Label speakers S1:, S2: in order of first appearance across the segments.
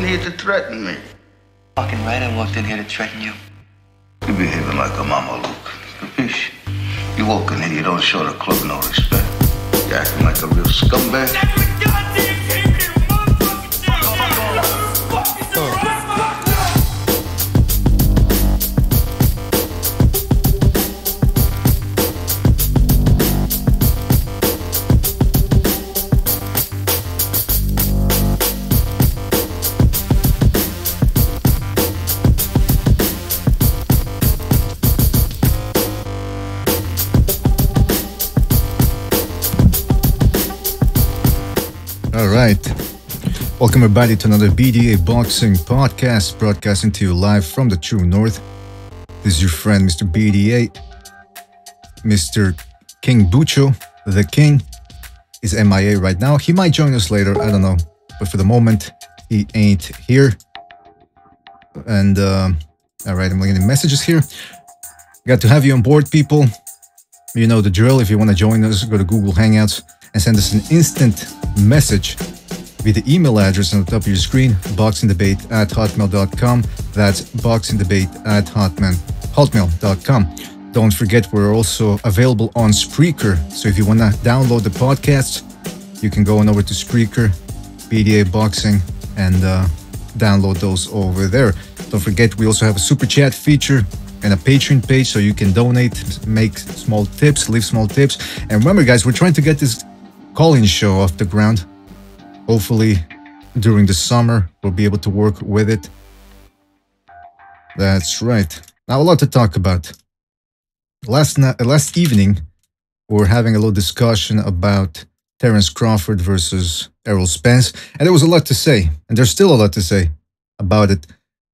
S1: here to threaten me.
S2: Fucking right, I walked in here to threaten you.
S1: You're behaving like a mama, Luke. Capiche? You walk in here, you don't show the club no respect. You're acting like a real scumbag.
S3: All right. Welcome everybody to another BDA Boxing podcast, broadcasting to you live from the true north. This is your friend, Mr. BDA. Mr. King Bucho, the king, is MIA right now. He might join us later, I don't know. But for the moment, he ain't here. And, all right, I'm getting messages here. Got to have you on board, people. You know the drill. If you want to join us, go to Google Hangouts and send us an instant message via the email address on the top of your screen, boxingdebate@hotmail.com. That's boxingdebate@hotmail.com. Don't forget, we're also available on Spreaker. So if you want to download the podcast, you can go on over to Spreaker, BDA Boxing, and download those over there. Don't forget, we also have a super chat feature and a Patreon page, so you can donate, make small tips, leave small tips. And remember, guys, we're trying to get this call-in show off the ground. Hopefully, during the summer, we'll be able to work with it. That's right. Now, a lot to talk about. Last evening, we were having a little discussion about Terence Crawford versus Errol Spence, and there was a lot to say, and there's still a lot to say about it.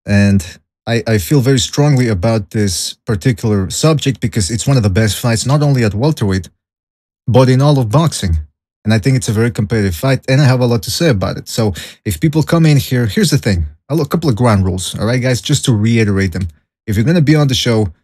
S3: And I feel very strongly about this particular subject because it's one of the best fights, not only at welterweight, but in all of boxing. And I think it's a very competitive fight, and I have a lot to say about it. So if people come in here, here's the thing. A couple of ground rules, all right, guys, just to reiterate them. If you're going to be on the show,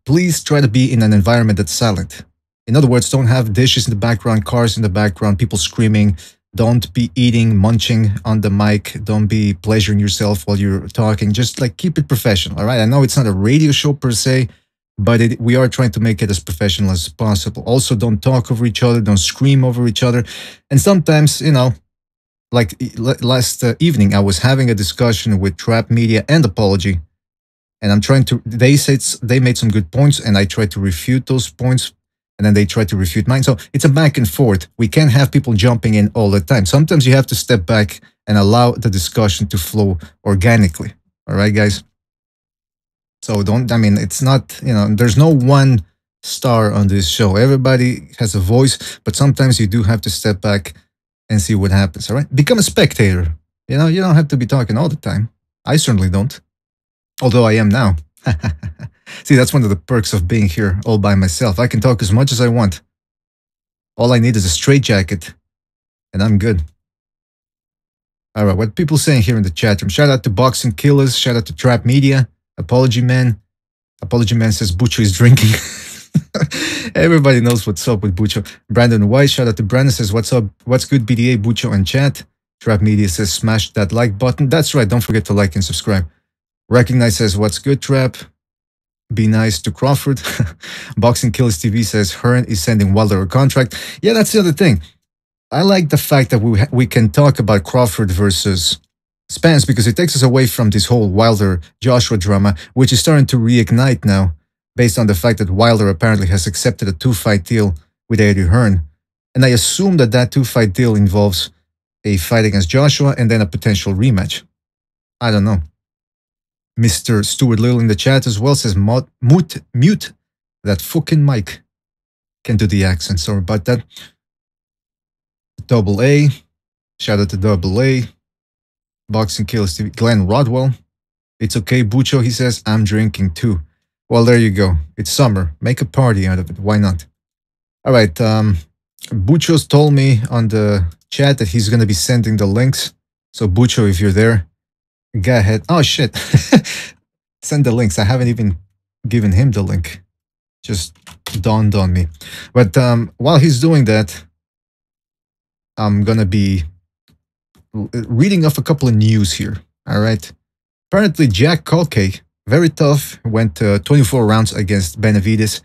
S3: please try to be in an environment that's silent. In other words, don't have dishes in the background, cars in the background, people screaming. Don't be eating, munching on the mic. Don't be pleasuring yourself while you're talking. Just like keep it professional, all right? I know it's not a radio show per se, but we are trying to make it as professional as possible. Also, don't talk over each other. Don't scream over each other. And sometimes, you know, like last evening, I was having a discussion with Trap Media and Apology. And I'm trying to, they made some good points, and I tried to refute those points. And then they try to refute mine. So it's a back and forth. We can't have people jumping in all the time. Sometimes you have to step back and allow the discussion to flow organically. All right, guys? So it's not, you know, there's no one star on this show. Everybody has a voice, but sometimes you do have to step back and see what happens, all right? Become a spectator. You know, you don't have to be talking all the time. I certainly don't. Although I am now. See, that's one of the perks of being here all by myself. I can talk as much as I want. All I need is a straitjacket, and I'm good. All right, what people saying here in the chat room? Shout out to Boxing Killers. Shout out to Trap Media. Apology Man. Apology Man says Bucho is drinking. Everybody knows what's up with Bucho. Brandon White. Shout out to Brandon. Says, what's up? What's good, BDA, Bucho, and chat. Trap Media says, smash that like button. That's right. Don't forget to like and subscribe. Recognize says, what's good, Trap? Be nice to Crawford. Boxing Killers TV says Hearn is sending Wilder a contract. Yeah, that's the other thing. I like the fact that we can talk about Crawford versus Spence because it takes us away from this whole Wilder-Joshua drama, which is starting to reignite now based on the fact that Wilder apparently has accepted a 2-fight deal with Eddie Hearn. And I assume that that 2-fight deal involves a fight against Joshua and then a potential rematch. I don't know. Mr. Stuart Little in the chat as well says, mute that fucking mic. Can't do the accent, sorry about that. Double A. Shout out to Double A. Boxing Killers TV. Glenn Rodwell. It's okay, Bucho, he says, I'm drinking too. Well, there you go. It's summer. Make a party out of it. Why not? All right. Bucho's told me on the chat that he's going to be sending the links. So, Bucho, if you're there, go ahead. Oh, shit. Send the links. I haven't even given him the link. Just dawned on me. But while he's doing that, I'm going to be reading off a couple of news here. All right. Apparently, Jack Culkay, very tough, went 24 rounds against Benavides.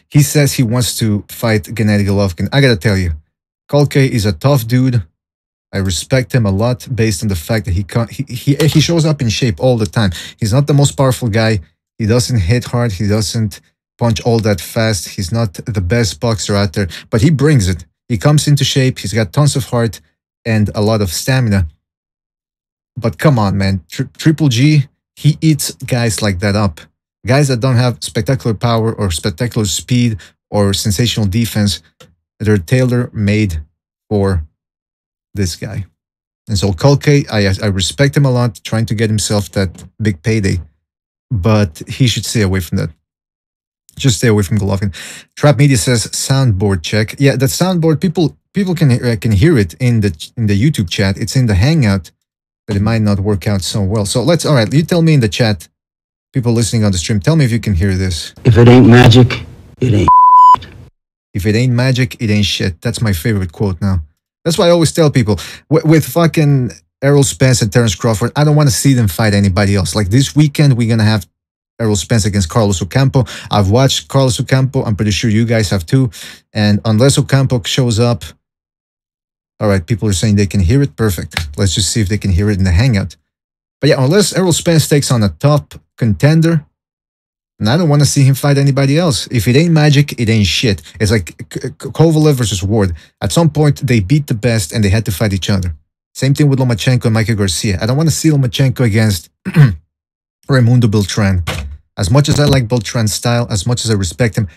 S3: He says he wants to fight Gennady Golovkin. I gotta tell you, Culkay is a tough dude. I respect him a lot based on the fact that he shows up in shape all the time. He's not the most powerful guy. He doesn't hit hard. He doesn't punch all that fast. He's not the best boxer out there, but he brings it. He comes into shape. He's got tons of heart and a lot of stamina. But come on, man. Triple G, he eats guys like that up. Guys that don't have spectacular power or spectacular speed or sensational defense. They're tailor-made for this guy. And so Culkay, I respect him a lot, trying to get himself that big payday. But he should stay away from that. Just stay away from Golovkin. Trap Media says soundboard check. Yeah, that soundboard, people can hear it in the YouTube chat. It's in the Hangout. But it might not work out so well. So all right, you tell me in the chat, people listening on the stream, tell me if you can hear this.
S4: If it ain't magic, it ain't shit.
S3: If it ain't magic, it ain't shit. That's my favorite quote now. That's why I always tell people, with fucking Errol Spence and Terence Crawford, I don't want to see them fight anybody else. Like this weekend, we're going to have Errol Spence against Carlos Ocampo. I've watched Carlos Ocampo. I'm pretty sure you guys have too. And unless Ocampo shows up, all right, people are saying they can hear it. Perfect. Let's just see if they can hear it in the Hangout. But yeah, unless Errol Spence takes on a top contender, and I don't want to see him fight anybody else. If it ain't magic, it ain't shit. It's like Kovalev versus Ward. At some point, they beat the best and they had to fight each other. Same thing with Lomachenko and Mikey Garcia. I don't want to see Lomachenko against Raimundo Beltran. As much as I like Beltran's style, as much as I respect him,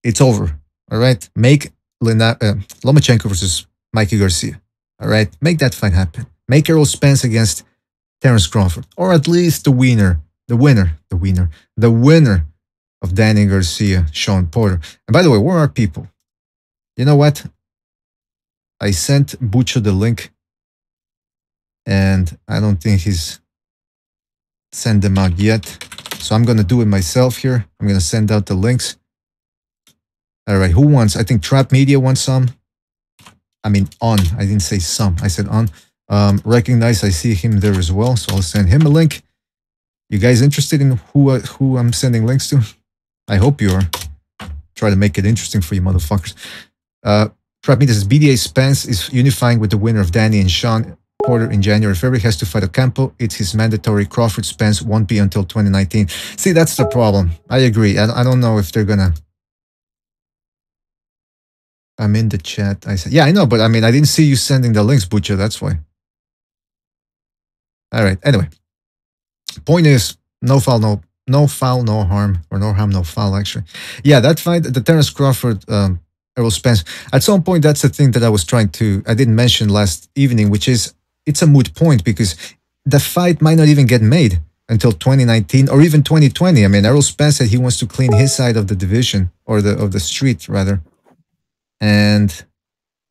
S3: it's over. All right? Make Lomachenko versus Mikey Garcia. All right? Make that fight happen. Make Errol Spence against Terence Crawford. Or at least the winner of Danny Garcia, Sean Porter. And by the way, where are people? You know what? I sent Bucho the link, and I don't think he's sent them out yet. So I'm going to do it myself here. I'm going to send out the links. All right, who wants? I think Trap Media wants some. I mean, on. I didn't say some. I said on. Recognize, I see him there as well. So I'll send him a link. You guys interested in who I'm sending links to? I hope you are. Try to make it interesting for you motherfuckers. Trap Media says BDA Spence is unifying with the winner of Danny and Sean Porter in January. February has to fight Ocampo. It's his mandatory. Crawford Spence won't be until 2019. See, that's the problem. I agree. I don't know if they're gonna. I'm in the chat. I said, yeah, I know, but I mean, I didn't see you sending the links, Butcher. That's why. All right. Anyway, point is, no foul, no harm, or no harm, no foul. Actually, yeah, that fight, the Terence Crawford, Errol Spence. At some point, that's the thing that I didn't mention last evening, which is it's a moot point because the fight might not even get made until 2019 or even 2020. I mean, Errol Spence said he wants to clean his side of the division or of the street rather. And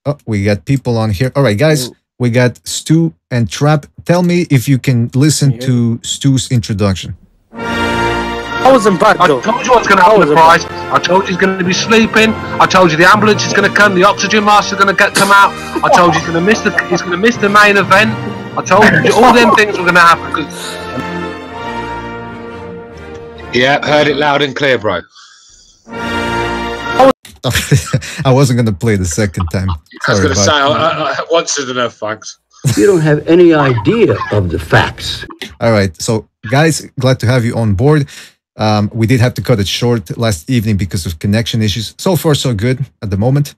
S3: oh, we got people on here. All right, guys, we got Stu and Trap. Tell me if you can listen to Stu's introduction.
S5: I wasn't bad, though. I told you I was going to have the price. I told you he's going to be sleeping. I told you the ambulance is going to come. The oxygen mask is going to come out. I told you he's going to miss the main event. I told you all them things were going to happen.
S6: Yeah, heard it loud and clear, bro.
S3: I wasn't going to play the second time.
S6: I was going to say, once is enough, thanks.
S4: You don't have any idea of the facts.
S3: All right. So, guys, glad to have you on board. We did have to cut it short last evening because of connection issues. So far, so good at the moment.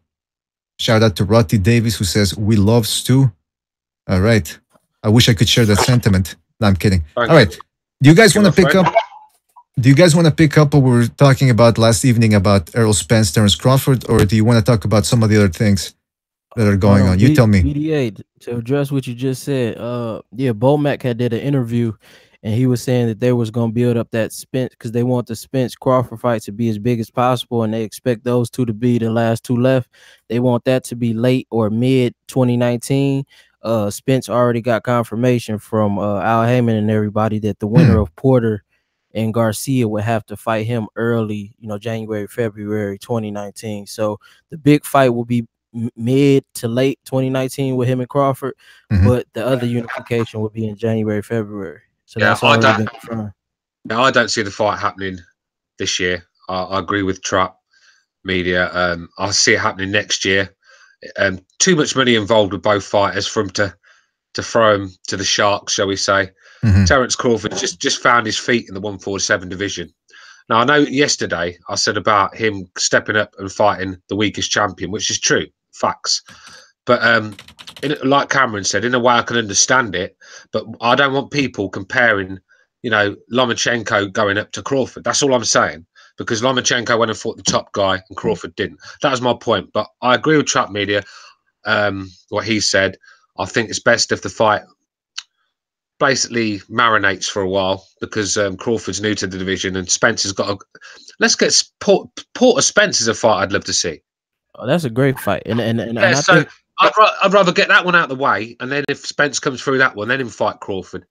S3: Shout out to Roddy Davis, who says, we love Stu. All right. I wish I could share that sentiment. No, I'm kidding. All right. Do you guys want to pick up? Do you guys want to pick up what we were talking about last evening about Errol Spence, Terence Crawford, or do you want to talk about some of the other things that are going on? You tell me.
S7: BDA, to address what you just said, yeah, Bomac had did an interview, and he was saying that they was going to build up that Spence because they want the Spence-Crawford fight to be as big as possible, and they expect those two to be the last two left. They want that to be late or mid-2019. Spence already got confirmation from Al Heyman and everybody that the winner of Porter and Garcia would have to fight him early, January, February 2019. So the big fight will be mid to late 2019 with him and Crawford, but the other unification would be in January, February. So that's already been confirmed.
S6: Now, I don't see the fight happening this year. I agree with Trap Media. I see it happening next year. Too much money involved with both fighters for him to throw him to the sharks, shall we say. Terence Crawford just found his feet in the 147 division. Now, I know yesterday I said about him stepping up and fighting the weakest champion, which is true, facts. But like Cameron said, in a way I can understand it, but I don't want people comparing, you know, Lomachenko going up to Crawford. That's all I'm saying, because Lomachenko went and fought the top guy and Crawford didn't. That was my point. But I agree with Trap Media, what he said. I think it's best if the fight basically marinates for a while, because Crawford's new to the division and Spence has got a... Let's get Porter Spence is a fight I'd love to see.
S7: Oh, that's a great fight. And
S6: yeah,
S7: I think
S6: I'd rather get that one out of the way, and then if Spence comes through that one, then him fight Crawford.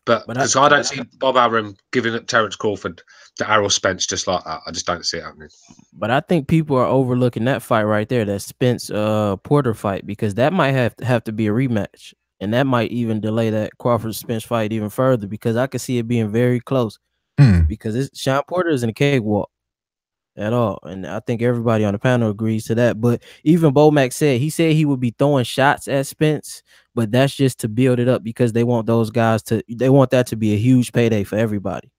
S6: But because I don't see Bob Arum giving up Terence Crawford to Errol Spence just like that. I just don't see it happening.
S7: But I think people are overlooking that fight right there, that Spence Porter fight, because that might have to be a rematch. And that might even delay that Crawford Spence fight even further, because I could see it being very close. Because Sean Porter isn't a cakewalk at all. And I think everybody on the panel agrees to that. But even Bomac said he would be throwing shots at Spence, but that's just to build it up, because they want those guys they want that to be a huge payday for everybody.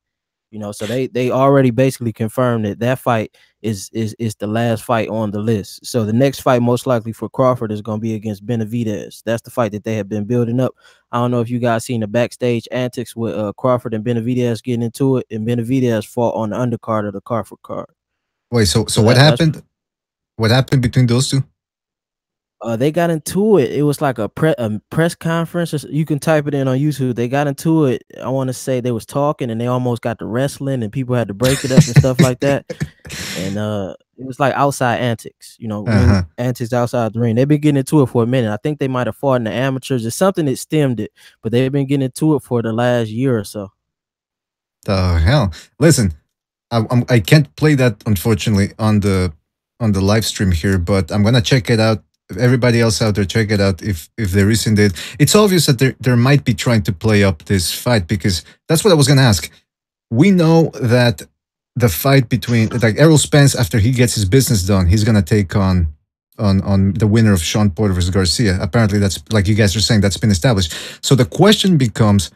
S7: You know, so they already basically confirmed that fight is the last fight on the list. So the next fight most likely for Crawford is going to be against Benavidez. That's the fight that they have been building up. I don't know if you guys seen the backstage antics with Crawford and Benavidez getting into it, and Benavidez fought on the undercard of the Crawford card.
S3: Wait, so what happened? What happened between those two?
S7: They got into it. It was like a press conference. You can type it in on YouTube. They got into it. I want to say they was talking and they almost got to wrestling and people had to break it up and stuff like that. And it was like outside antics, you know, antics outside the ring. They've been getting into it for a minute. I think they might have fought in the amateurs. It's something that stemmed it, but they've been getting into it for the last year or so.
S3: The hell! Listen, I can't play that unfortunately on the live stream here, but I'm gonna check it out. Everybody else out there, check it out if there isn't it. It's obvious that there might be trying to play up this fight, because that's what I was gonna ask. We know that the fight between like Errol Spence, after he gets his business done, he's gonna take on the winner of Sean Porter versus Garcia. Apparently, that's, like you guys are saying, that's been established. So the question becomes,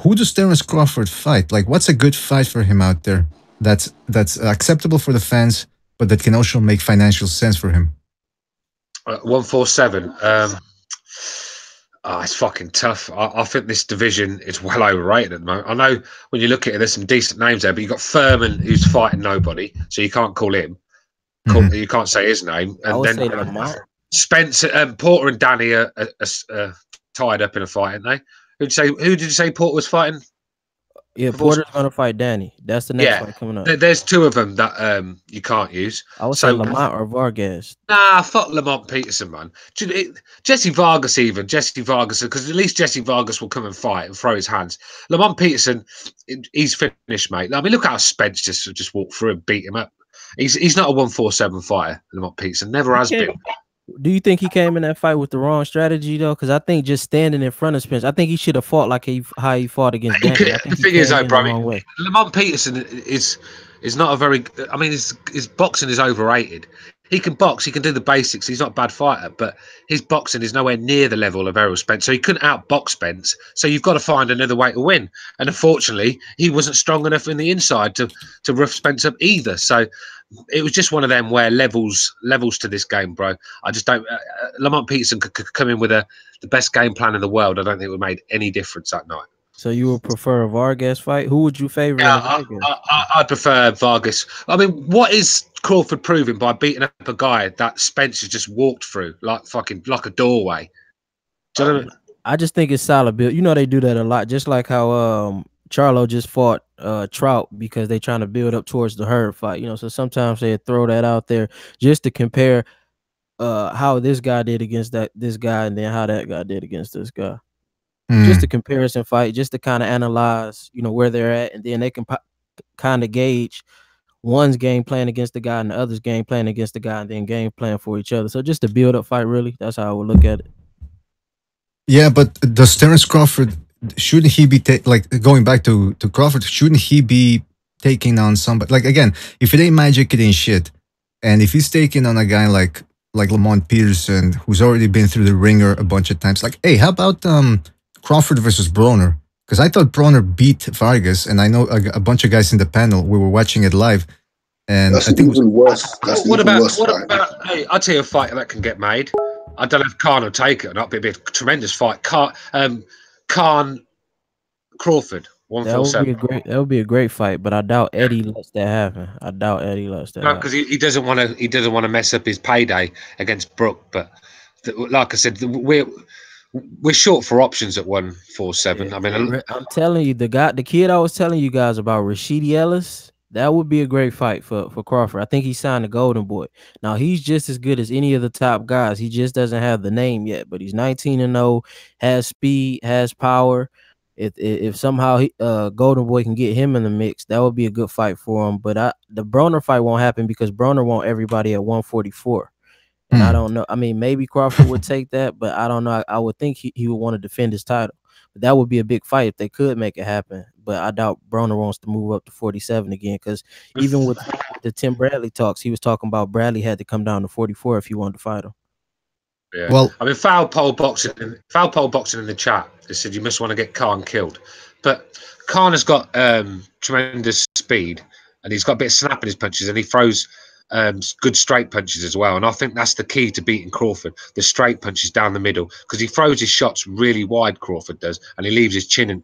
S3: who does Terence Crawford fight? Like, what's a good fight for him out there that's acceptable for the fans, but that can also make financial sense for him?
S6: 147. It's fucking tough. I think this division is well overrated at the moment. I know when you look at it, there's some decent names there, but you've got Furman, who's fighting nobody, so you can't call him. You can't say his name. And then Spence, Porter and Danny are tied up in a fight, aren't they? Who did you say Porter was fighting?
S7: Yeah, Porter's gonna fight Danny. That's the next fight coming up.
S6: There's two of them that you can't use.
S7: I would say Lamont or Vargas.
S6: Nah, fuck Lamont Peterson, man. Jesse Vargas, because at least Jesse Vargas will come and fight and throw his hands. Lamont Peterson, he's finished, mate. I mean, look how Spence just walked through and beat him up. He's not a 147 fighter, Lamont Peterson. Never has been.
S7: Do you think he came in that fight with the wrong strategy though? Because I think just standing in front of Spence, I think he should have fought like how he fought against Danny.
S6: The thing is, though, bro, Lamont Peterson is not a very. I mean, his boxing is overrated. He can box, he can do the basics. He's not a bad fighter, but his boxing is nowhere near the level of Errol Spence. So he couldn't outbox Spence. So you've got to find another way to win. And unfortunately, he wasn't strong enough in the inside to rough Spence up either. So it was just one of them where levels to this game, bro. I just don't. Lamont Peterson could come in with the best game plan in the world. I don't think it would have made any difference that night.
S7: So you would prefer a Vargas fight? Who would you favor?
S6: I'd prefer Vargas. I mean, what is Crawford proving by beating up a guy that Spence has just walked through like a doorway? Do you know what I mean?
S7: I just think it's solid build. You know, they do that a lot. Just like how Charlo just fought Trout because they're trying to build up towards the Hurd fight. You know, so sometimes they throw that out there just to compare how this guy did against this guy and then how that guy did against this guy. Just a comparison fight, just to kind of analyze, you know, where they're at, and then they can kind of gauge one's game plan against the guy and the other's game plan against the guy, and then game plan for each other. So just a build up fight, really. That's how I would look at it.
S3: Yeah, but does Terence Crawford, shouldn't he be like going back to Crawford? Shouldn't he be taking on somebody like, again, if it ain't magic, it ain't shit. And if he's taking on a guy like Lamont Peterson, who's already been through the ringer a bunch of times, like, hey, how about Crawford versus Broner? Because I thought Broner beat Vargas, and I know a bunch of guys in the panel. We were watching it live, and
S8: that's
S3: I think
S8: even worse. That's
S6: what
S8: even
S6: about
S8: worse fight.
S6: Hey, I'll tell you a fight that can get made. I don't know if Khan will take it or not, but it'd be a tremendous fight. Khan Crawford, 147.
S7: That would be a great fight, but I doubt Eddie lets that happen. I doubt Eddie lets that happen.
S6: Because he doesn't want to mess up his payday against Brook. But like I said, we're short for options at 147. I mean,
S7: I'm telling you, the kid I was telling you guys about, Rashidi Ellis, that would be a great fight for Crawford. I think he signed the Golden Boy. Now he's just as good as any of the top guys. He just doesn't have the name yet, but he's 19-0, has speed, has power. If somehow Golden Boy can get him in the mix, that would be a good fight for him. But the Broner fight won't happen because Broner want everybody at 144. And I don't know. I mean, maybe Crawford would take that, but I don't know. I would think he would want to defend his title. But that would be a big fight if they could make it happen. But I doubt Broner wants to move up to 47 again, because even with the Tim Bradley talks, he was talking about Bradley had to come down to 44 if he wanted to fight him.
S6: Yeah.
S3: Well,
S6: I mean, foul pole boxing in the chat. They said you must want to get Khan killed, but Khan has got tremendous speed, and he's got a bit of snap in his punches, and he throws good straight punches as well. And I think that's the key to beating Crawford: the straight punches down the middle, because he throws his shots really wide. Crawford does, and he leaves his chin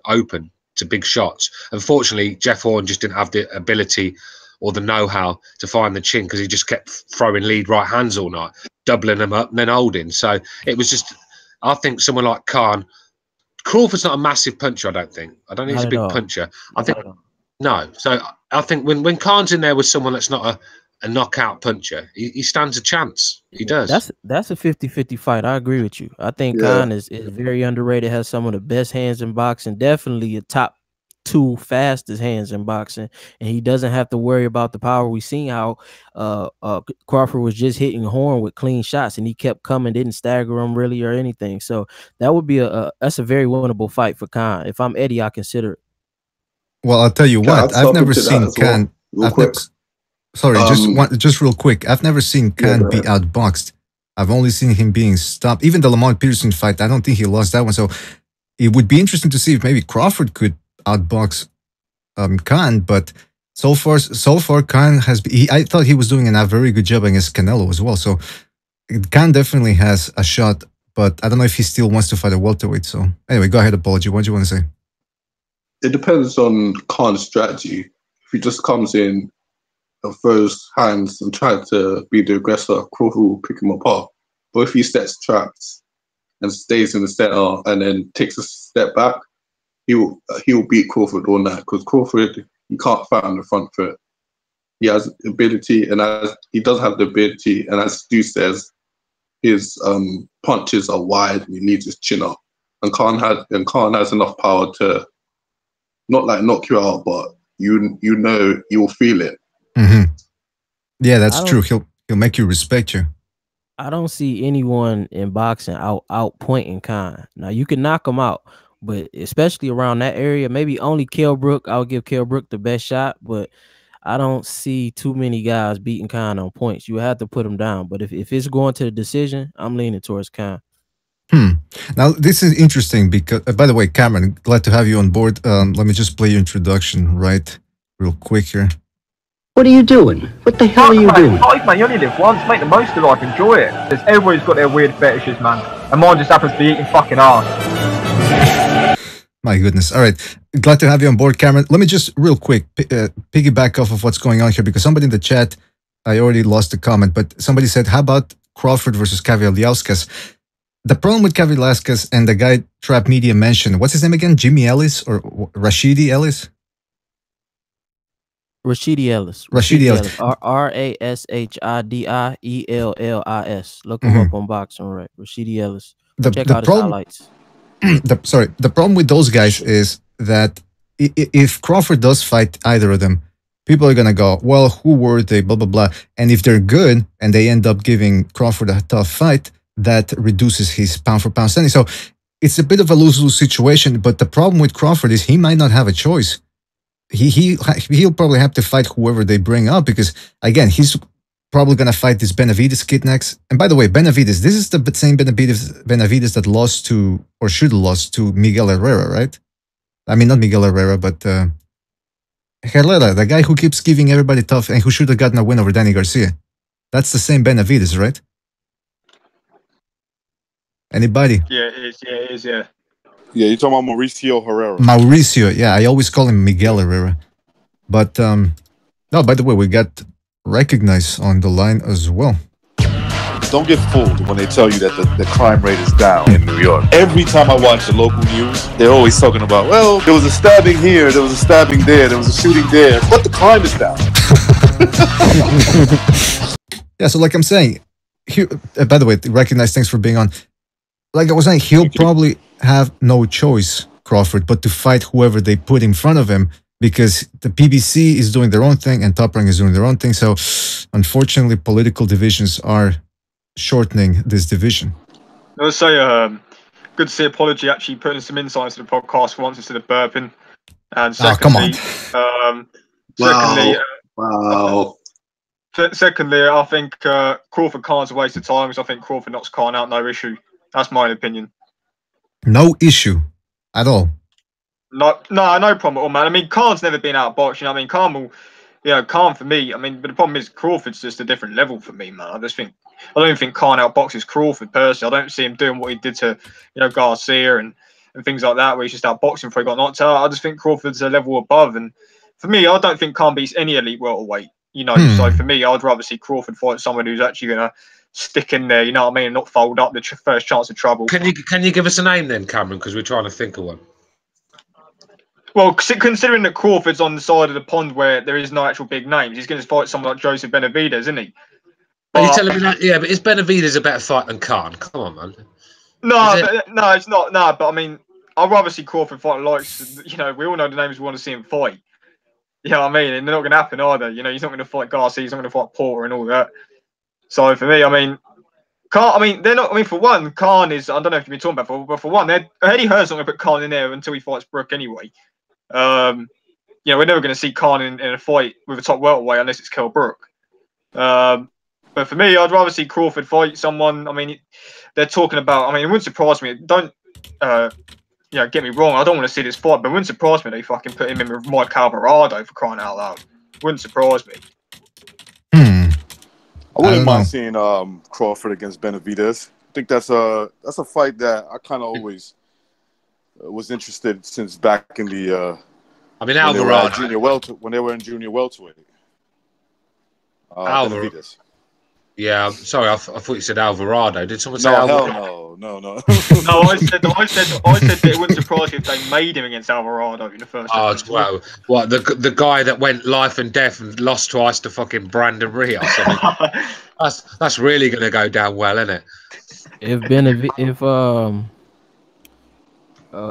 S6: open to big shots. Unfortunately, Jeff Horn just didn't have the ability or the know-how to find the chin, because he just kept throwing lead right hands all night, doubling them up and then holding. So it was just, I think someone like Khan, Crawford's not a massive puncher, I don't think he's a big puncher. I think no. So I think when Khan's in there with someone that's not a knockout puncher, he stands a chance. He does.
S7: That's a 50-50 fight. I agree with you. I think Khan is very underrated, has some of the best hands in boxing, definitely a top 2 fastest hands in boxing, and he doesn't have to worry about the power. We seen how Crawford was just hitting Horn with clean shots, and he kept coming, didn't stagger him really or anything. So that would be that's a very winnable fight for Khan. If I'm Eddie, I consider it.
S3: Well, I'll tell you what, I've never seen Khan. Sorry, just real quick. I've never seen Khan be outboxed. I've only seen him being stopped. Even the Lamont Peterson fight, I don't think he lost that one. So it would be interesting to see if maybe Crawford could outbox Khan, but so far Khan has I thought he was doing a very good job against Canelo as well. So Khan definitely has a shot, but I don't know if he still wants to fight a welterweight. So anyway, go ahead, Apology. What do you want to say?
S8: It depends on Khan's strategy. If he just comes in and throws hands and tries to be the aggressor, Crawford will pick him apart. But if he sets traps and stays in the center and then takes a step back, he'll beat Crawford all night, because Crawford, you can't fight on the front foot. He has ability, and he does have the ability, and as Stu says, his punches are wide and he leaves his chin up. And Khan has enough power to not like knock you out, but you know you'll feel it.
S3: Mm-hmm. Yeah, that's true. He'll make you respect you.
S7: I don't see anyone in boxing out pointing Khan. Now you can knock him out, but especially around that area, maybe only Kell Brook. I would give Kell Brook the best shot, but I don't see too many guys beating Khan on points. You have to put him down. But if it's going to the decision, I'm leaning towards Khan.
S3: Now, this is interesting because, by the way, Cameron, glad to have you on board. Let me just play your introduction real quick here.
S4: What are you doing? What the hell are you doing?
S9: Life, man, you only live once. Make the most of life. Enjoy it. Because everybody's got their weird fetishes, man. And mine just happens to be eating fucking ass.
S3: My goodness. All right. Glad to have you on board, Cameron. Let me just real quick piggyback off of what's going on here, because somebody in the chat, I already lost the comment, but somebody said, how about Crawford versus Kavaliauskas? The problem with Kavaliauskas and the guy Trap Media mentioned, what's his name again? Jimmy Ellis or Rashidi Ellis?
S7: Rashidi Ellis.
S3: Rashidi Ellis.
S7: RASHIDIELLIS. Look him up on Boxing Right. Rashidi Ellis. Check out his highlights.
S3: The problem with those guys is that if Crawford does fight either of them, people are gonna go, well, who were they? Blah blah blah. And if they're good and they end up giving Crawford a tough fight, that reduces his pound for pound standing. So it's a bit of a lose-lose situation. But the problem with Crawford is he might not have a choice. He'll probably have to fight whoever they bring up because again, he's probably gonna fight this Benavidez kid next. And by the way, Benavidez, this is the same Benavidez that lost to, or should have lost to, Miguel Herrera, right? I mean, not Miguel Herrera, but Herrera, the guy who keeps giving everybody tough and who should have gotten a win over Danny Garcia. That's the same Benavidez, right? Anybody?
S9: Yeah, it is. Yeah, it is. Yeah.
S10: Yeah, you're talking about Mauricio Herrera.
S3: Mauricio, yeah, I always call him Miguel Herrera. But, no, by the way, we got Recognize on the line as well.
S10: Don't get fooled when they tell you that the crime rate is down in New York. Every time I watch the local news, they're always talking about, well, there was a stabbing here, there was a stabbing there, there was a shooting there, but the crime is down.
S3: Yeah, so like I'm saying, by the way, Recognize, thanks for being on. Like I was saying, he'll probably have no choice, Crawford, but to fight whoever they put in front of him, because the PBC is doing their own thing and Top Rank is doing their own thing. So unfortunately, political divisions are shortening this division.
S9: I would say, good to see Apology actually putting some insights to the podcast for once instead of burping. And secondly, secondly, I think Crawford Khan's a waste of time because I think Crawford knocks Khan out, no issue. That's my opinion.
S3: No issue at all.
S9: No problem at all, man. I mean, Khan's never been out of boxing. I mean, Khan will, Khan for me. I mean, but the problem is Crawford's just a different level for me, man. I don't think Khan outboxes Crawford personally. I don't see him doing what he did to, Garcia and things like that, where he's just outboxing before he got knocked out. I just think Crawford's a level above, and for me, I don't think Khan beats any elite welterweight. So for me, I'd rather see Crawford fight someone who's actually gonna stick in there. You know what I mean, and not fold up the first chance of trouble.
S6: Can you give us a name then, Cameron? Because we're trying to think of one.
S9: Well, considering that Crawford's on the side of the pond where there is no actual big names, he's going to fight someone like Joseph Benavidez, isn't he?
S6: Are you telling me that? Yeah, but is Benavidez a better fight than Khan? Come on, man.
S9: No, it's not. No, but I mean, I'd rather see Crawford fight like, we all know the names we want to see him fight. You know what I mean? And they're not going to happen either. He's not going to fight Garcia, he's not going to fight Porter and all that. So for me, I mean, Khan, they're not. I mean, for one, Khan is. I don't know if you've been talking about, but for one, Eddie Hearn's not going to put Khan in there until he fights Brook anyway. We're never going to see Khan in a fight with a top welterweight unless it's Kell Brook. But for me, I'd rather see Crawford fight someone. I mean, they're talking about. I mean, it wouldn't surprise me. Don't, get me wrong. I don't want to see this fight, but it wouldn't surprise me they fucking put him in with Mike Alvarado for crying out loud. Wouldn't surprise me.
S10: I wouldn't mind seeing Crawford against Benavidez. I think that's a fight that I kind of always was interested since back in the
S6: Alvarado
S10: when they were in junior welterweight.
S6: Alvarado. Yeah, I'm sorry, I thought you said Alvarado. Did someone say Alvarado?
S10: No.
S9: No, I said that it wouldn't surprise me if they made him against Alvarado in the first.
S6: Oh, wow! What the guy that went life and death and lost twice to fucking Brandon Rios? I mean, that's really going to go down well, isn't it?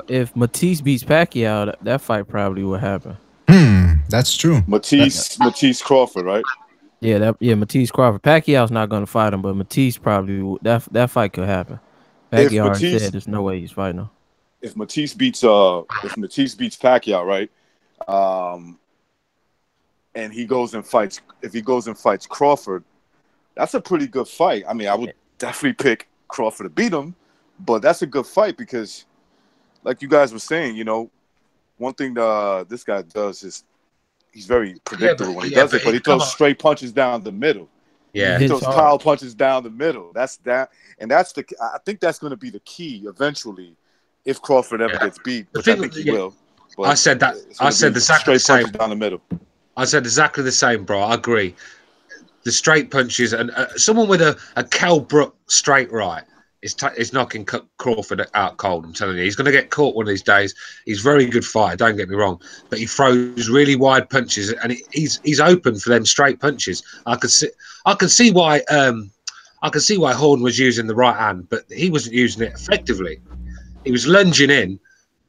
S7: If Matias beats Pacquiao, that fight probably would happen.
S3: That's true.
S10: Matias Crawford, right?
S7: Yeah, Matias Crawford. Pacquiao's not going to fight him, but Matias probably that fight could happen. Pacquiao already said there's no way he's fighting him.
S10: If Matias beats Pacquiao, right? And he goes and fights. If he goes and fights Crawford, that's a pretty good fight. I mean, I would definitely pick Crawford to beat him, but that's a good fight because, like you guys were saying, one thing this guy does is he's very predictable when he does it, but he throws straight punches down the middle.
S6: Yeah,
S10: he throws power punches down the middle. That's that, and I think that's going to be the key eventually if Crawford ever gets beat, which I think he will. But
S6: I said exactly the same
S10: down the middle.
S6: I said exactly the same, bro. I agree. The straight punches and someone with a Kell Brook straight right is knocking Crawford out cold. I'm telling you, he's going to get caught one of these days. He's a very good fighter. Don't get me wrong, but he throws really wide punches and he's open for them straight punches. I can see why Horn was using the right hand, but he wasn't using it effectively. He was lunging in,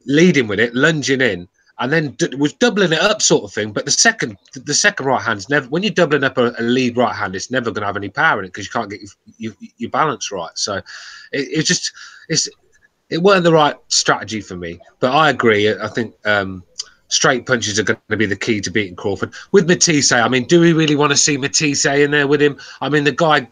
S6: leading with it, lunging in, and then was doubling it up sort of thing. But the second right hand's never, when you're doubling up a lead right hand, it's never going to have any power in it because you can't get your balance right. So it weren't the right strategy for me. But I agree. I think straight punches are going to be the key to beating Crawford. With Matias, I mean, do we really want to see Matias in there with him? I mean, the guy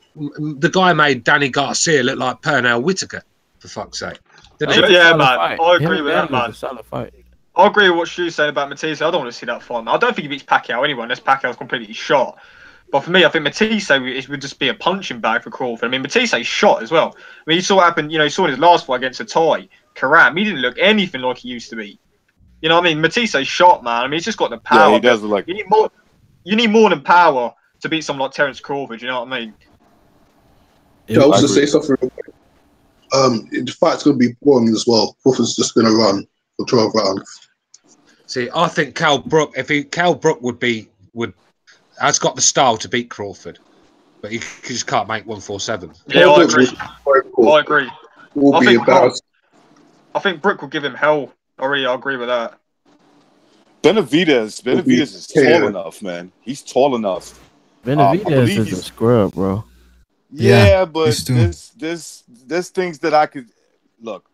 S6: made Danny Garcia look like Pernell Whitaker, for fuck's sake.
S9: Yeah, man. I agree with that, man.
S7: Solid fight.
S9: I agree with what Stu's saying about Matias. I don't want to see that fight. I don't think he beats Pacquiao anyway, unless Pacquiao's completely shot. But for me, I think Matias would just be a punching bag for Crawford. I mean, Matias shot as well. I mean, you saw what happened. You know, you saw in his last fight against a Thai, Karam. He didn't look anything like he used to be. You know what I mean? Matias shot, man. I mean, he's just got the power.
S10: Yeah, he does look like.
S9: You need more than power to beat someone like Terence Crawford. You know what I mean?
S8: Yeah, I was to say something. The fight's going to be boring as well. Crawford's just going to run for 12 rounds.
S6: See, I think Cal Brook has got the style to beat Crawford, but he just can't make 147.
S9: Yeah, I agree. I agree. I think Brook will give him hell. I agree with that.
S10: Benavidez is tall enough, man. He's tall enough.
S7: Benavidez is a scrub, bro.
S10: Yeah, but there's things that I could look.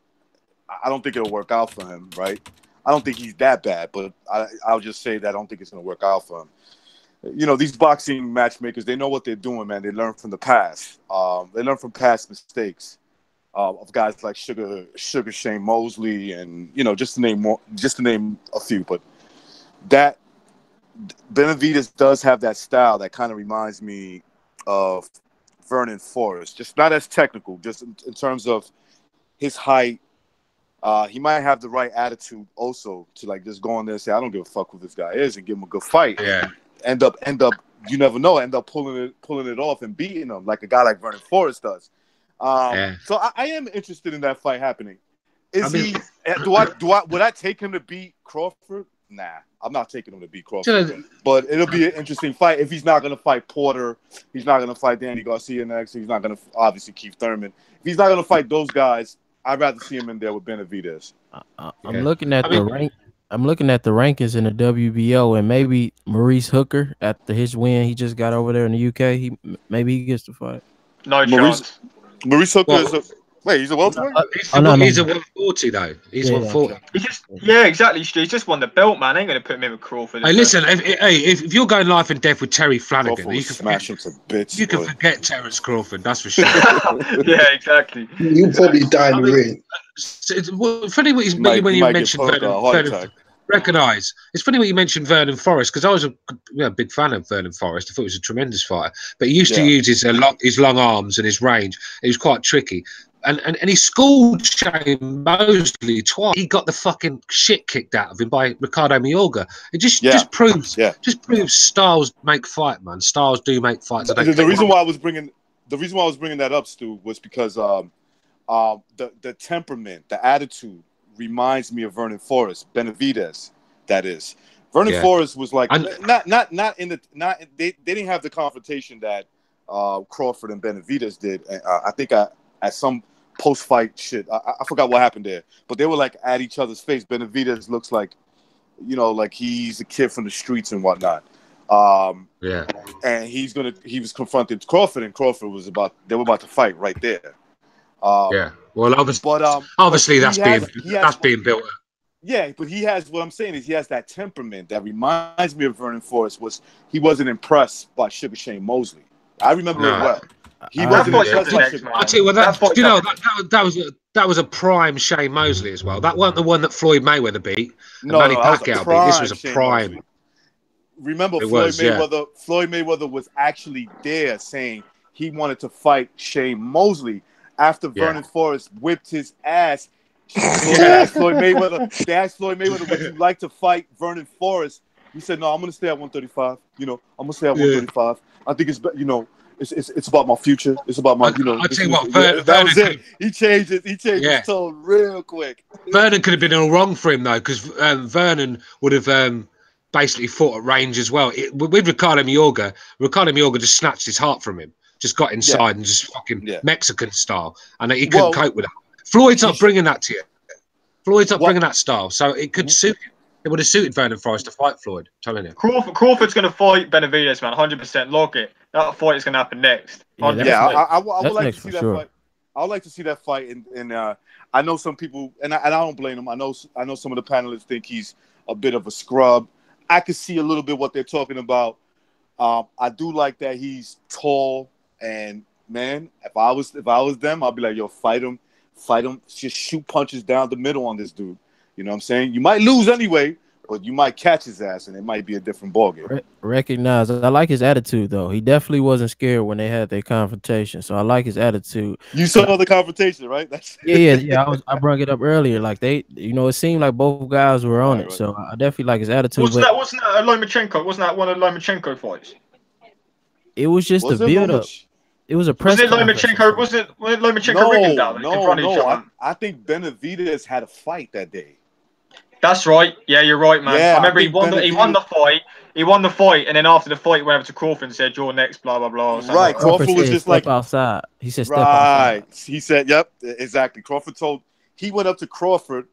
S10: I don't think it'll work out for him, right? I don't think he's that bad, but I'll just say that I don't think it's going to work out for him. You know, these boxing matchmakers, they know what they're doing, man. They learn from the past. They learn from past mistakes of guys like Sugar Shane Mosley, and you know, just to name a few. But that Benavidez does have that style that kind of reminds me of Vernon Forrest. Just not as technical, just in terms of his height. He might have the right attitude also to like just go in there and say, I don't give a fuck who this guy is, and give him a good fight.
S6: Yeah.
S10: End up, you never know, end up pulling it off and beating him like a guy like Vernon Forrest does. So I am interested in that fight happening. Would I take him to beat Crawford? Nah, I'm not taking him to beat Crawford. But it'll be an interesting fight. If he's not going to fight Porter, he's not going to fight Danny Garcia next, he's not going to obviously Keith Thurman. If he's not going to fight those guys, I'd rather see him in there with Benavidez.
S7: I'm looking at the rank. I'm looking at the rankings in the WBO, and maybe Maurice Hooker after his win he just got over there in the UK. Maybe he gets the fight.
S9: No chance.
S10: Maurice Hooker is he's a welterweight?
S6: He's a 140 though. He's 140.
S9: Exactly. He's just won the belt, man. I ain't going to put him in with Crawford.
S6: Hey, listen, if you're going life and death with Terry Flanagan, you can
S10: smash him to bits.
S6: You can forget Terence Crawford, that's for sure.
S9: Yeah, exactly.
S8: You'll probably die in the ring.
S6: It's funny when you mentioned Vernon. Recognise. It's funny when you mentioned Vernon Forrest, because I was a big fan of Vernon Forrest. I thought he was a tremendous fighter, but he used to use his long arms and his range. It was quite tricky. And he schooled Shane Mosley twice. He got the fucking shit kicked out of him by Ricardo Mayorga. It just proves styles make fight, man. Styles do make fights.
S10: The reason why I was bringing that up, Stu, was because the temperament, the attitude reminds me of Vernon Forrest, Benavidez. That is, Vernon Forrest was like they didn't have the confrontation that Crawford and Benavidez did. I think at some post-fight shit, I forgot what happened there, but they were like at each other's face. Benavidez looks like, you know, like he's a kid from the streets and whatnot. And he was confronting Crawford, and Crawford was they were about to fight right there.
S6: Well, obviously that's being built up.
S10: Yeah, but he has, what I'm saying is he has that temperament that reminds me of Vernon Forrest. He wasn't impressed by Sugar Shane Mosley. I remember it well. He wasn't impressed by Sugar.
S6: I tell you what, that was a prime Shane Mosley as well. That wasn't the one that Floyd Mayweather beat. Manny Pacquiao beat. This was a prime.
S10: Remember, Floyd Mayweather was actually there saying he wanted to fight Shane Mosley after Vernon Forrest whipped his ass. They asked Floyd Mayweather, would you like to fight Vernon Forrest? He said, no, I'm going to stay at 135. You know, I'm going to stay at 135. I think it's about my future. It's about my, you know.
S6: I tell you what,
S10: that was it. He changed his tone real quick.
S6: Vernon could have been all wrong for him, though, because Vernon would have basically fought at range as well. With Ricardo Mayorga just snatched his heart from him. Just got inside and just fucking Mexican style. And he couldn't cope with that. Floyd's not bringing that to you. Floyd's not bringing that style, so it could suit him. It would have suited Vernon Forrest to fight Floyd. I'm telling you.
S9: Crawford's going to fight Benavidez, man. 100%. Log it. That fight is going to happen next.
S10: Yeah, I would like to see that
S7: sure.
S10: fight. I would like to see that fight. And I know some people, and I don't blame them. I know some of the panelists think he's a bit of a scrub. I could see a little bit what they're talking about. I do like that he's tall, and man, if I was them, I'd be like, yo, fight him, just shoot punches down the middle on this dude. You know what I'm saying? You might lose anyway, but you might catch his ass, and it might be a different ballgame.
S7: Recognize. I like his attitude, though. He definitely wasn't scared when they had their confrontation. So I like his attitude.
S10: You saw the confrontation, right?
S7: Yeah. I brought it up earlier. Like it seemed like both guys were on it. Right. So I definitely like his attitude.
S9: Wasn't that a Lomachenko? Wasn't that one of the Lomachenko fights?
S7: It was just a build up. It was a press.
S9: Was it Lomachenko? Was it Lomachenko rigging down?
S10: No. I think Benavidez had a fight that day.
S9: That's right. Yeah, you're right, man.
S10: Yeah,
S9: I remember he won the fight. He won the fight, and then after the fight, he went over to Crawford and said, "You're next." Blah blah blah.
S10: Right. Crawford was just like
S7: outside. He said, "Step outside."
S10: He said, "Yep, exactly." He went up to Crawford.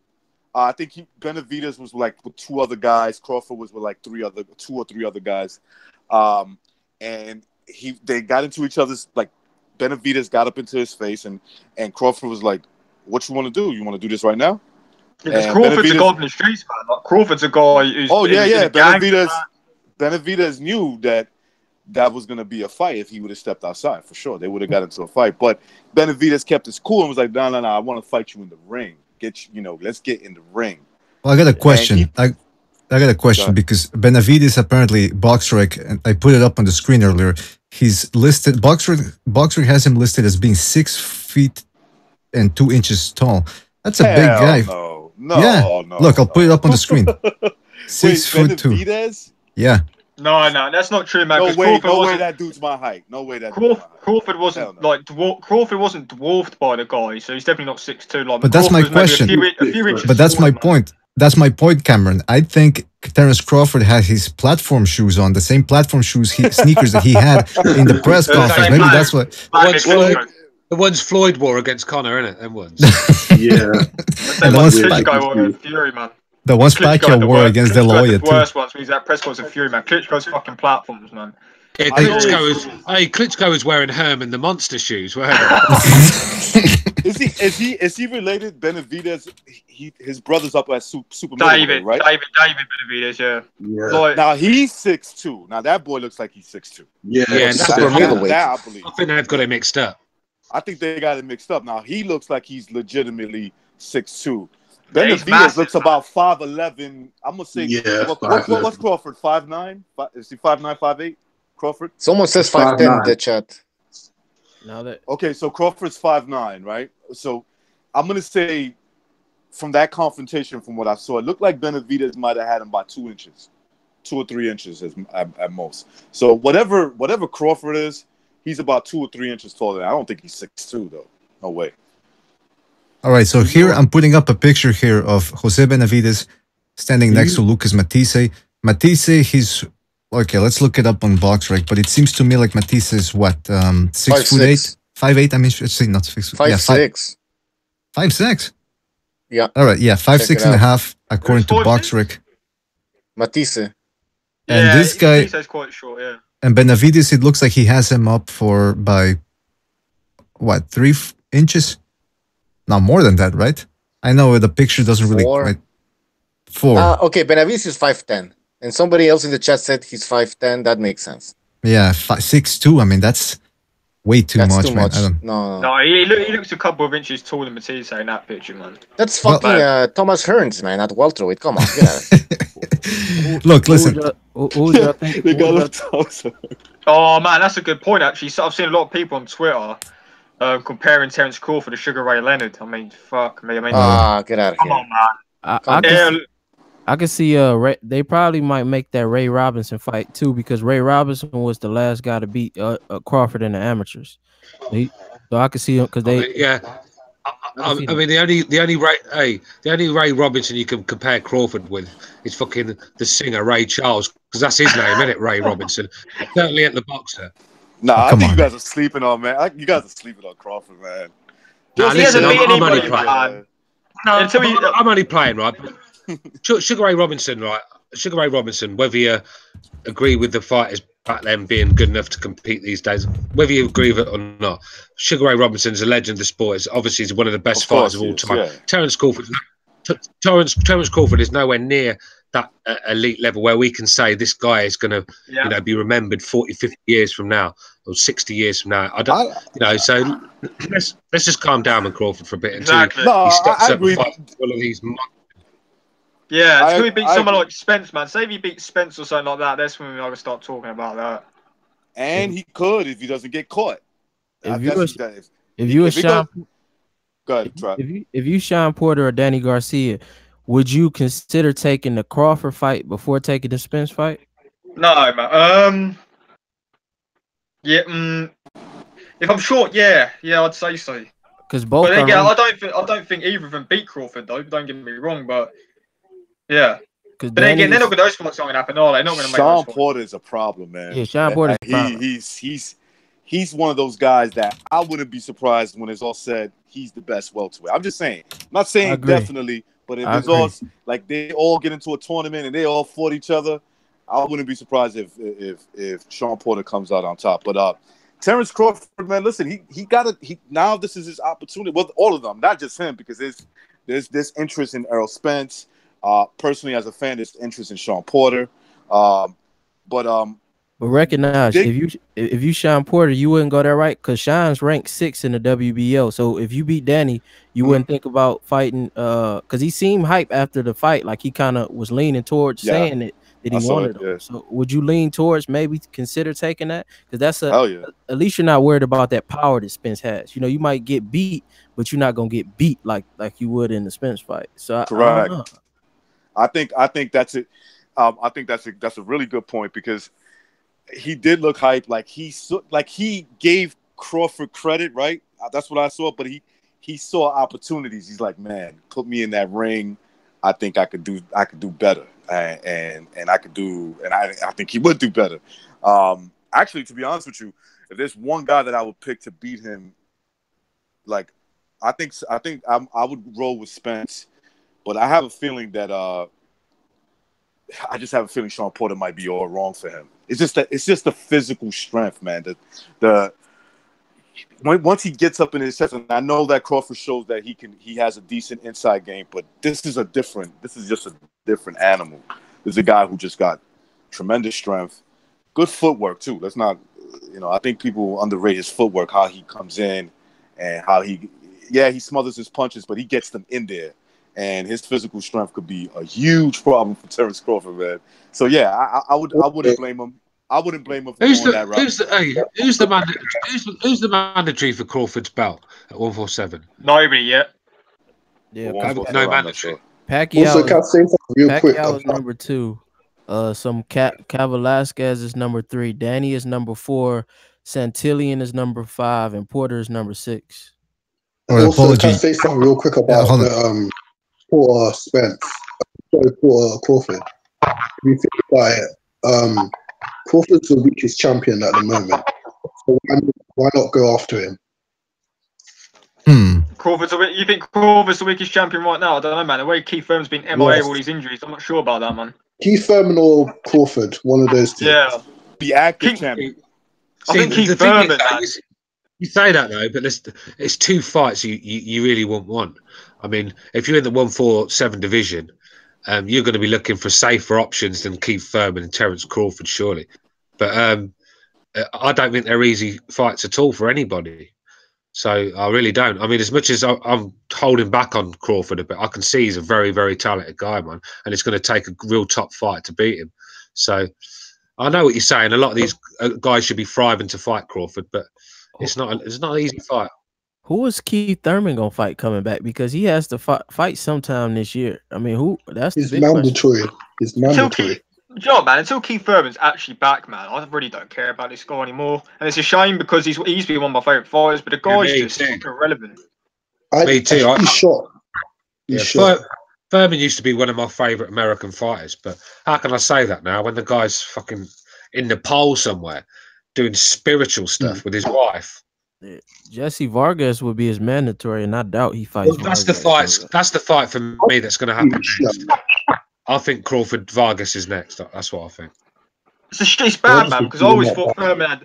S10: I think Benavidez was like with two other guys. Crawford was with like two or three other guys, and they got into each other's, like, Benavidez got up into his face, and Crawford was like, "What you want to do? You want to do this right now?"
S9: Because Crawford's a guy in the streets, man. Like, Crawford's a guy who's
S10: Benavidez knew that was going to be a fight if he would have stepped outside, for sure. They would have got into a fight. But Benavidez kept his cool and was like, no, I want to fight you in the ring. Let's get in the ring.
S3: Well, I got a question. I got a question because Benavidez apparently, BoxRec, and I put it up on the screen earlier, he's listed, BoxRec has him listed as being 6 feet and 2 inches tall. That's a big guy. No. Look, I'll put it up on the screen. 6 foot 2.
S10: Benavidez?
S3: Yeah.
S9: No, that's not true, man.
S10: No way that dude's my height. No way that
S9: Crawford wasn't Crawford wasn't dwarfed by the guy, so he's definitely not 6'2". Like,
S3: but that's my question. But that's my point. That's my point, Cameron. I think Terence Crawford had his platform shoes on, the same platform sneakers that he had in the press conference. Maybe that's what.
S6: The ones Floyd wore against Conor, innit? Them ones.
S8: Yeah.
S3: And the ones
S9: Klitschko wore Fury, man.
S3: The ones Pacquiao wore against De La Hoya,
S9: too. The worst ones when he's at press conference of Fury, man. Klitschko's fucking platforms, man.
S6: Yeah, Klitschko was wearing Herman the Monster shoes, weren't he?
S10: Is he related? Benavidez, his brother's up at super middleweight, right?
S9: David Benavidez, yeah.
S10: Like, now he's 6'2". Now that boy looks like he's 6'2".
S6: Yeah,
S10: super middleweight. I believe.
S6: I think they've got it mixed up.
S10: I think they got it mixed up. Now he looks like he's legitimately 6'2". Benavidez looks about 5'11". I'm gonna say, what's Crawford? 5'9"? Is he 5'9", 5'8"? Crawford?
S11: Someone says 5'10" in the chat.
S10: Okay, so Crawford's 5'9", right? So I'm gonna say, from that confrontation, from what I saw, it looked like Benavidez might have had him by 2 inches, 2 or 3 inches at most. So whatever Crawford is, he's about 2 or 3 inches taller. I don't think he's 6'2", though. No way.
S3: All right, so here I'm putting up a picture here of Jose Benavidez standing next to Lucas Matisse. Matisse, he's okay. Let's look it up on BoxRec, but it seems to me like Matisse is what 6 foot 8, 5'8". I mean, should say not 6 foot.
S11: 5'6".
S3: 5'6".
S11: Yeah.
S3: All right. Yeah, 5'6" and a half according to BoxRec.
S11: Matisse.
S3: And this guy
S9: is quite short. Yeah.
S3: And Benavidez, it looks like he has him up by what, 3 inches? Not more than that, right? I know the picture doesn't really quite. 4.
S11: Okay, Benavidez is 5'10", and somebody else in the chat said he's 5'10". That makes sense.
S3: Yeah, 6'2". I mean, that's way too much.
S11: Too much. No,
S9: he looks a couple of inches taller than Matisse in that picture, man.
S11: That's fucking Thomas Hearns, man, at welterweight. Come on, get out of it.
S3: Look, listen.
S9: Oh man, that's a good point. Actually, so I've seen a lot of people on Twitter comparing Terence Crawford to Sugar Ray Leonard. I mean, fuck me. I mean,
S11: get out of here.
S9: Come on, man.
S7: I can see they probably might make that Ray Robinson fight too, because Ray Robinson was the last guy to beat Crawford in the amateurs. So I can see him because they
S6: I mean the only Ray Robinson you can compare Crawford with is fucking the singer Ray Charles, because that's his name, isn't it? Ray Robinson. Certainly ain't the boxer.
S10: Nah, I think you guys are sleeping on, man. You guys are sleeping on Crawford, man.
S6: Nah, listen, I'm only playing. I'm only playing, right? Sugar Ray Robinson, right? Sugar Ray Robinson, whether you agree with the fighters back then being good enough to compete these days, whether you agree with it or not, Sugar Ray Robinson's a legend of the sport. Obviously, he's one of the best fighters of all time. Yeah. Terence Crawford is nowhere near that elite level where we can say this guy is going to, be remembered 40, 50 years from now or 60 years from now. So let's just calm down on Crawford for a bit until he steps up and fights one of these.
S9: Yeah, it's going to beat someone like Spence, man. Say if he beats Spence or something like that, that's when we're going to start talking about that.
S10: And he could if he doesn't get caught.
S7: If you Sean Porter or Danny Garcia, would you consider taking the Crawford fight before taking the Spence fight?
S9: No, man. If I'm short, yeah, I'd say so.
S7: Because both.
S9: But again, I don't think either of them beat Crawford though. Don't get me wrong, but yeah. But then again, they're not going to those fights not going to happen, are they? Not going to make
S10: Sean Porter is a problem, man.
S7: Yeah, Sean Porter.
S10: He's one of those guys that I wouldn't be surprised when it's all said he's the best welterweight. I'm just saying. I'm not saying definitely, but if it's all like they all get into a tournament and they all fought each other, I wouldn't be surprised if Sean Porter comes out on top. But Terence Crawford, man, listen, he now this is his opportunity. Well, all of them, not just him, because there's this interest in Errol Spence. Personally, as a fan, there's interest in Sean Porter.
S7: But recognize if you Sean Porter, you wouldn't go there, right? Because Sean's ranked 6 in the WBO. So if you beat Danny, you wouldn't think about fighting. Because he seemed hype after the fight, like he kind of was leaning towards saying that he wanted him. Yeah. So would you lean towards maybe consider taking that? Because that's at least you're not worried about that power that Spence has. You know, you might get beat, but you're not gonna get beat like you would in the Spence fight. So
S10: correct. I think that's it. I think that's a really good point because he did look hype, like he gave Crawford credit, right? That's what I saw, but he saw opportunities. He's like, man, put me in that ring. I think I could do better, and I think he would do better. Actually, to be honest with you, if there's one guy that I would pick to beat him, like I would roll with Spence, but I have a feeling that I just have a feeling Sean Porter might be all wrong for him. It's just the physical strength, man. Once he gets up in his chest, and I know that Crawford shows that he has a decent inside game, but this is just a different animal. This is a guy who just got tremendous strength, good footwork too. Let's not, I think people underrate his footwork, how he comes in and how he smothers his punches, but he gets them in there. And his physical strength could be a huge problem for Terence Crawford, man. So yeah, I wouldn't blame him. I wouldn't blame him for going that route.
S6: Who's the mandatory for Crawford's belt at 147?
S9: Nobody yet.
S7: Yeah,
S6: no mandatory.
S7: Pacquiao.
S8: Also, can I say something real quick?
S7: Pacquiao is number 2. Cav Velasquez is number 3. Danny is number 4. Santillan is number 5, and Porter is number 6.
S8: Also, can I say something real quick about Porter Spence? Sorry, Porter Crawford. If you think about it, Crawford's the weakest champion at the moment. So why not go after him?
S9: You think Crawford's the weakest champion right now? I don't know, man. The way Keith Thurman's been MIA all these injuries, I'm not sure about that, man.
S8: Keith Thurman or Crawford, one of those two.
S9: Yeah.
S10: The active champion.
S9: I think Keith Thurman, man.
S6: You say that though, but it's 2 fights you really won't want. I mean, if you're in the 147 division, you're going to be looking for safer options than Keith Thurman and Terence Crawford, surely. But I don't think they're easy fights at all for anybody. So I really don't. I mean, as much as I'm holding back on Crawford a bit, I can see he's a very, very talented guy, man, and it's going to take a real top fight to beat him. So I know what you're saying. A lot of these guys should be thriving to fight Crawford, but it's not an easy fight.
S7: Who is Keith Thurman gonna fight coming back? Because he has to fight sometime this year. I mean, who? That's
S8: it's mandatory. It's mandatory.
S9: Until Keith Thurman's actually back, man, I really don't care about this guy anymore. And it's a shame because he's been one of my favourite fighters, but the guy's just irrelevant.
S6: Me too.
S8: He's shot. He's shot.
S6: Thurman used to be one of my favourite American fighters, but how can I say that now when the guy's fucking in Nepal somewhere doing spiritual stuff with his wife?
S7: Jesse Vargas would be his mandatory, and I doubt he fights.
S6: Well, that's the fight. That's the fight for me that's going to happen next. I think Crawford Vargas is next. That's what I think.
S9: It's bad, man, because I always thought Furman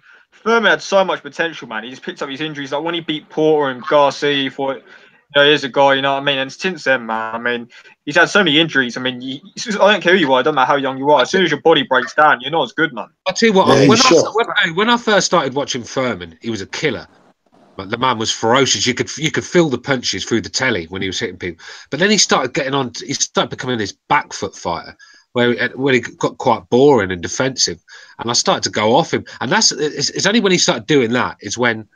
S9: had so much potential, man. He just picked up his injuries. Like when he beat Porter and Garcia, he thought, here's a guy, you know what I mean? And since then, man, I mean, he's had so many injuries. I mean, I don't care who you are. I don't matter how young you are. As soon as your body breaks down, you're not as good, man.
S6: I'll tell you what, when I first started watching Furman, he was a killer. But the man was ferocious. You could feel the punches through the telly when he was hitting people. But then he started getting on. He started becoming this back foot fighter, where he got quite boring and defensive. And I started to go off him. And it's only when he started doing that is when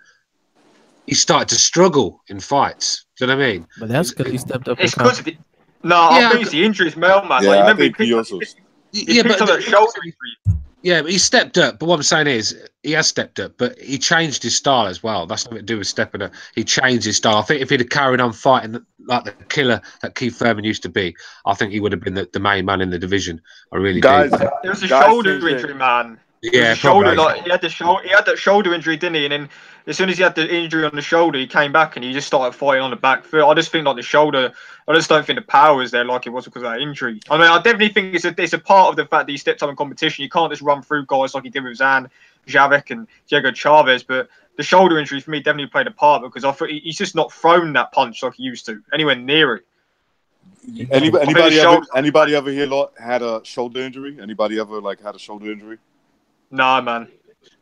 S6: he started to struggle in fights. Do you know what I mean?
S7: But that's because he stepped up.
S9: It's because I think it's the injuries, man. Like, remember he picked up that shoulder injury.
S6: Yeah, but he stepped up. But what I'm saying is, he has stepped up, but he changed his style as well. That's nothing to do with stepping up. He changed his style. I think if he'd have carried on fighting like the killer that Keith Thurman used to be, I think he would have been the main man in the division. I really do.
S9: It was a shoulder injury, man.
S6: Yeah,
S9: shoulder. Like he had that shoulder injury, didn't he? And then as soon as he had the injury on the shoulder, he came back and he just started fighting on the back foot. I just think like the shoulder. I just don't think the power is there like it was because of that injury. I mean, I definitely think it's a part of the fact that he stepped up in competition. You can't just run through guys like he did with Zan, Javik, and Diego Chavez. But the shoulder injury for me definitely played a part because I thought he's just not thrown that punch like he used to, anywhere near it.
S10: Anybody ever here had a shoulder injury? Anybody ever had a shoulder injury?
S9: Nah, man.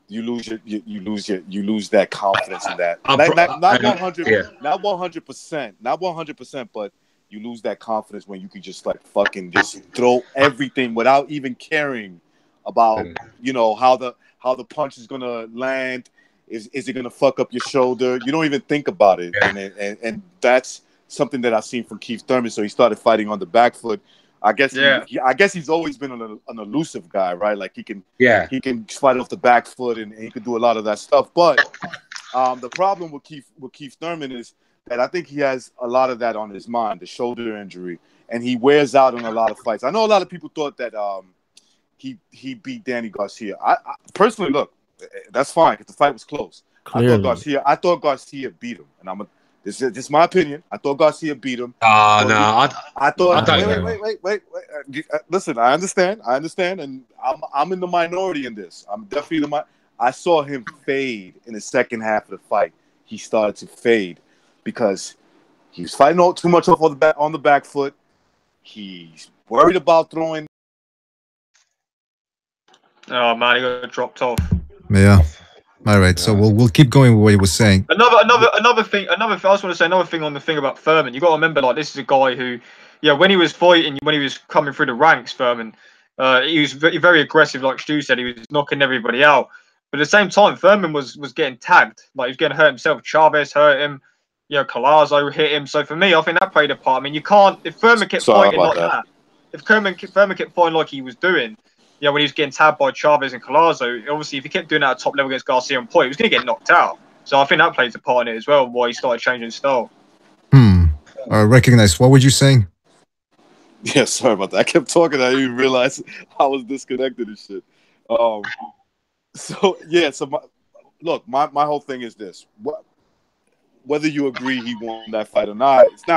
S10: You lose that confidence in that. Not 100%, not 100%, but you lose that confidence when you can just fucking just throw everything without even caring about how the punch is gonna land. Is it gonna fuck up your shoulder? You don't even think about it, and that's something that I've seen from Keith Thurman. So he started fighting on the back foot. I guess he's always been an elusive guy, right? Like he can fight off the back foot and he can do a lot of that stuff. But the problem with Keith Thurman is that I think he has a lot of that on his mind, the shoulder injury, and he wears out in a lot of fights. I know a lot of people thought that he beat Danny Garcia. I personally, look, that's fine because the fight was close.
S7: Clearly.
S10: I thought Garcia beat him, and this is my opinion. I thought Garcia beat him.
S6: I
S10: thought. Wait. Listen, I understand, and I'm in the minority in this. I'm definitely I saw him fade in the second half of the fight. He started to fade because he was fighting too much off on the back foot. He's worried about throwing.
S9: Oh man, he got dropped off.
S3: Yeah. All right, so we'll keep going with what he was saying.
S9: Another thing. I just want to say another thing on the thing about Thurman. You got to remember, this is a guy who, when he was fighting, when he was coming through the ranks, Thurman, he was very, very aggressive. Like Stu said, he was knocking everybody out. But at the same time, Thurman was getting tagged. Like he was getting hurt himself. Chavez hurt him. Collazo hit him. So for me, I think that played a part. I mean, you can't if Thurman kept fighting like that. If Thurman kept fighting like he was doing. When he was getting tabbed by Chavez and Collazo, obviously, if he kept doing that at top level against Garcia and Poirier, he was going to get knocked out. So I think that plays a part in it as well, why he started changing style.
S3: Recognize. What were you saying?
S10: Yeah, sorry about that. I kept talking. I didn't realize I was disconnected and shit. My whole thing is this. Whether you agree he won that fight or not, it's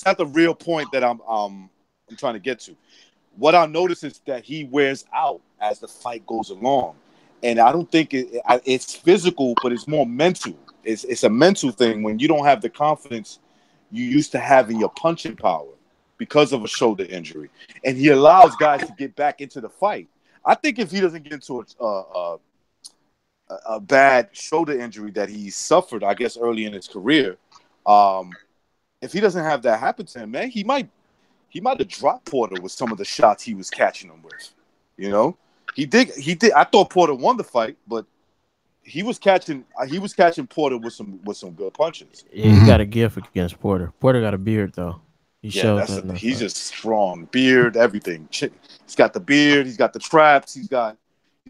S10: not the real point that I'm trying to get to. What I notice is that he wears out as the fight goes along, and I don't think it's physical, but it's more mental. It's a mental thing when you don't have the confidence you used to have in your punching power because of a shoulder injury, and he allows guys to get back into the fight. I think if he doesn't get into a bad shoulder injury that he suffered, I guess early in his career, if he doesn't have that happen to him, man, he might have dropped Porter with some of the shots he was catching him with. He did. I thought Porter won the fight, but he was catching Porter with some good punches.
S7: Yeah, he got a gift against Porter. Porter got a beard though. He's
S10: just strong, beard, everything. He's got the beard. He's got the traps. He's got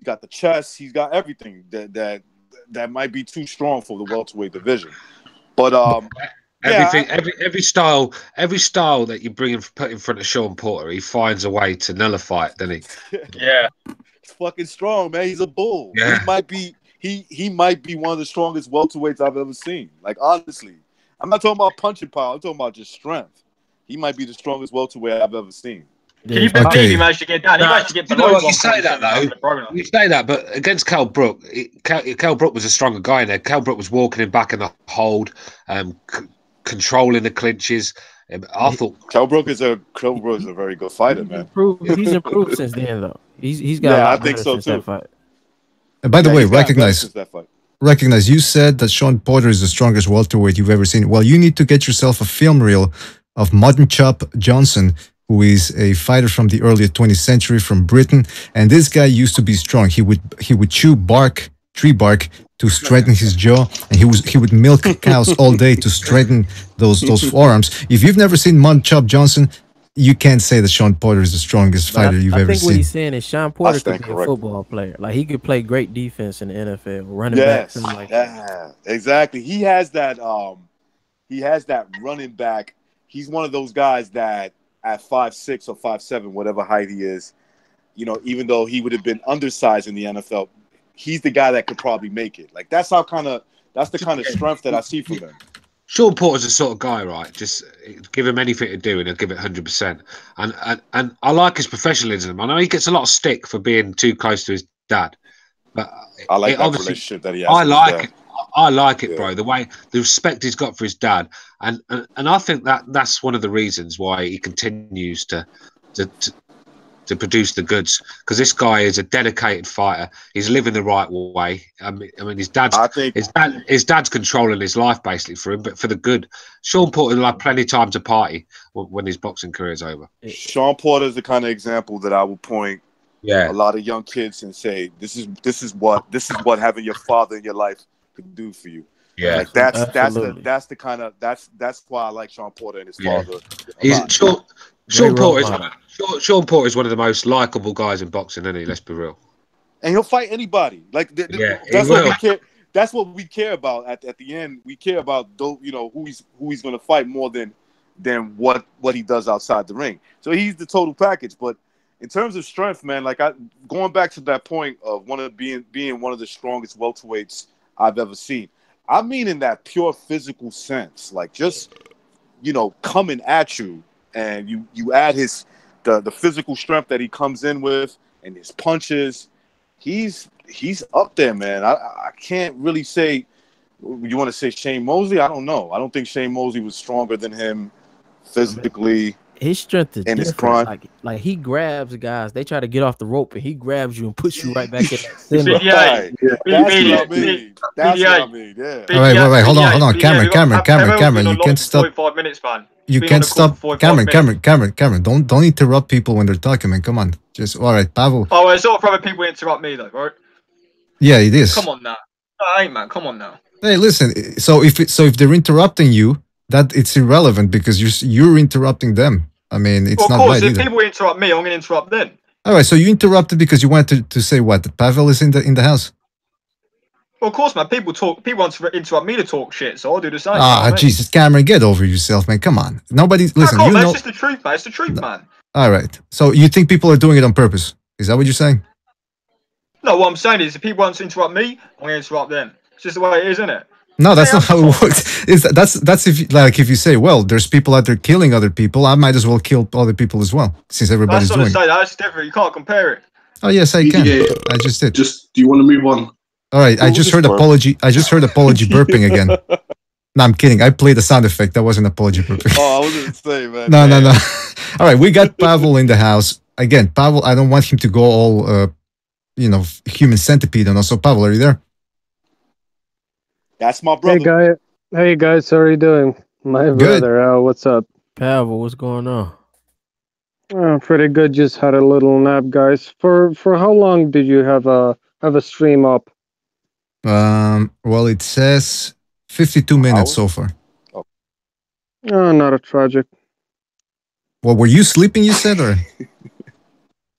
S10: the chest. He's got everything that might be too strong for the welterweight division. But
S6: every style that you put in front of Sean Porter, he finds a way to nullify it, doesn't he?
S9: Yeah,
S10: he's fucking strong, man. He's a bull.
S6: Yeah.
S10: he might be one of the strongest welterweights I've ever seen. Like, honestly, I'm not talking about punching power. I'm talking about just strength. He might be the strongest welterweight I've ever seen.
S9: Can you believe he managed to get down? He managed to get below.
S6: You say that though. You say that, but against Cal Brook, Cal Brook was a stronger guy in there. Cal Brook was walking him back in the hold, controlling the clinches. I thought
S10: Cal Brook is a very good fighter, man.
S7: He's improved since then, though. He's got a lot better since that fight.
S3: And by the way, recognize. You said that Sean Porter is the strongest welterweight you've ever seen. Well, you need to get yourself a film reel of Mutton Chop Johnson, who is a fighter from the early 20th century from Britain, and this guy used to be strong. He would chew tree bark to straighten his jaw, and he would milk cows all day to straighten those forearms. If you've never seen Mutton Chop Johnson, you can't say that Sean Porter is the strongest fighter you've ever seen.
S7: I think what he's saying is Sean Porter could be a football player. Like, he could play great defense in the NFL, running back, something like that.
S10: Exactly. He has that running back. He's one of those guys that at 5'6" or 5'7", whatever height he is, you know, even though he would have been undersized in the NFL, he's the guy that could probably make it. Like, that's the kind of strength that I see from him.
S6: Sean Porter's the sort of guy, right? Just give him anything to do and he'll give it 100%. And I like his professionalism. I know he gets a lot of stick for being too close to his dad, but
S10: I like that relationship that he has.
S6: I like it, bro. The respect he's got for his dad, and I think that's one of the reasons why he continues to produce the goods, because this guy is a dedicated fighter. He's living the right way. I mean, his dad's controlling his life basically for him, but for the good. Sean Porter will have plenty of time to party when his boxing career is over.
S10: Sean Porter is the kind of example that I would point a lot of young kids and say, this is what having your father in your life could do for you.
S6: Yeah,
S10: like that's the kind of that's why I like Sean Porter and his father.
S6: Sean Porter is one of the most likable guys in boxing, isn't he? Let's be real.
S10: And he'll fight anybody. Like that's what we care. That's what we care about. At the end, we care about who he's going to fight more than what he does outside the ring. So he's the total package. But in terms of strength, man, like going back to that point of being one of the strongest welterweights I've ever seen. I mean, in that pure physical sense, like just coming at you, and you add the physical strength that he comes in with and his punches. He's up there, man. I can't really say. You want to say Shane Mosley? I don't know. I don't think Shane Mosley was stronger than him physically.
S7: His strength is
S10: in his prime.
S7: Like he grabs guys. They try to get off the rope, and he grabs you and puts you right back in that center.
S10: That's what I mean. Yeah.
S3: All right, wait. Hold on. Cameron. You can't stop.
S9: 45 minutes, man.
S3: You can't stop. Cameron. Don't interrupt people when they're talking, man. Come on. Just all right, Pavel.
S9: Oh, it's all from people interrupt me though, right?
S3: Yeah, it is.
S9: Come on now. No, ain't, man. Come on now.
S3: Hey, listen. So if they're interrupting you, that it's irrelevant because you're interrupting them. I mean, it's not right. Of course,
S9: if people interrupt me, I'm going to interrupt them.
S3: All right, so you interrupted because you wanted to say what? That Pavel is in the house?
S9: Well, of course, man. People want to interrupt me to talk shit, so I'll do the same.
S3: Jesus, Cameron, get over yourself, man. Come on. Nobody's listen.
S9: That's just the truth, man. It's the truth, man.
S3: All right. So you think people are doing it on purpose? Is that what you're saying?
S9: No, what I'm saying is, if people want to interrupt me, I'm going to interrupt them. It's just the way it is, isn't it?
S3: No, that's not how it works. That's if you say, well, there's people out there killing other people, I might as well kill other people as well, since everybody's doing it.
S9: That's different. You can't compare it.
S3: Oh yes, I can. Yeah. I just did.
S8: Do you want to move on?
S3: All right, I just heard apology burping again. No, I'm kidding. I played a sound effect. That wasn't apology burping.
S10: Oh, I was going to say, man.
S3: No. All right, we got Pavel in the house. Again, Pavel, I don't want him to go all, human centipede on us. So, Pavel, are you there?
S10: That's my brother.
S12: Hey guys, how are you doing? My brother, what's up?
S7: Pavel, what's going on?
S12: Pretty good. Just had a little nap, guys. For how long did you have a stream up?
S3: Well, it says 52 minutes so far.
S12: Oh, not a tragic.
S3: Well, were you sleeping? You said, or?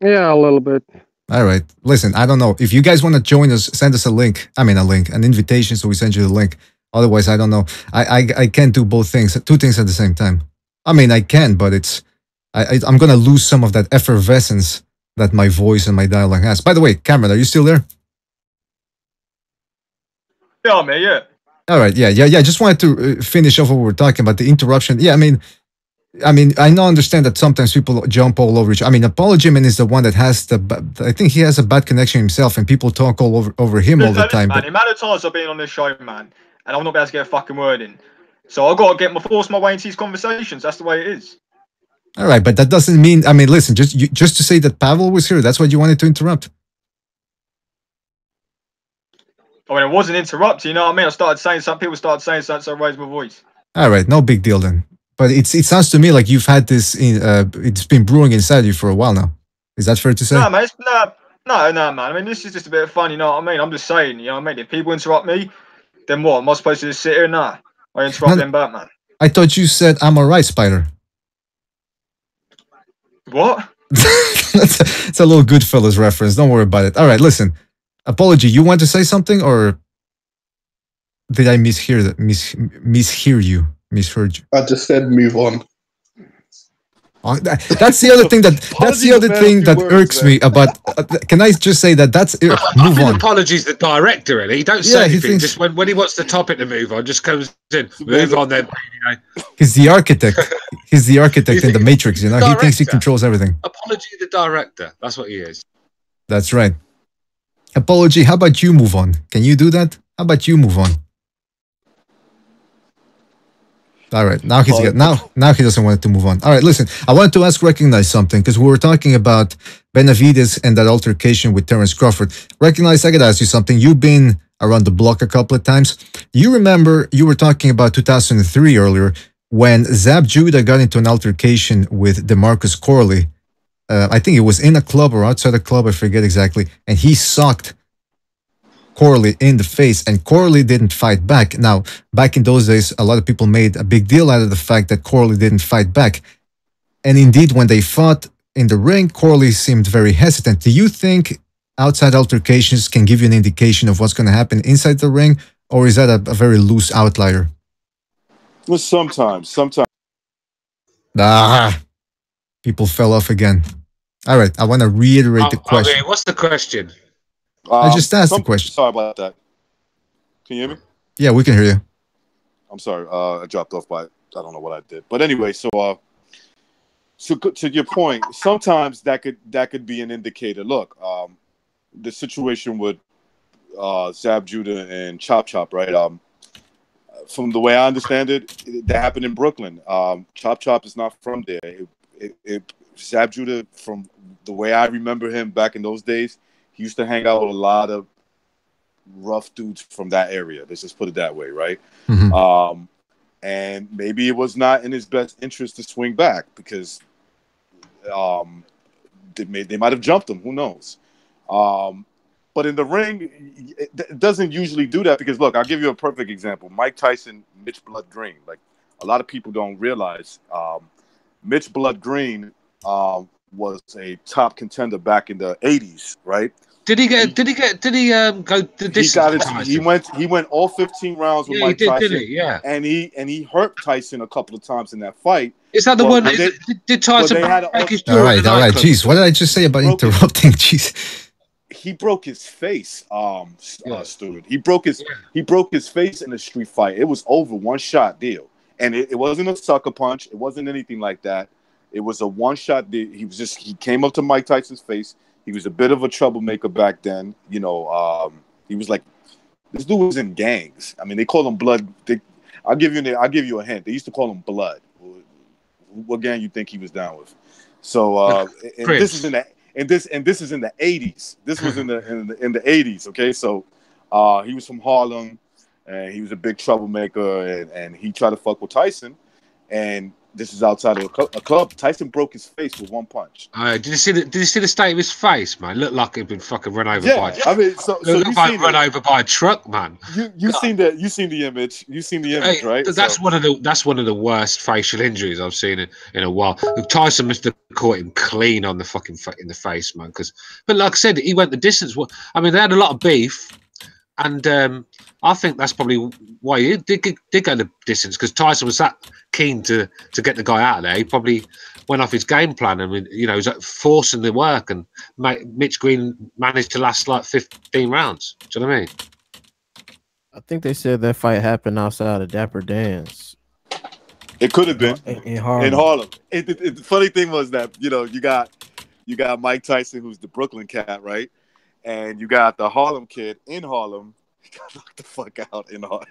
S12: Yeah, a little bit.
S3: All right. Listen, I don't know. If you guys want to join us, send us an invitation, so we send you the link. Otherwise, I don't know. I can't do two things at the same time. I mean, I can, but I'm going to lose some of that effervescence that my voice and my dialogue has. By the way, Cameron, are you still there?
S9: Yeah, mate, yeah.
S3: All right, yeah. Just wanted to finish off what we were talking about, the interruption. Yeah, I mean, I now understand that sometimes people jump all over each. I mean, Apology Man is the one that has I think he has a bad connection himself, and people talk all over him all the time.
S9: Man, the amount of times I've been on this show, man, and I've not been able to get a fucking word in. So I've got to force my way into these conversations. That's the way it is.
S3: All right, but that doesn't mean. I mean, listen, just to say that Pavel was here, that's what you wanted to interrupt.
S9: I mean, it wasn't interrupted, you know what I mean? I started saying something, people started saying something, so I raised my voice.
S3: All right, no big deal then. But it sounds to me like you've had this, it's been brewing inside you for a while now. Is that fair to say?
S9: No, man, no, man. I mean, this is just a bit of fun, you know what I mean? I'm just saying, you know what I mean? If people interrupt me, then what? Am I supposed to just sit here? Nah, I interrupt them back, man.
S3: I thought you said, I'm alright, Spider.
S9: What?
S3: It's a little Goodfellas reference. Don't worry about it. All right, listen. Apology, you want to say something, or did I mishear you? Misheard you?
S8: I just said move on.
S3: That's the other thing that irks me about. Can I just say that's move on?
S6: Apologies, the director. Really, he don't say anything. Just when he wants the topic to move on, just comes in. Move on, then. You know.
S3: He's the architect. He's the architect in the Matrix. You know, he thinks he controls everything.
S6: Apology, the director. That's what he is.
S3: That's right. Apology. How about you move on? Can you do that? How about you move on? All right, now now he doesn't want to move on. All right, listen, I wanted to recognize something, because we were talking about Benavidez and that altercation with Terence Crawford. Recognize, I gotta ask you something. You've been around the block a couple of times. You remember you were talking about 2003 earlier when Zab Judah got into an altercation with DeMarcus Corley. I think it was in a club or outside a club, I forget exactly, and he socked Corley in the face, and Corley didn't fight back. Now, back in those days, a lot of people made a big deal out of the fact that Corley didn't fight back. And indeed, when they fought in the ring, Corley seemed very hesitant. Do you think outside altercations can give you an indication of what's going to happen inside the ring, or is that a very loose outlier?
S10: Well, sometimes.
S3: People fell off again. All right, I want to reiterate the question.
S6: Okay, what's the question?
S3: I just asked the question.
S10: Sorry about that. Can you hear me?
S3: Yeah, we can hear you.
S10: I'm sorry. I dropped off by, I don't know what I did. But anyway, so to your point, sometimes that could be an indicator. Look, the situation with Zab Judah and Chop Chop, right? From the way I understand it, that happened in Brooklyn. Chop Chop is not from there. Zab Judah, from the way I remember him back in those days, he used to hang out with a lot of rough dudes from that area. Let's just put it that way, right? Mm-hmm. And maybe it was not in his best interest to swing back, because they might have jumped him. Who knows? But in the ring, it doesn't usually do that, because, look, I'll give you a perfect example. Mike Tyson, Mitch Blood Green. Like, a lot of people don't realize, Mitch Blood Green was a top contender back in the 80s, right?
S6: Did he go the distance?
S10: He went all 15 rounds with Mike Tyson.
S6: Did he? Yeah.
S10: And he hurt Tyson a couple of times in that fight.
S6: Is that the one? Did Tyson break his jaw?
S3: All right. Jeez, what did I just say about interrupting? Jeez.
S10: He broke his face, Stuart. He broke his face in a street fight. It was over, one shot deal. And it wasn't a sucker punch. It wasn't anything like that. It was a one shot deal. He came up to Mike Tyson's face. He was a bit of a troublemaker back then. You know, he was like, this dude was in gangs. I mean, they call him Blood. I'll give you a hint. They used to call him Blood. What gang you think he was down with? So this is in the 80s. This was in the 80s. Okay, so he was from Harlem, and he was a big troublemaker, and he tried to fuck with Tyson, and this is outside of a club. Tyson broke his face with one punch.
S6: Did you see the state of his face, man? Looked like he'd been fucking run over by.
S10: I mean, so
S6: looked like run over by a truck, man.
S10: You've seen the image. You've seen the image, right?
S6: That's one of the worst facial injuries I've seen in a while. Tyson must have caught him clean on the fucking in the face, man. But like I said, he went the distance. I mean, they had a lot of beef, and I think that's probably why he did go the distance, because Tyson was that keen to get the guy out of there. He probably went off his game plan and, you know, was forcing the work, and Mitch Green managed to last like 15 rounds. Do you know what I mean?
S7: I think they said that fight happened outside of Dapper Dan's.
S10: It could have been
S7: in Harlem.
S10: In Harlem. The funny thing was that you got Mike Tyson, who's the Brooklyn cat, right? And you got the Harlem kid in Harlem. He got knocked the fuck out in Harlem.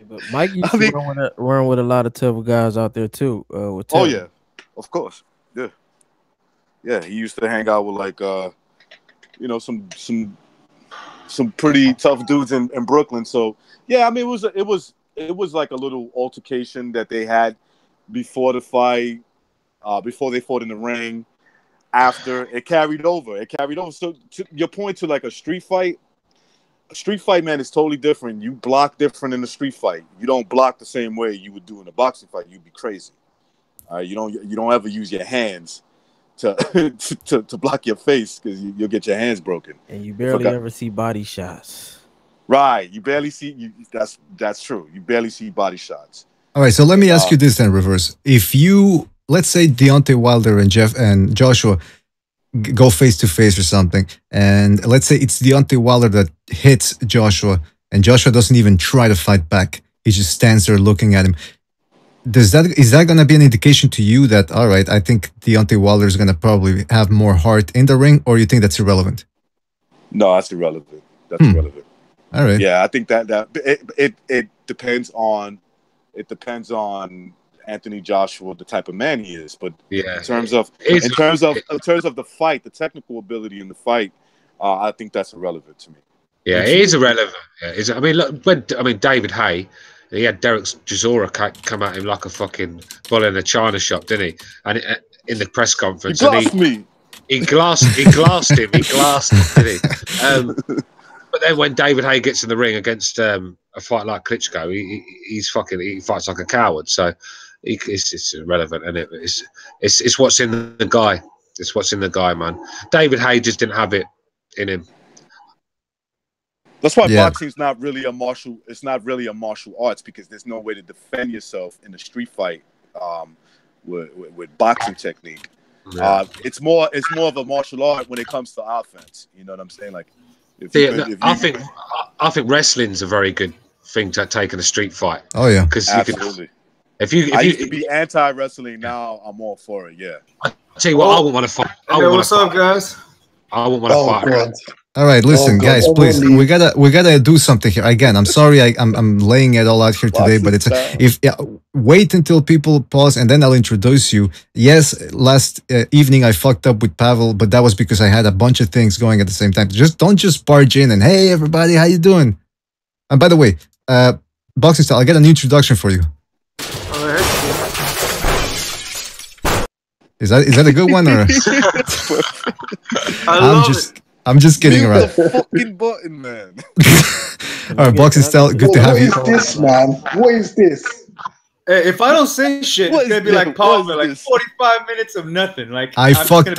S7: But Mike used to run with a lot of tough guys out there too.
S10: Oh yeah, of course. Yeah. He used to hang out with like some pretty tough dudes in Brooklyn. So yeah, I mean it was like a little altercation that they had before the fight, before they fought in the ring. After it carried over. So to your point, to like a street fight, man, is totally different. You block different in a street fight. You don't block the same way you would do in a boxing fight. You'd be crazy. You don't ever use your hands to to block your face because you'll get your hands broken.
S7: And you barely ever see body shots.
S10: Right. You barely see. That's true. You barely see body shots.
S3: All right. So let me ask you this then, reverse. If you, let's say Deontay Wilder and Joshua go face to face or something, and let's say it's Deontay Wilder that hits Joshua, and Joshua doesn't even try to fight back. He just stands there looking at him. Is that going to be an indication to you that, all right, I think Deontay Wilder is going to probably have more heart in the ring, or you think that's irrelevant?
S10: No, that's irrelevant. That's irrelevant.
S3: All right.
S10: Yeah, I think that it depends on Anthony Joshua, the type of man he is. But
S6: yeah,
S10: in terms of the fight, the technical ability in the fight, I think that's irrelevant to me.
S6: Yeah, it is irrelevant. Yeah, I mean, look, David Haye, he had Derek Chisora come at him like a fucking bull in a china shop, didn't he? And in the press conference, he glassed him. He glassed him, didn't he? But then when David Haye gets in the ring against a fight like Klitschko, he fights like a coward. So it's irrelevant, and it's what's in the guy. It's what's in the guy, man. David Haye just didn't have it in him.
S10: That's why boxing's not really a martial. It's not really a martial arts because there's no way to defend yourself in a street fight with boxing technique. Yeah. It's more of a martial art when it comes to offense. You know what I'm saying? Like,
S6: I think wrestling's a very good thing to take in a street fight.
S3: Oh yeah,
S6: because
S10: absolutely. If you used to be anti-wrestling, now I'm all for it. Yeah.
S6: I tell you what, I wouldn't want to fight.
S9: What's up, guys?
S6: I wouldn't want to fight.
S3: God. All right, listen, guys, please. We gotta do something here. Again, I'm sorry, I'm laying it all out here today, but it's wait until people pause and then I'll introduce you. Yes, last evening I fucked up with Pavel, but that was because I had a bunch of things going at the same time. Don't just barge in and hey everybody, how you doing? And by the way, Boxing Style, I got an introduction for you. Is that a good one or? I'm just kidding around.
S10: Fucking button, man.
S3: All right, Boxing Style, good to have you.
S13: What is this, man? What is this?
S14: Hey, if I don't say shit, it's gonna be like Pavel, like 45 minutes of nothing. Like
S3: I fucked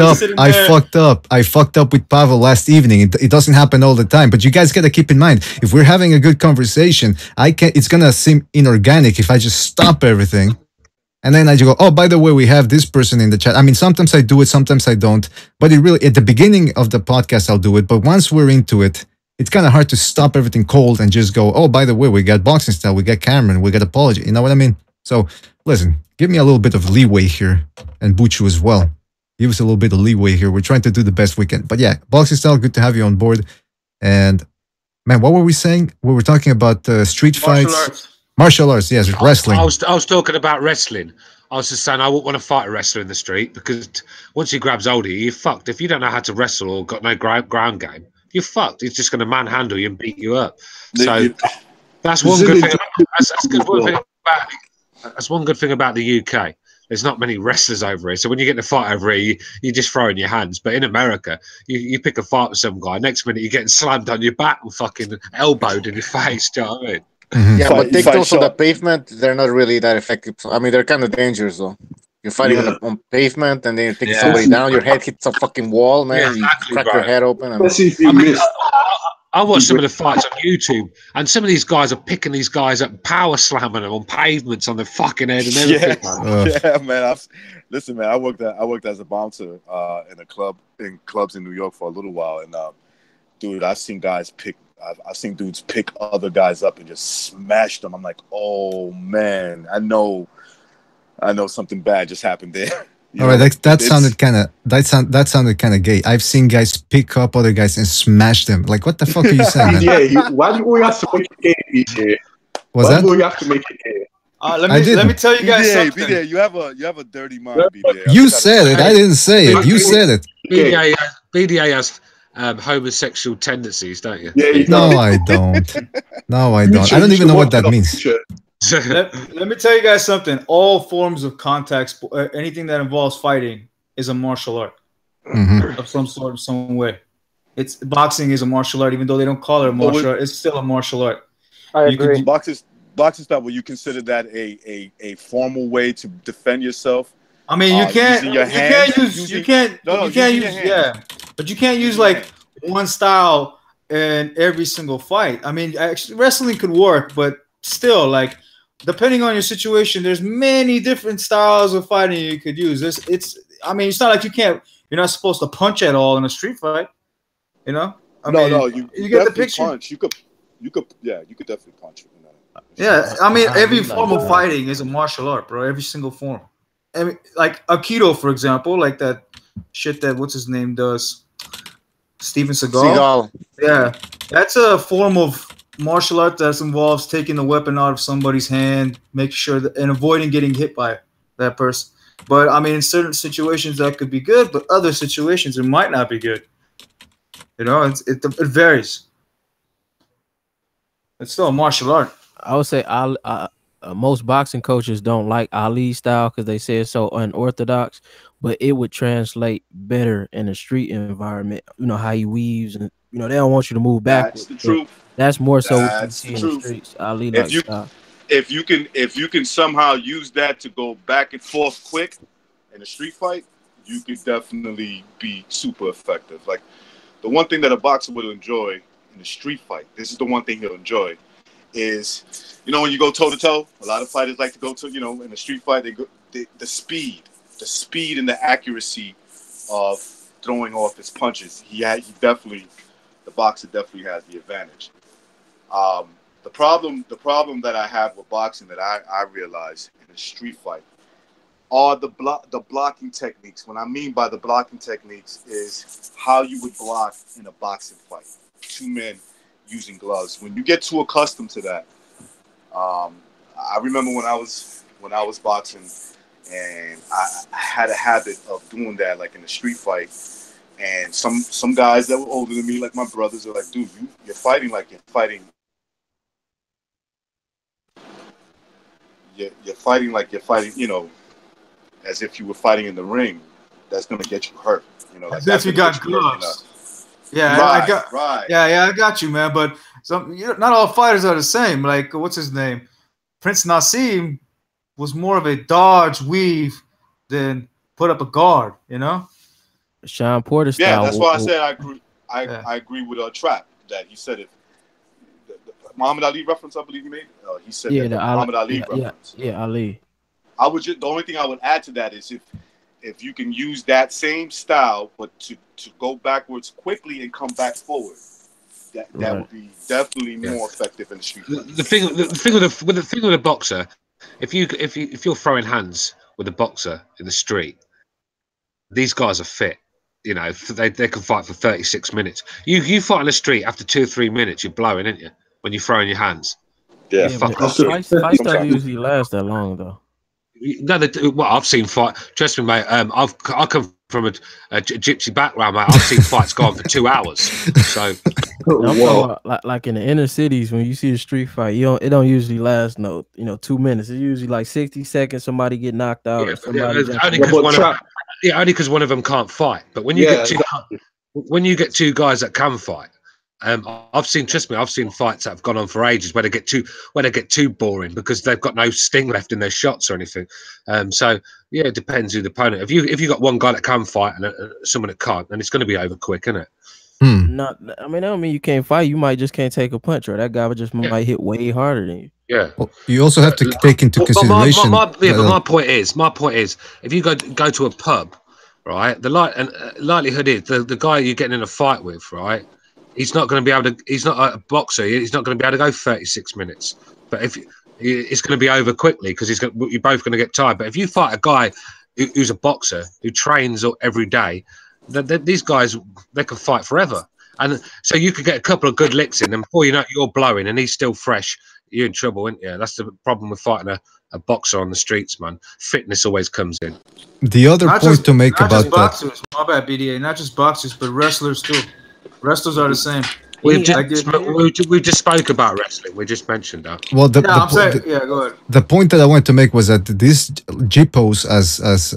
S3: up with Pavel last evening. It doesn't happen all the time, but you guys gotta keep in mind if we're having a good conversation, it's gonna seem inorganic if I just stop everything. And then I just go, oh, by the way, we have this person in the chat. I mean, sometimes I do it, sometimes I don't. But it really, at the beginning of the podcast, I'll do it. But once we're into it, it's kind of hard to stop everything cold and just go, oh, by the way, we got Boxing Style, we got Cameron, we got Apology. You know what I mean? So, listen, give me a little bit of leeway here. And Buchu as well. Give us a little bit of leeway here. We're trying to do the best we can. But yeah, Boxing Style, good to have you on board. And, man, what were we saying? We were talking about street fights. Martial arts, yes, wrestling.
S6: I was talking about wrestling. I was just saying I wouldn't want to fight a wrestler in the street because once he grabs hold of you, you're fucked. If you don't know how to wrestle or got no ground game, you're fucked. He's just going to manhandle you and beat you up. So that's one good thing. That's one good thing about the UK. There's not many wrestlers over here. So when you get in a fight over here, you're just throwing your hands. But in America, you pick a fight with some guy. Next minute, you're getting slammed on your back and fucking elbowed in your face. Do you know what I mean?
S11: Mm-hmm. Yeah, but takedowns on the pavement, they're not really that effective. I mean, they're kind of dangerous, though. You're fighting on pavement, and then you take somebody down, your head hits a fucking wall, man. Yeah, exactly, you crack your head open.
S6: I watch some of the fights on YouTube, and some of these guys are picking these guys up, power slamming them on pavements on their fucking head and everything.
S10: Yeah, man. Listen, man, I worked as a bouncer in clubs in New York for a little while, and dude, I've seen guys pick I've seen dudes pick other guys up and just smash them. I'm like, oh man, I know something bad just happened there.
S3: All right, that sounded kind of gay. I've seen guys pick up other guys and smash them. Like, what the fuck are you saying, man?
S8: Yeah, why do you always have to make it gay, BJ?
S3: What's that?
S8: Why do you have to make it gay?
S14: Let me tell you guys something.
S10: BDA, you have a dirty mind, BDA.
S3: You said it. I didn't say it. You said it.
S6: BDA has homosexual tendencies, don't you?
S8: Yeah,
S3: no, I don't. No, I don't. I don't even know what that means.
S14: Let me tell you guys something. All forms of contact, anything that involves fighting, is a martial art of some sort, of some way. Boxing is a martial art, even though they don't call it a martial art. It's still a martial art.
S12: I agree.
S10: Boxing style. Will you consider that a formal way to defend yourself?
S14: I mean, you can't use like one style in every single fight. I mean, actually, wrestling could work, but still, like, depending on your situation, there's many different styles of fighting you could use. I mean, it's not like you're not supposed to punch at all in a street fight. You know?
S10: You
S14: get the picture.
S10: Punch. You could definitely punch.
S14: Yeah, I mean, every form of fighting is a martial art, bro. Every single form. I mean, like Aikido, for example, like that shit that what's his name does, Steven Seagal. Yeah, that's a form of martial art that involves taking the weapon out of somebody's hand, making sure that, and avoiding getting hit by that person. But I mean, in certain situations that could be good, but other situations it might not be good. You know, it varies. It's still a martial art.
S7: I would say most boxing coaches don't like Ali's style because they say it's so unorthodox, but it would translate better in a street environment. You know how he weaves, and they don't want you to move back.
S10: That's the truth.
S7: That's more so what you
S10: That's
S7: see
S10: the
S7: in
S10: truth.
S7: the streets. Ali
S10: If you can somehow use that to go back and forth quick in a street fight, you could definitely be super effective. Like the one thing that a boxer would enjoy in a street fight, this is the one thing he'll enjoy, is when you go toe to toe. A lot of fighters like to go to in a street fight. The speed and the accuracy of throwing off his punches. The boxer definitely has the advantage. The problem that I have with boxing that I realize in a street fight are the blocking techniques. What I mean by the blocking techniques is how you would block in a boxing fight. Two men using gloves. When you get too accustomed to that, I remember when I was boxing, and I had a habit of doing that, like in a street fight. And some guys that were older than me, like my brothers, are like, dude, you're fighting like you're fighting. You're fighting like you're fighting, as if you were fighting in the ring. That's gonna get you hurt.
S14: As if you got gloves. Yeah, I got you, man. But not all fighters are the same. Like, what's his name? Prince Nassim was more of a dodge, weave than put up a guard.
S7: Sean Porter style.
S10: Yeah, that's why I said I agree. I agree with Trap that he said it. The Muhammad Ali reference, I believe he made. He said the Muhammad Ali reference.
S7: Yeah, Ali.
S10: The only thing I would add to that is if you can use that same style, but to go backwards quickly and come back forward, that would be definitely more effective in the street.
S6: The thing with a boxer, if you're throwing hands with a boxer in the street, these guys are fit. They can fight for 36 minutes. You fight in the street after 2 or 3 minutes, you're blowing, aren't you? When you're throwing your hands.
S10: Yeah,
S7: fights don't usually last that long though.
S6: No, I've seen fight. Trust me, mate. I come from a gypsy background, mate. I've seen fights go on for 2 hours. So,
S7: like in the inner cities, when you see a street fight, it don't usually last 2 minutes. It's usually like 60 seconds. Somebody get knocked out.
S6: Only because one of them can't fight. But when you get two guys that can fight, I've seen fights that have gone on for ages where they get too boring because they've got no sting left in their shots or anything. So yeah, it depends who the opponent. If you got one guy that can fight and someone that can't, then it's going to be over quick, isn't it?
S7: I don't mean you can't fight. You might just can't take a punch, or that guy might hit way harder than you.
S6: Yeah.
S3: Well, you also have to take into consideration.
S6: My point is, if you go to a pub, right, the likelihood is the guy you're getting in a fight with, right, he's not going to be able to. He's not a boxer. He's not going to be able to go 36 minutes. But if it's going to be over quickly because you're both going to get tired. But if you fight a guy who's a boxer who trains every day, these guys they can fight forever. And so you could get a couple of good licks in, and before you know it, you're blowing, and he's still fresh. You're in trouble, aren't you? That's the problem with fighting a boxer on the streets, man. Fitness always comes in.
S3: The other point to make about
S14: boxers, that. My bad, BDA. Not just boxers, but wrestlers too. Wrestlers are the same.
S6: We just spoke about wrestling. We just mentioned that.
S3: Well,
S14: go ahead.
S3: The point that I wanted to make was that these jippos, as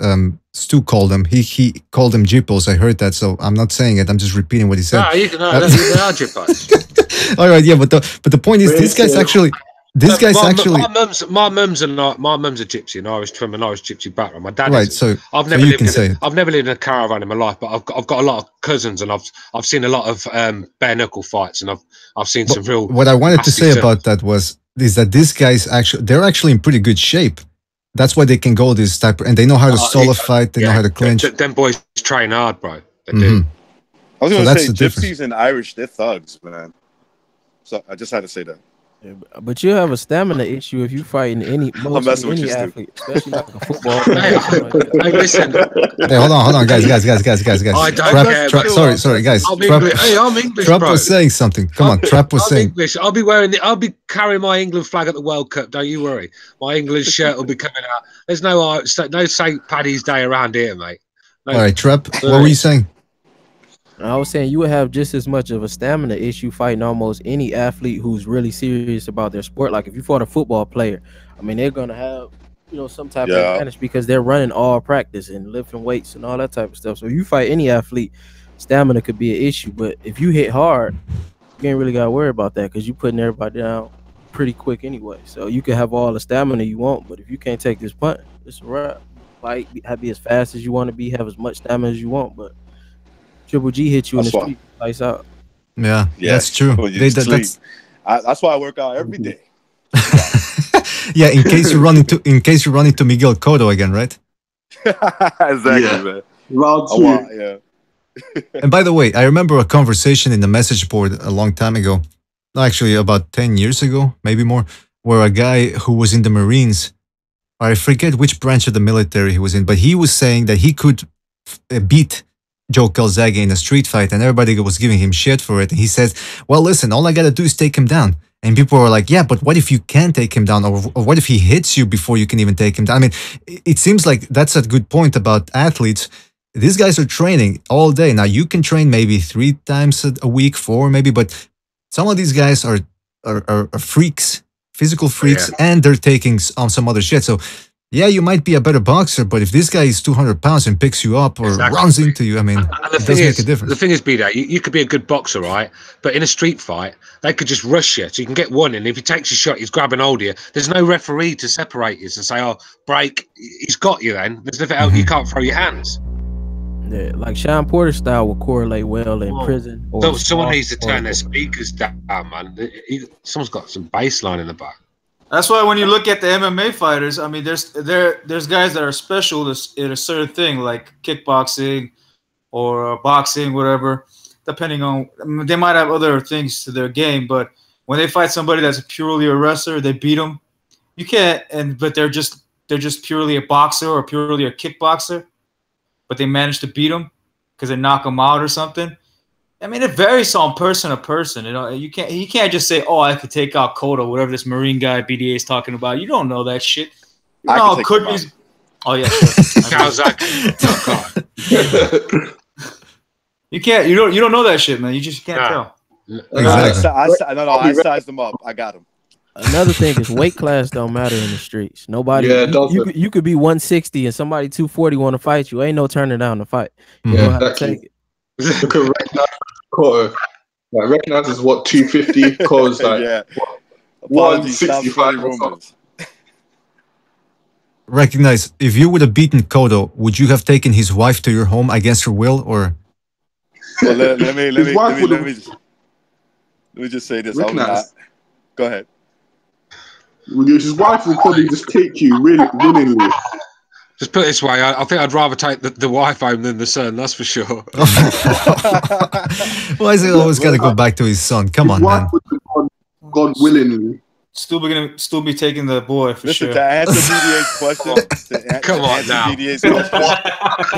S3: Stu called them, he called them jippos. I heard that, so I'm not saying it. I'm just repeating what he said.
S6: No, they are jippos.
S3: All right, yeah, but the point is, these guys actually. These guys actually.
S6: My mum's a gypsy, and I was from an Irish gypsy background. My dad
S3: right,
S6: isn't.
S3: so
S6: I've never lived in a caravan in my life, but I've got a lot of cousins, and I've seen a lot of bare knuckle fights, and I've seen some real.
S3: What I wanted to say about that is that these guys they're actually in pretty good shape. That's why they can go this type, and they know how to solo fight. They know how to clinch.
S6: Them boys train hard, bro. They do.
S10: I was going to say gypsies and Irish, they're thugs, man. So I just had to say that.
S7: Yeah, but you have a stamina issue if you fight in any athlete, especially like a football player.
S6: Hey, listen.
S3: Hey, hold on, guys.
S6: I don't care.
S3: Sorry, guys.
S6: I'm English,
S3: Trap
S6: bro.
S3: was saying something. Come on, Trap was saying.
S6: English. I'll be carrying my England flag at the World Cup. Don't you worry. My England shirt will be coming out. There's no St. Paddy's Day around here, mate. No.
S3: All right, Trap. What were you saying?
S7: I was saying you would have just as much of a stamina issue fighting almost any athlete who's really serious about their sport. Like if you fought a football player, I mean, they're going to have, some type of advantage because they're running all practice and lifting weights and all that type of stuff. So if you fight any athlete, stamina could be an issue. But if you hit hard, you ain't really got to worry about that because you're putting everybody down pretty quick anyway. So you can have all the stamina you want, but if you can't take this punch, it's a wrap. Fight, be as fast as you want to be, have as much stamina as you want, but Triple G hit you in the street, lights out.
S3: Yeah, that's true.
S10: That's why I work out every day.
S3: Yeah, in case you run into Miguel Cotto again, right?
S10: Exactly, man.
S8: Round two.
S3: And by the way, I remember a conversation in the message board a long time ago, actually about 10 years ago, maybe more, where a guy who was in the Marines, I forget which branch of the military he was in, but he was saying that he could beat Joe Calzaghe in a street fight, and everybody was giving him shit for it. And he says, well, listen, all I gotta do is take him down. And people were like, yeah, but what if you can take him down? Or what if he hits you before you can even take him down? I mean, it seems like that's a good point about athletes. These guys are training all day. Now, you can train maybe 3 times a week, 4 maybe, but some of these guys are freaks, physical freaks, and they're taking on some other shit. So, yeah, you might be a better boxer, but if this guy is 200 pounds and picks you up or runs into you, I mean, it does make a difference.
S6: The thing is, BDA, you could be a good boxer, right? But in a street fight, they could just rush you. So you can get one, and if he takes a shot, he's grabbing hold of you. There's no referee to separate you and say, oh, break. He's got you then. There's nothing else. You can't throw your hands.
S7: Yeah, like Sean Porter style will correlate well in prison.
S6: So someone needs to turn their speakers down, man. Someone's got some bass line in the back.
S14: That's why when you look at the MMA fighters, I mean, there's guys that are special in a certain thing, like kickboxing or boxing, whatever. Depending on, I mean, they might have other things to their game, but when they fight somebody that's purely a wrestler, they beat them. You can't, but they're just purely a boxer or purely a kickboxer, but they manage to beat them because they knock them out or something. I mean, it varies on person to person. You can't just say, "Oh, I could take out Cotto," whatever this Marine guy BDA is talking about. You don't know that shit. You know how cookies. Oh yeah, you can't. You don't know that shit, man. You just can't tell.
S10: Exactly. I sized them up. I got them.
S7: Another thing is weight class don't matter in the streets. Nobody. You could be 160 and somebody 240 want to fight you. Ain't no turning down the fight. You don't have to take it.
S8: Look at Cotto. Like recognizes what 250 Cotto's like 165.
S3: Recognize, if you would have beaten Cotto, would you have taken his wife to your home against her will, or?
S10: Well, let me just say this. Go ahead.
S8: His wife would probably just take you willingly.
S6: Just put it this way, I think I'd rather take the wife home than the son, that's for sure.
S3: Why is it always got to go back to his son? Come on, man.
S8: God willingly.
S14: Still be taking the boy for
S10: Listen,
S14: sure.
S10: to answer BDA's question,
S6: Come on now.
S10: BDA's question,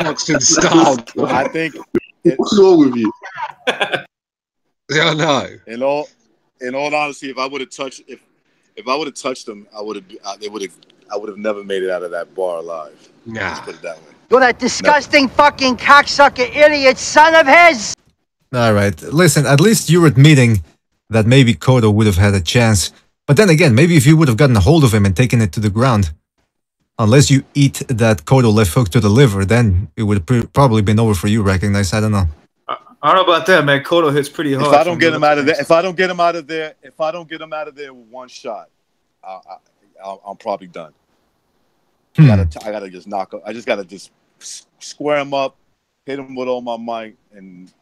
S6: Boxing style.
S10: I think.
S8: What's wrong with you?
S6: Yeah, I know.
S10: In all honesty, if I would have touched them, I would have never made it out of that bar alive.
S6: Nah.
S10: Let's put it that way.
S15: You're that disgusting fucking cocksucker idiot son of his!
S3: All right. Listen, at least you're admitting that maybe Cotto would have had a chance. But then again, maybe if you would have gotten a hold of him and taken it to the ground, unless you eat that Cotto left hook to the liver, then it would have probably been over for you, Recognize. I don't know.
S14: I don't know about that, man. Cotto hits pretty hard.
S10: If I don't get him out of there, with one shot, I'm probably done. I gotta just knock up. I just gotta just square him up, hit him with all my might, and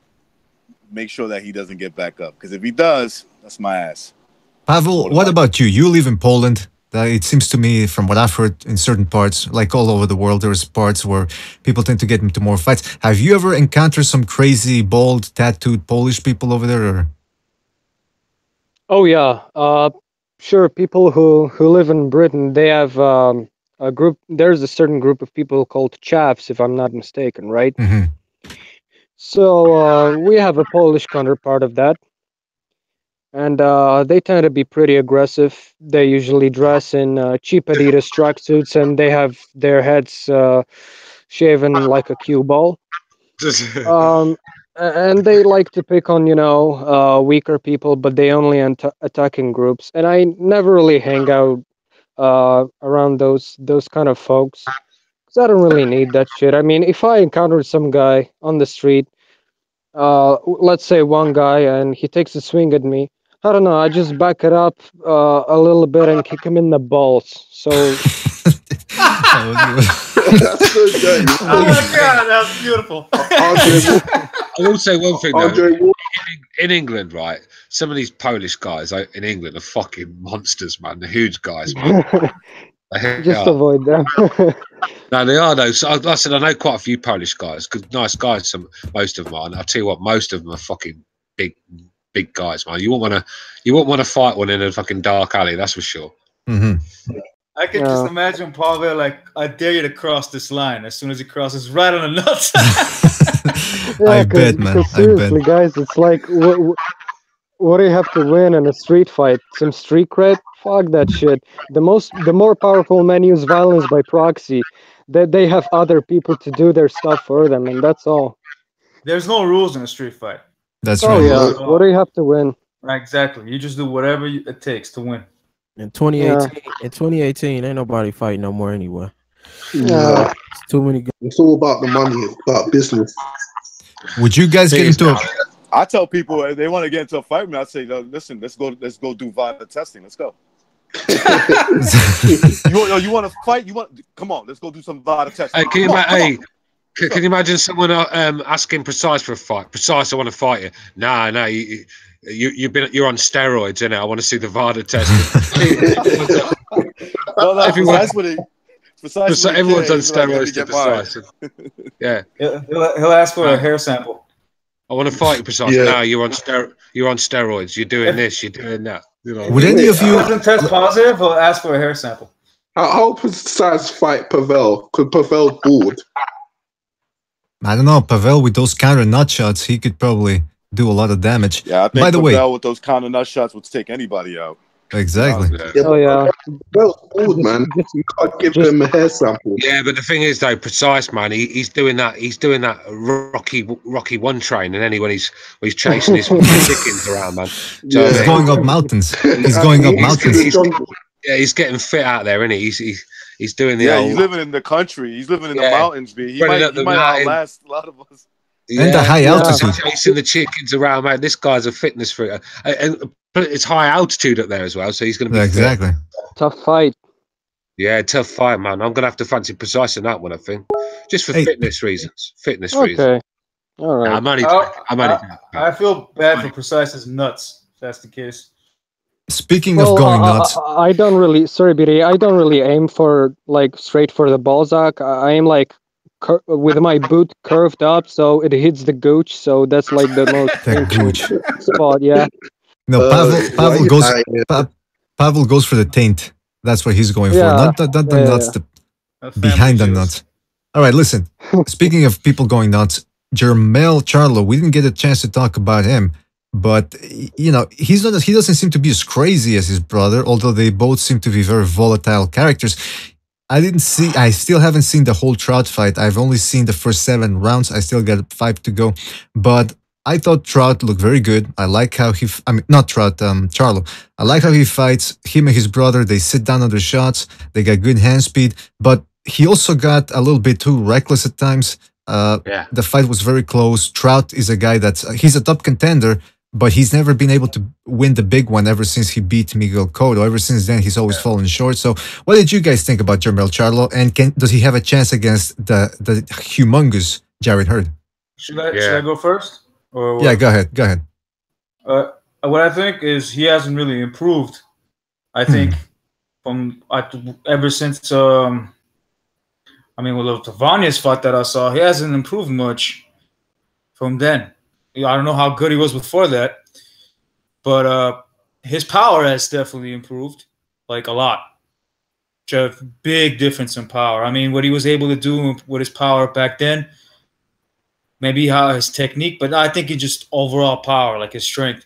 S10: make sure that he doesn't get back up. Because if he does, that's my ass.
S3: Pavel, what about you? You live in Poland. It seems to me, from what I've heard in certain parts, like all over the world, there's parts where people tend to get into more fights. Have you ever encountered some crazy, bald, tattooed Polish people over there? Or?
S12: Oh yeah, sure. People who live in Britain, they have a group. There's a certain group of people called Chavs, if I'm not mistaken, right?
S3: Mm-hmm.
S12: So we have a Polish counterpart of that. And they tend to be pretty aggressive. They usually dress in cheap Adidas tracksuits, and they have their heads shaven like a cue ball. And they like to pick on, weaker people, but they only attack in groups. And I never really hang out around those kind of folks, because I don't really need that shit. I mean, if I encounter some guy on the street, let's say one guy, and he takes a swing at me, I don't know, I just back it up a little bit and kick him in the balls. So
S8: That's so good.
S14: Oh my god, that's beautiful.
S6: I will say one thing though. In England, right, some of these Polish guys in England are fucking monsters, man. They're huge guys, man.
S12: Just avoid them.
S6: No, they are though. So, like I said, I know quite a few Polish guys. Nice guys, most of them are. And I'll tell you what, most of them are fucking big guys, man. You won't want to fight one in a fucking dark alley, that's for sure.
S3: Mm-hmm.
S14: I can just imagine Pavel like, I dare you to cross this line. As soon as he crosses right on the nuts.
S12: Yeah,
S3: I bet, man.
S12: Seriously, guys, it's like, what do you have to win in a street fight? Some street cred? Fuck that shit. The more powerful men use violence by proxy. That they have other people to do their stuff for them, and that's all.
S14: There's no rules in a street fight.
S3: That's
S12: right.
S3: Yeah.
S12: What do you have to win?
S14: Right, exactly. You just do whatever it takes to win.
S7: In 2018, ain't nobody fighting no more anyway.
S12: Yeah.
S7: It's too many.
S8: It's all about the money. It's about business.
S3: Would you guys get into
S10: I tell people if they want to get into a fight with me, I say, listen, let's go do VADA testing. Let's go. you want to fight? Come on, let's go do some VADA testing.
S6: Hey, can you imagine someone asking Precise for a fight? Precise, I want to fight you. No, you're on steroids, innit? I want to see the VADA test. Everyone's on steroids to Precise. Yeah,
S14: he'll ask for a hair sample.
S6: I want to fight you, Precise. Yeah. No, you're on steroids. You're doing this. You're doing that.
S3: Would any of you
S14: doesn't test positive? He'll ask for a hair sample.
S8: How Precise fight Pavel? Could Pavel board?
S3: I don't know, Pavel with those counter nut shots, he could probably do a lot of damage.
S10: Yeah, I think
S3: By the
S10: Pavel
S3: way,
S10: with those counter nut shots would take anybody out.
S3: Exactly.
S12: Oh yeah.
S8: Pavel's bored, man. You can't give him a hair sample.
S6: Yeah, but the thing is, though, Precise, man, he's doing that. He's doing that Rocky One train, and then when he's chasing his chickens around, man. So,
S3: he's going up mountains. He's going up mountains.
S6: He's getting fit out there, isn't he? He's doing the
S10: he's living in the country. He's living in the mountains, B. He might outlast a lot of us.
S3: And the high altitude.
S6: Chasing the chickens around, man. This guy's a fitness freak. And it's high altitude up there as well, so he's going to be
S3: exactly
S6: fit.
S12: Tough fight.
S6: Yeah, tough fight, man. I'm going to have to fancy Precise in that one, I think. Just for fitness reasons. Reasons.
S12: All right.
S6: I
S14: feel bad for Precise's nuts, if that's the case.
S3: Speaking of going nuts,
S12: I don't really. Sorry, BD. I don't really aim for like straight for the Balzac. I aim like with my boot curved up, so it hits the gooch. So that's like the most painful spot. Yeah.
S3: No, Pavel goes for the taint. That's what he's going for. Not the nuts, the behind the nuts. All right, listen. Speaking of people going nuts, Jermel Charla, we didn't get a chance to talk about him, but you know, he doesn't seem to be as crazy as his brother, although they both seem to be very volatile characters. I still haven't seen the whole Trout fight. I've only seen the first 7 rounds. I still got 5 to go, but I thought Trout looked very good. I like how not Trout, Charlo. I like how he fights. Him and his brother, they sit down on their shots. They got good hand speed, but he also got a little bit too reckless at times. The fight was very close. Trout is a guy he's a top contender, but he's never been able to win the big one ever since he beat Miguel Cotto. Ever since then, he's always fallen short. So what did you guys think about Jermel Charlo? And does he have a chance against the humongous Jarrett Hurd?
S14: Should I go first? Or
S3: yeah, go ahead. Go ahead.
S14: What I think is he hasn't really improved. I think ever since with the Tavanius fight that I saw, he hasn't improved much from then. I don't know how good he was before that, but his power has definitely improved, like a lot. A big difference in power. I mean, what he was able to do with his power back then, maybe how his technique, but I think he just overall power, like his strength,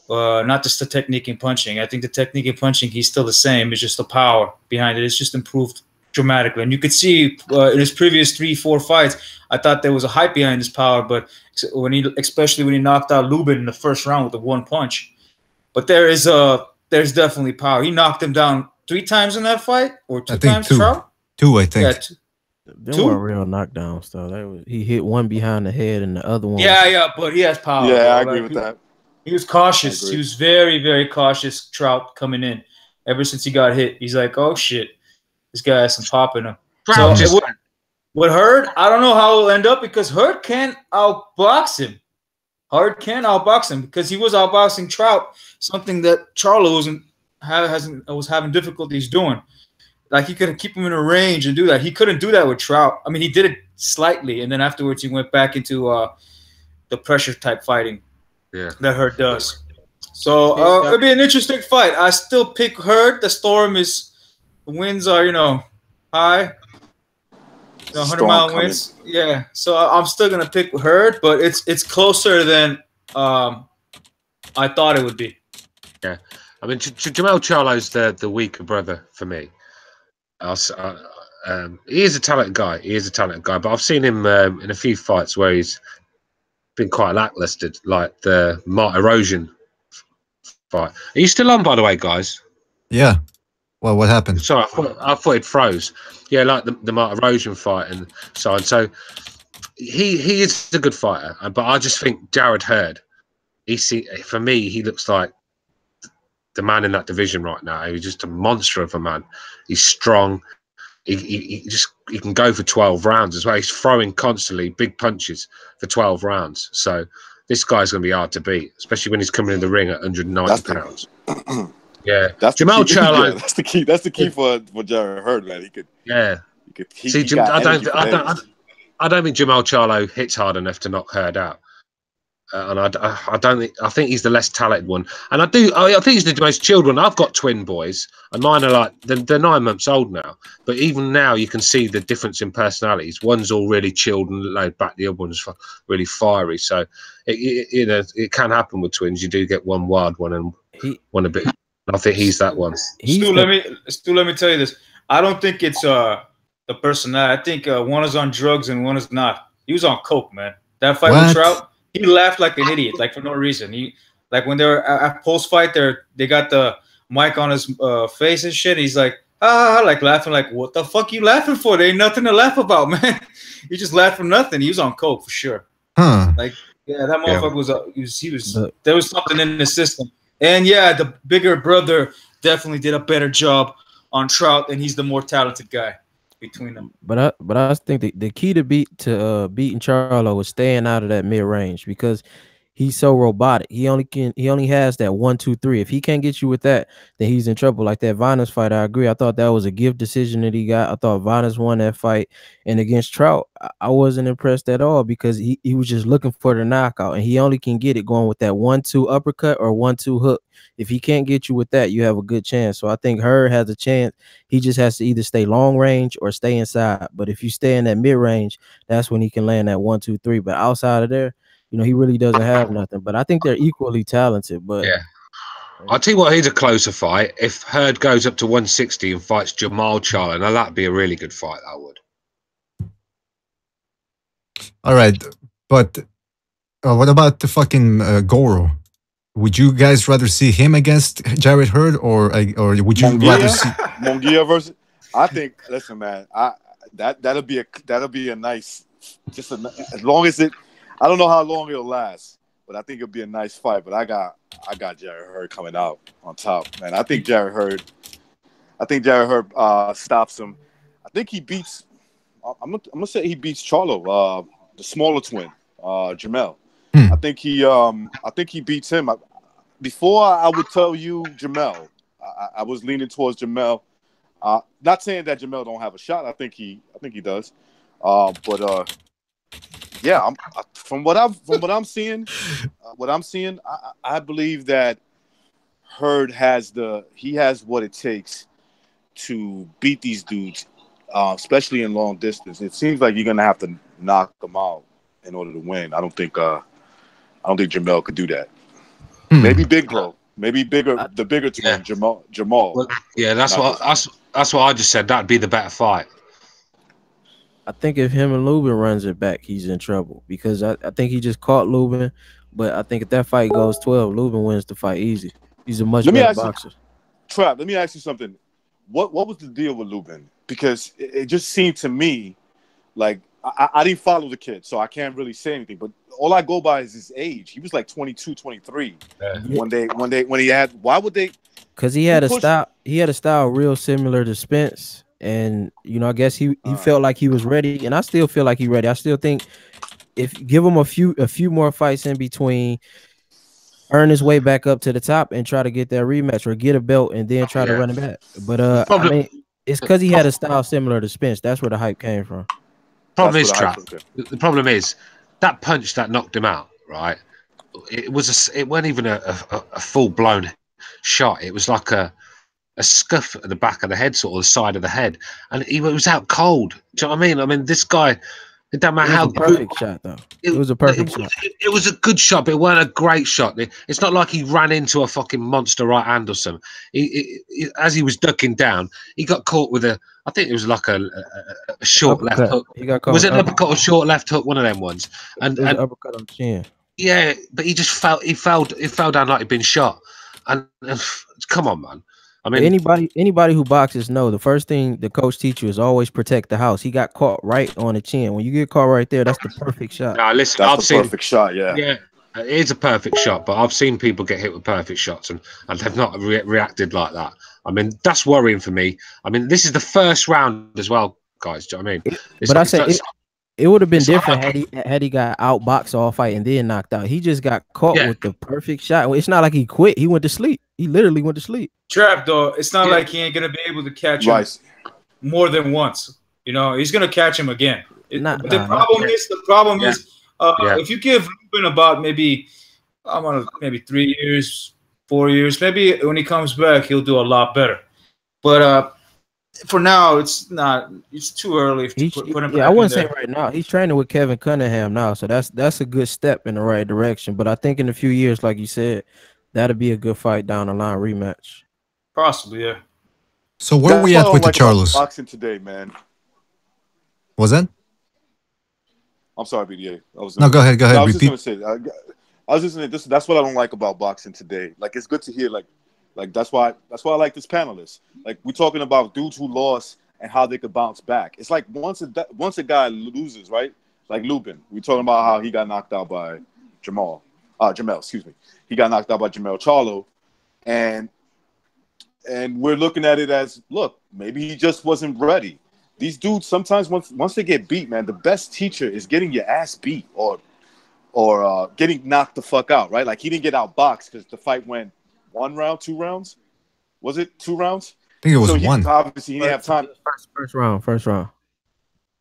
S14: not just the technique in punching. I think the technique in punching, he's still the same. It's just the power behind it. It's just improved dramatically. And you could see in his previous 3-4 fights, I thought there was a hype behind his power, but especially when he knocked out Lubin in the first round with the 1 punch. But there's definitely power. He knocked him down 3 times in that fight, or 2 times.
S3: 2, I think.
S14: Yeah,
S7: Them weren't real knockdowns though. He hit one behind the head and the other one.
S14: Yeah, but he has power.
S10: Yeah,
S14: bro.
S10: I agree with that.
S14: He was cautious. He was very, very cautious. Trout coming in. Ever since he got hit, he's like, "Oh shit, this guy has some pop in him." So with Hurd, I don't know how it'll end up because Hurd can't outbox him. Hurd can't outbox him because he was outboxing Trout, something that Charlo was having difficulties doing. Like he couldn't keep him in a range and do that. He couldn't do that with Trout. I mean, he did it slightly, and then afterwards he went back into the pressure type fighting that Hurd does. So it'll be an interesting fight. I still pick Hurd. The winds are high. 100-mile winds. Yeah. So I'm still gonna pick Hurd, but it's closer than I thought it would be.
S6: Yeah. I mean, Jermel Charlo's the weaker brother for me. He is a talented guy. But I've seen him in a few fights where he's been quite lackluster, like the Mart Erosion fight. Are you still on, by the way, guys?
S3: Yeah. Well, what happened?
S6: Sorry, I thought it froze. Yeah, like the Mart Erosion fight and so on. So he is a good fighter, but I just think Jarrett Hurd, for me, he looks like the man in that division right now. He's just a monster of a man. He's strong. He can go for 12 rounds as well. He's throwing constantly big punches for 12 rounds. So this guy's going to be hard to beat, especially when he's coming in the ring at 190 pounds. Yeah,
S10: that's
S6: Jermel Charla.
S10: Yeah, that's the key. That's the key for Jarrett Hurd, man. He could.
S6: Yeah. I don't think Jermel Charlo hits hard enough to knock Hurd out. And I think he's the less talented one, and I think he's the most chilled one. I've got twin boys, and mine are like they're 9 months old now. But even now, you can see the difference in personalities. One's all really chilled and laid back; the other one's really fiery. So it can happen with twins. You do get one wild one and one a bit. I think he's that one.
S14: Stu, let me tell you this. I don't think it's the personality. I think one is on drugs and one is not. He was on coke, man. That fight with Trout. He laughed like an idiot, like for no reason. When they were at post fight, they got the mic on his face and shit. He's like, like laughing, like, what the fuck you laughing for? There ain't nothing to laugh about, man. He just laughed for nothing. He was on coke for sure. Like, yeah, that motherfucker was there was something in the system. And yeah, the bigger brother definitely did a better job on Trout, and he's the more talented guy between them.
S7: But I think the key to beating Charlo was staying out of that mid range, because he's so robotic. He only has that 1, 2, 3. If he can't get you with that, then he's in trouble. Like that Vinas fight, I agree. I thought that was a gift decision that he got. I thought Vinas won that fight. And against Trout, I wasn't impressed at all because he was just looking for the knockout, and he only can get it going with that 1-2 uppercut or 1-2 hook. If he can't get you with that, you have a good chance. So I think Hurd has a chance. He just has to either stay long range or stay inside. But if you stay in that mid range, that's when he can land that 1, 2, 3. But outside of there, you know, he really doesn't have nothing. But I think they're equally talented. But
S6: yeah, I'll tell you what, he's a closer fight. If Hurd goes up to 160 and fights Jermel Charla, now that'd be a really good fight. That would.
S3: All right, but what about the fucking Goro? Would you guys rather see him against Jarrett Hurd, or would you rather see
S10: Munguia versus? I think. Listen, man. That'll be a nice. As long as it. I don't know how long it'll last, but I think it'll be a nice fight. But I got Jarrett Hurd coming out on top, man. I think Jarrett Hurd stops him. I think he beats. I'm gonna say he beats Charlo, the smaller twin, Jermel. I think he beats him. Before I would tell you Jermel, I was leaning towards Jermel. Not saying that Jermel don't have a shot. I think he does. But yeah, from what I'm seeing, I believe that Hurd has what it takes to beat these dudes, especially in long distance. It seems like you're gonna have to knock them out in order to win. I don't think Jermel could do that. Maybe Big Bro, maybe the bigger twin, Jermel.
S6: Well, yeah, that's what I just said. That'd be the better fight.
S7: I think if him and Lubin runs it back, he's in trouble because I think he just caught Lubin. But I think if that fight goes 12, Lubin wins the fight easy. He's a much better boxer.
S10: Trap, let me ask you something. What was the deal with Lubin? Because it just seemed to me like I didn't follow the kid, so I can't really say anything. But all I go by is his age. He was like 22, 23 when he had. Why would they?
S7: Because he had a style. He had a style real similar to Spence, and you know, I guess he felt like he was ready, and I still feel like he's ready. I still think if give him a few more fights in between, earn his way back up to the top, and try to get that rematch or get a belt, and then try to run it back. But I mean, it's because he had a style similar to Spence. That's where the hype came from.
S6: The problem is that punch that knocked him out, right? It wasn't even a full blown shot. It was like a scuff at the back of the head, sort of the side of the head, and he was out cold. Do you know what I mean? I mean, this guy. It doesn't matter how good.
S7: Perfect shot though. It was a perfect shot.
S6: It was a good shot, but it wasn't a great shot. It's not like he ran into a fucking monster right hand or something. As he was ducking down, he got caught with a. I think it was like a short left hook. Was it an uppercut or short left hook? One of them ones. And
S7: uppercut on chin.
S6: Yeah, but he just fell. He fell down like he'd been shot. And come on, man. I mean,
S7: anybody who boxes know the first thing the coach teaches you is always protect the house. He got caught right on the chin. When you get caught right there, that's the perfect shot.
S6: Nah, listen,
S10: I've seen perfect shot. Yeah,
S6: it is a perfect shot. But I've seen people get hit with perfect shots and they've not reacted like that. I mean, that's worrying for me. I mean, this is the first round as well, guys. Do you know what I mean?
S7: But I say it would have been different had he got outboxed all fight and then knocked out. He just got caught with the perfect shot. It's not like he quit. He went to sleep. He literally went to sleep.
S14: Trap, though, it's not like he ain't gonna be able to catch him more than once. You know, he's gonna catch him again. The problem is, if you give Lubin about maybe 3 years, 4 years, maybe when he comes back, he'll do a lot better. But for now, it's not. It's too early to put him.
S7: Yeah, I wouldn't say right now. He's training with Kevin Cunningham now, so that's a good step in the right direction. But I think in a few years, like you said, that'll be a good fight down the line rematch.
S14: Possibly, yeah.
S3: So where are we at with the Charlos?
S10: Boxing today, man.
S3: Was that?
S10: I'm sorry, BDA.
S3: Go ahead.
S10: I was just gonna say. I was just saying this. That's what I don't like about boxing today. Like, it's good to hear. Like that's why I like this panelist. Like, we're talking about dudes who lost and how they could bounce back. It's like once a guy loses, right? Like Lubin. We're talking about how he got knocked out by Jermel. Excuse me. He got knocked out by Jermel Charla, and we're looking at it as, look, maybe he just wasn't ready. These dudes sometimes once they get beat, man, the best teacher is getting your ass beat or or getting knocked the fuck out, right? Like he didn't get outboxed because the fight went 1 round, 2 rounds. Was it 2 rounds?
S3: I think it was
S10: so
S3: one.
S10: Obviously, he didn't have time.
S7: First round.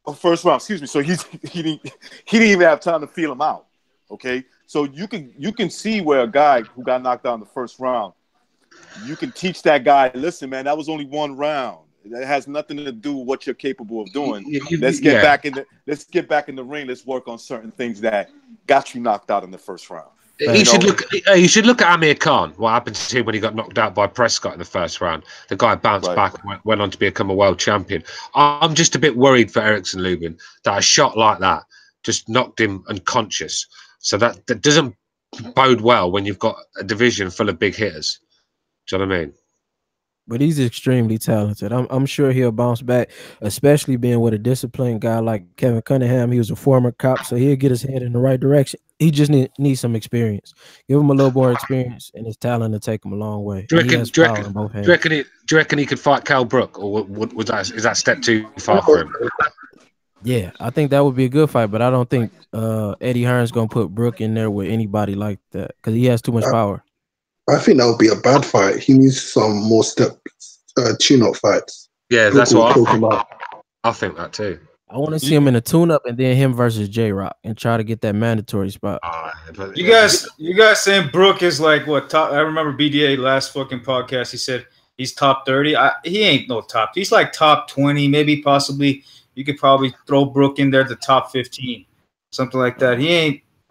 S10: Oh, first round. Excuse me. So he didn't even have time to feel him out. Okay. So you can see where a guy who got knocked out in the first round, you can teach that guy. Listen, man, that was only 1 round. That has nothing to do with what you're capable of doing. Let's get back in the ring. Let's work on certain things that got you knocked out in the first round.
S6: You should look at Amir Khan. What happened to him when he got knocked out by Prescott in the first round? The guy bounced back and went on to become a world champion. I'm just a bit worried for Erickson Lubin that a shot like that just knocked him unconscious. So that doesn't bode well when you've got a division full of big hitters. Do you know what I mean?
S7: But he's extremely talented. I'm sure he'll bounce back, especially being with a disciplined guy like Kevin Cunningham. He was a former cop, so he'll get his head in the right direction. He just needs some experience. Give him a little more experience, and his talent to take him a long way.
S6: Do you reckon he could fight Cal Brook, or is that step too far for him?
S7: Yeah, I think that would be a good fight, but I don't think Eddie Hearn's gonna put Brook in there with anybody like that because he has too much power.
S13: I think that would be a bad fight. He needs some more tune-up fights.
S6: Yeah, that's what I think that too.
S7: I want to see him in a tune-up and then him versus J-Rock and try to get that mandatory spot.
S14: You guys saying Brook is like what? Top, I remember BDA last fucking podcast. He said he's top 30. He ain't no top. He's like top 20, maybe possibly. You could probably throw Brook in there to top 15, something like that.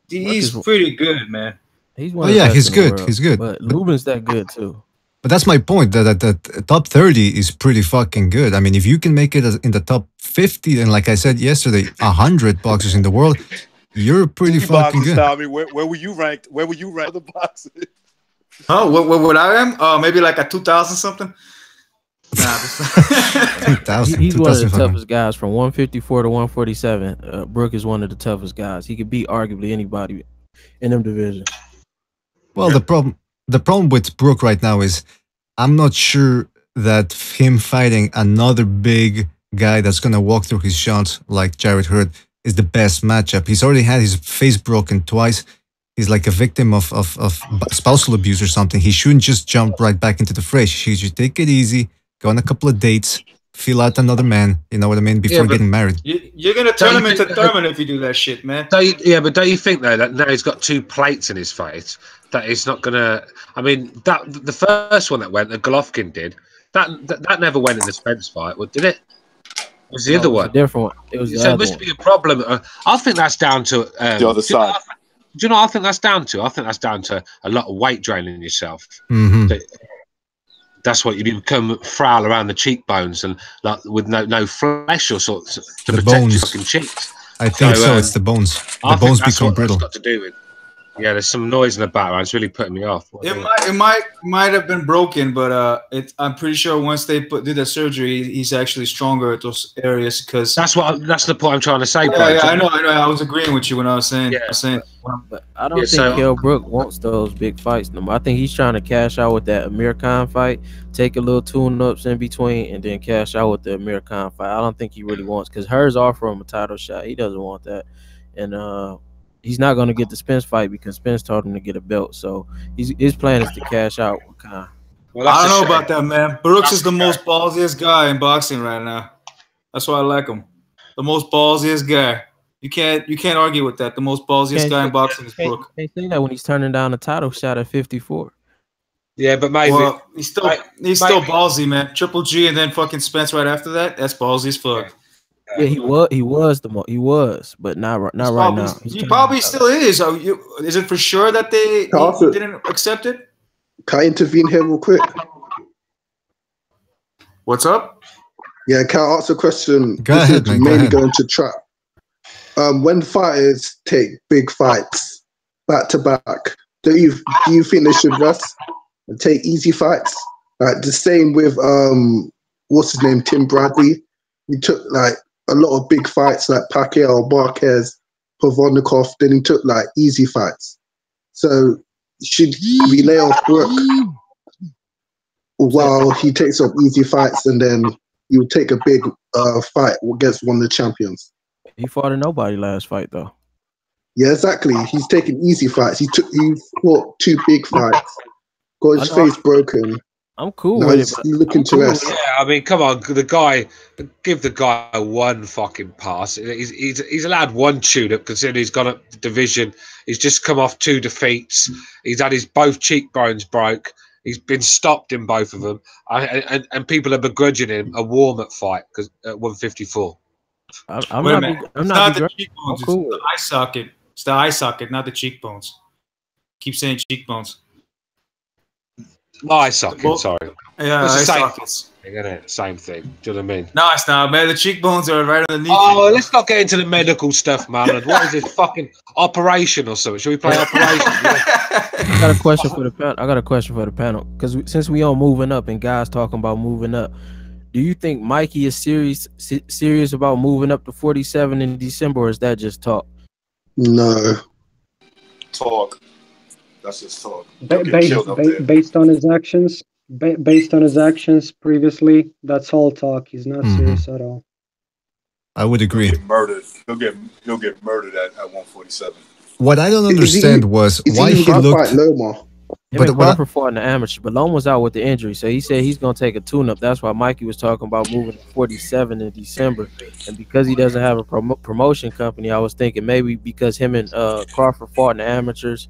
S14: He's pretty good, man.
S7: He's one. He's good. He's good. But Lubin's that good too.
S3: But that's my point. That top 30 is pretty fucking good. I mean, if you can make it in the top 50, then like I said yesterday, 100 boxers in the world, you're pretty fucking good.
S10: I mean, where were you ranked? Where were you ranked the boxers?
S14: Oh, what I am? Maybe like a 2000 something. Nah,
S3: 2000.
S7: He's one of the toughest guys from 154 to 147. Brook is one of the toughest guys. He could beat arguably anybody in them divisions.
S3: Well, the problem with Brook right now is I'm not sure that him fighting another big guy that's going to walk through his shots like Jarrett Hurd is the best matchup. He's already had his face broken twice. He's like a victim of spousal abuse or something. He shouldn't just jump right back into the fray. He should take it easy, go on a couple of dates, feel out another man, you know what I mean, before getting married.
S14: You're going to turn him into Thurman if you do that shit, man.
S6: But don't you think, though, that now he's got 2 plates in his face, that he's not going to... I mean, the first one that went, that Golovkin did, that never went in the Spence fight, did it? It was the other one.
S7: A different one. It was
S6: so it must be a problem. I think that's down to...
S10: the other side.
S6: Do you know what I think that's down to? I think that's down to a lot of weight draining yourself.
S3: Mm-hmm.
S6: That's what you become frail around the cheekbones and like with no flesh or sorts to
S3: the
S6: protect
S3: bones.
S6: your fucking cheeks.
S3: I think so. It's the bones. The bones become brittle.
S6: Got to do with. Yeah, there's some noise in the background. It's really putting me off.
S14: It might have been broken, but I'm pretty sure once they do the surgery, he's actually stronger at those areas because
S6: that's the point I'm trying to say.
S14: Yeah, I know. I was agreeing with you when I was saying.
S7: Yeah. But I don't think Kell Brook wants those big fights no more. I think he's trying to cash out with that Amir Khan fight, take a little tune-ups in between, and then cash out with the Amir Khan fight. I don't think he really wants because hers offer him a title shot. He doesn't want that, and he's not going to get the Spence fight because Spence told him to get a belt. So his plan is to cash out with Khan.
S14: Well, I don't know about that, man. Brooks is the most ballsiest guy in boxing right now. That's why I like him. The most ballsiest guy. You can't argue with that. The most ballsiest guy in boxing is Brook.
S7: Can't say that when he's turning down a title shot at 54.
S6: Yeah, but maybe
S14: he's still ballsy, man. Triple G and then fucking Spence right after that. That's ballsy as fuck.
S7: Yeah, he was, but not right now.
S14: He probably still is. Is it for sure that they didn't accept it?
S13: Can I intervene here real quick?
S14: What's up?
S13: Yeah, can I ask a question?
S3: Go ahead, man.
S13: Mainly going to Trap. When fighters take big fights back to back, do you think they should rest and take easy fights? Like the same with what's his name, Tim Bradley. He took like a lot of big fights like Pacquiao, Marquez, Pavlovnikov. Then he took like easy fights. So should we lay off Brook while he takes up easy fights and then you take a big fight against one of the champions?
S7: He fought a nobody last fight though.
S13: Yeah, exactly. He's taking easy fights. He fought 2 big fights. Got his face broken.
S7: I'm cool
S13: now
S7: with
S13: he's
S7: it.
S13: looking to rest.
S6: Yeah, I mean, come on, give the guy one fucking pass. He's allowed one tune-up considering he's gone up the division. He's just come off 2 defeats. He's had his both cheekbones broke. He's been stopped in both of them, and people are begrudging him a warm-up fight because at 154.
S9: I'm not the cheekbones. It's the eye socket. It's the eye socket, not the cheekbones. Keep saying cheekbones.
S6: Eye socket, sorry.
S9: Yeah, eye sockets.
S6: Same thing. Do you know what I mean?
S9: No, it's not, man. The cheekbones are right underneath.
S6: Oh, let's not get into the medical stuff, man. What is this fucking operation or something? Should we play operation?
S7: I got a question for the panel. Because since we on moving up and guys talking about moving up, do you think Mikey is serious about moving up to 47 in December, or is that just talk?
S13: No.
S10: Talk. That's just talk.
S12: Based on his actions, based on his actions previously, that's all talk. He's not serious at all.
S3: I would agree.
S10: He'll get murdered. He'll get murdered at 147.
S3: What I don't understand was why he looked.
S7: But Crawford fought in the amateur, but Lone was out with the injury, so he said he's gonna take a tune-up. That's why Mikey was talking about moving to 47 in December, and because he doesn't have a promotion company, I was thinking maybe because him and Crawford fought in the amateurs,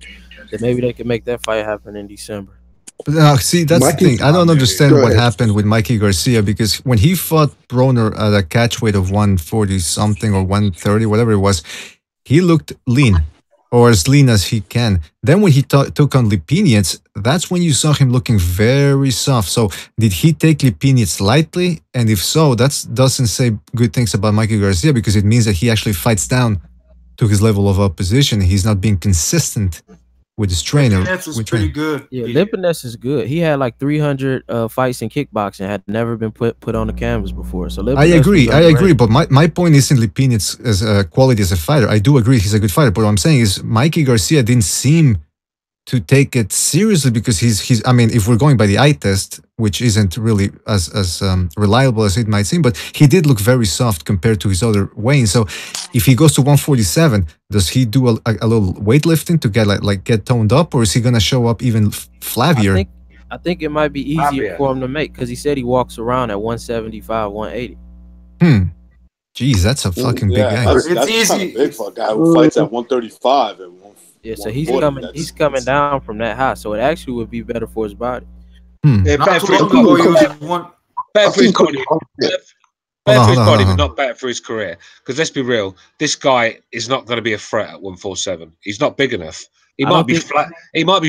S7: that maybe they could make that fight happen in December.
S3: But see, that's the thing. I don't understand what happened with Mikey Garcia, because when he fought Broner at a catch weight of 140 something or 130, whatever it was, he looked lean, or as lean as he can. Then when he took on Lipinets, that's when you saw him looking very soft. So did he take Lipinets lightly? And if so, that doesn't say good things about Mikey Garcia, because it means that he actually fights down to his level of opposition. He's not being consistent with his trainer.
S9: Lipinets was pretty good.
S7: Yeah, Lipinets is good. He had like 300 fights in kickboxing, had never been put on the canvas before. So Lipinets
S3: I agree. But my point isn't Lipinets as quality as a fighter. I do agree he's a good fighter. But what I'm saying is Mikey Garcia didn't seem to take it seriously, because he's. I mean, if we're going by the eye test, which isn't really as reliable as it might seem, but he did look very soft compared to his other weigh-ins. So if he goes to 147, does he do a little weightlifting to get get toned up, or is he gonna show up even flabbier?
S7: I think it might be easier for him to make, because he said he walks around at 175, 180.
S3: Jeez, that's a fucking big guy.
S10: That's easy. Big for a guy who fights at 135 and
S7: yeah, so he's coming down from that high, so it actually would be better for his body.
S6: Yeah, better for his body, but not better for his career. Because let's be real, this guy is not going to be a threat at 147. He's not big enough. He might be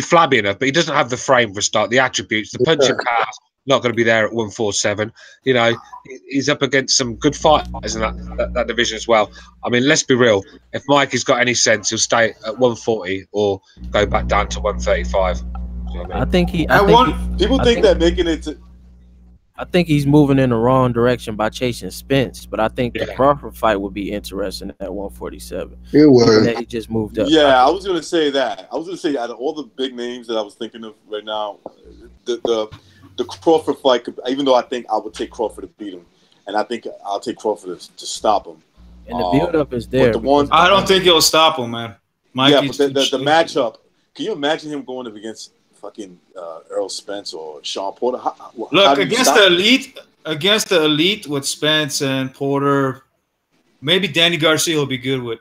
S6: flabby enough, but he doesn't have the frame for a start, the attributes, the punching power. Not going to be there at 147. You know, he's up against some good fighters in that division as well. I mean, let's be real. If Mikey's got any sense, he'll stay at 140 or go back down to 135. You know what I mean?
S10: People think that making it to.
S7: I think he's moving in the wrong direction by chasing Spence, but I think the Crawford fight would be interesting at 147.
S13: It would.
S7: He just moved up.
S10: Yeah, I was going to say that. I was going to say out of all the big names that I was thinking of right now, the Crawford fight, even though I think I would take Crawford to beat him, and I think I'll take Crawford to stop him.
S7: And the build-up is there.
S9: I don't think he'll stop him, man.
S10: Yeah, but the matchup, can you imagine him going up against fucking Errol Spence or Sean Porter?
S9: Look, against the elite with Spence and Porter, maybe Danny Garcia will be good with.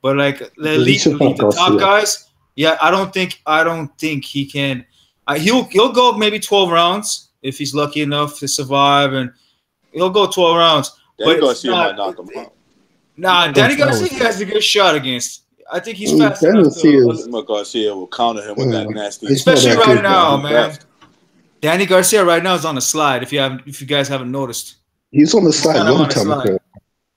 S9: But like the elite, the top guys, yeah, I don't think he can. He'll go maybe 12 rounds if he's lucky enough to survive, and he'll go 12 rounds.
S10: Danny Garcia might knock him out.
S9: Nah, Danny Garcia has a good shot against. I think he's fast enough.
S10: Garcia will counter him with that nasty.
S9: Especially right now, man. Danny Garcia right now is on the slide. If you guys haven't noticed,
S13: he's on the slide long time ago.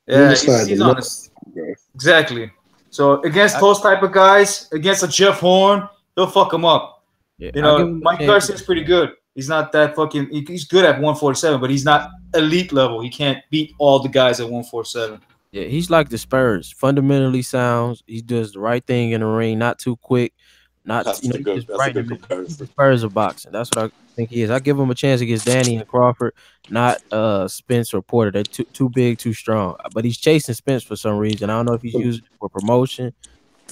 S9: Yeah, he's on the exactly. So against those type of guys, against a Jeff Horn, he'll fuck him up. Yeah, you know, Mike Garcia's pretty good. He's not that fucking. He's good at 147, but he's not elite level. He can't beat all the guys at 147.
S7: Yeah, he's like the Spurs. Fundamentally sound. He does the right thing in the ring. Not too quick. Just right in the Spurs of boxing. That's what I think he is. I give him a chance against Danny and Crawford, not Spence or Porter. They're too big, too strong. But he's chasing Spence for some reason. I don't know if he's using it for promotion.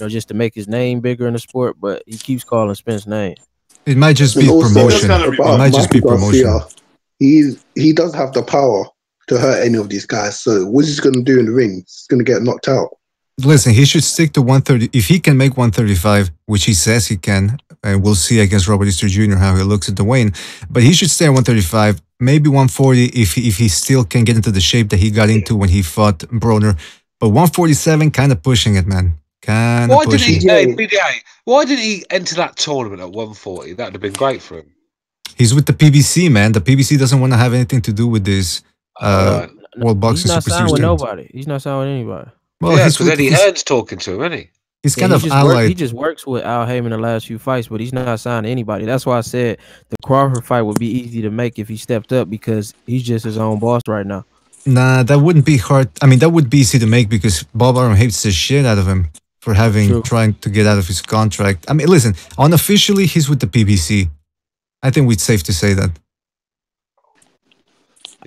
S7: just to make his name bigger in the sport. But he keeps calling Spence name.
S3: It might just be promotion. It might just be promotion.
S13: He does have the power to hurt any of these guys. So what's he going to do in the ring? He's going to get knocked out.
S3: Listen, he should stick to 130. If he can make 135, which he says he can, and we'll see against Robert Easter Jr. how he looks at the weigh-in. But he should stay at 135, maybe 140 if he still can get into the shape that he got into when he fought Broner. But 147, kind of pushing it, man.
S6: Why didn't he, BDA? Why didn't he enter that tournament at 140? That would have been great for him.
S3: He's with the PBC, man. The PBC doesn't want to have anything to do with this World Boxing Super Series.
S7: He's not signed with nobody. He's not signed with anybody.
S6: Well, yeah, because Eddie Hearn's talking to him, isn't he?
S3: He's kind of allied.
S7: He just works with Al Heyman the last few fights, but he's not signed to anybody. That's why I said the Crawford fight would be easy to make if he stepped up because he's just his own boss right now.
S3: Nah, that wouldn't be hard. I mean, that would be easy to make because Bob Arum hates the shit out of him for trying to get out of his contract. I mean, listen, unofficially, he's with the PBC. I think it's safe to say that.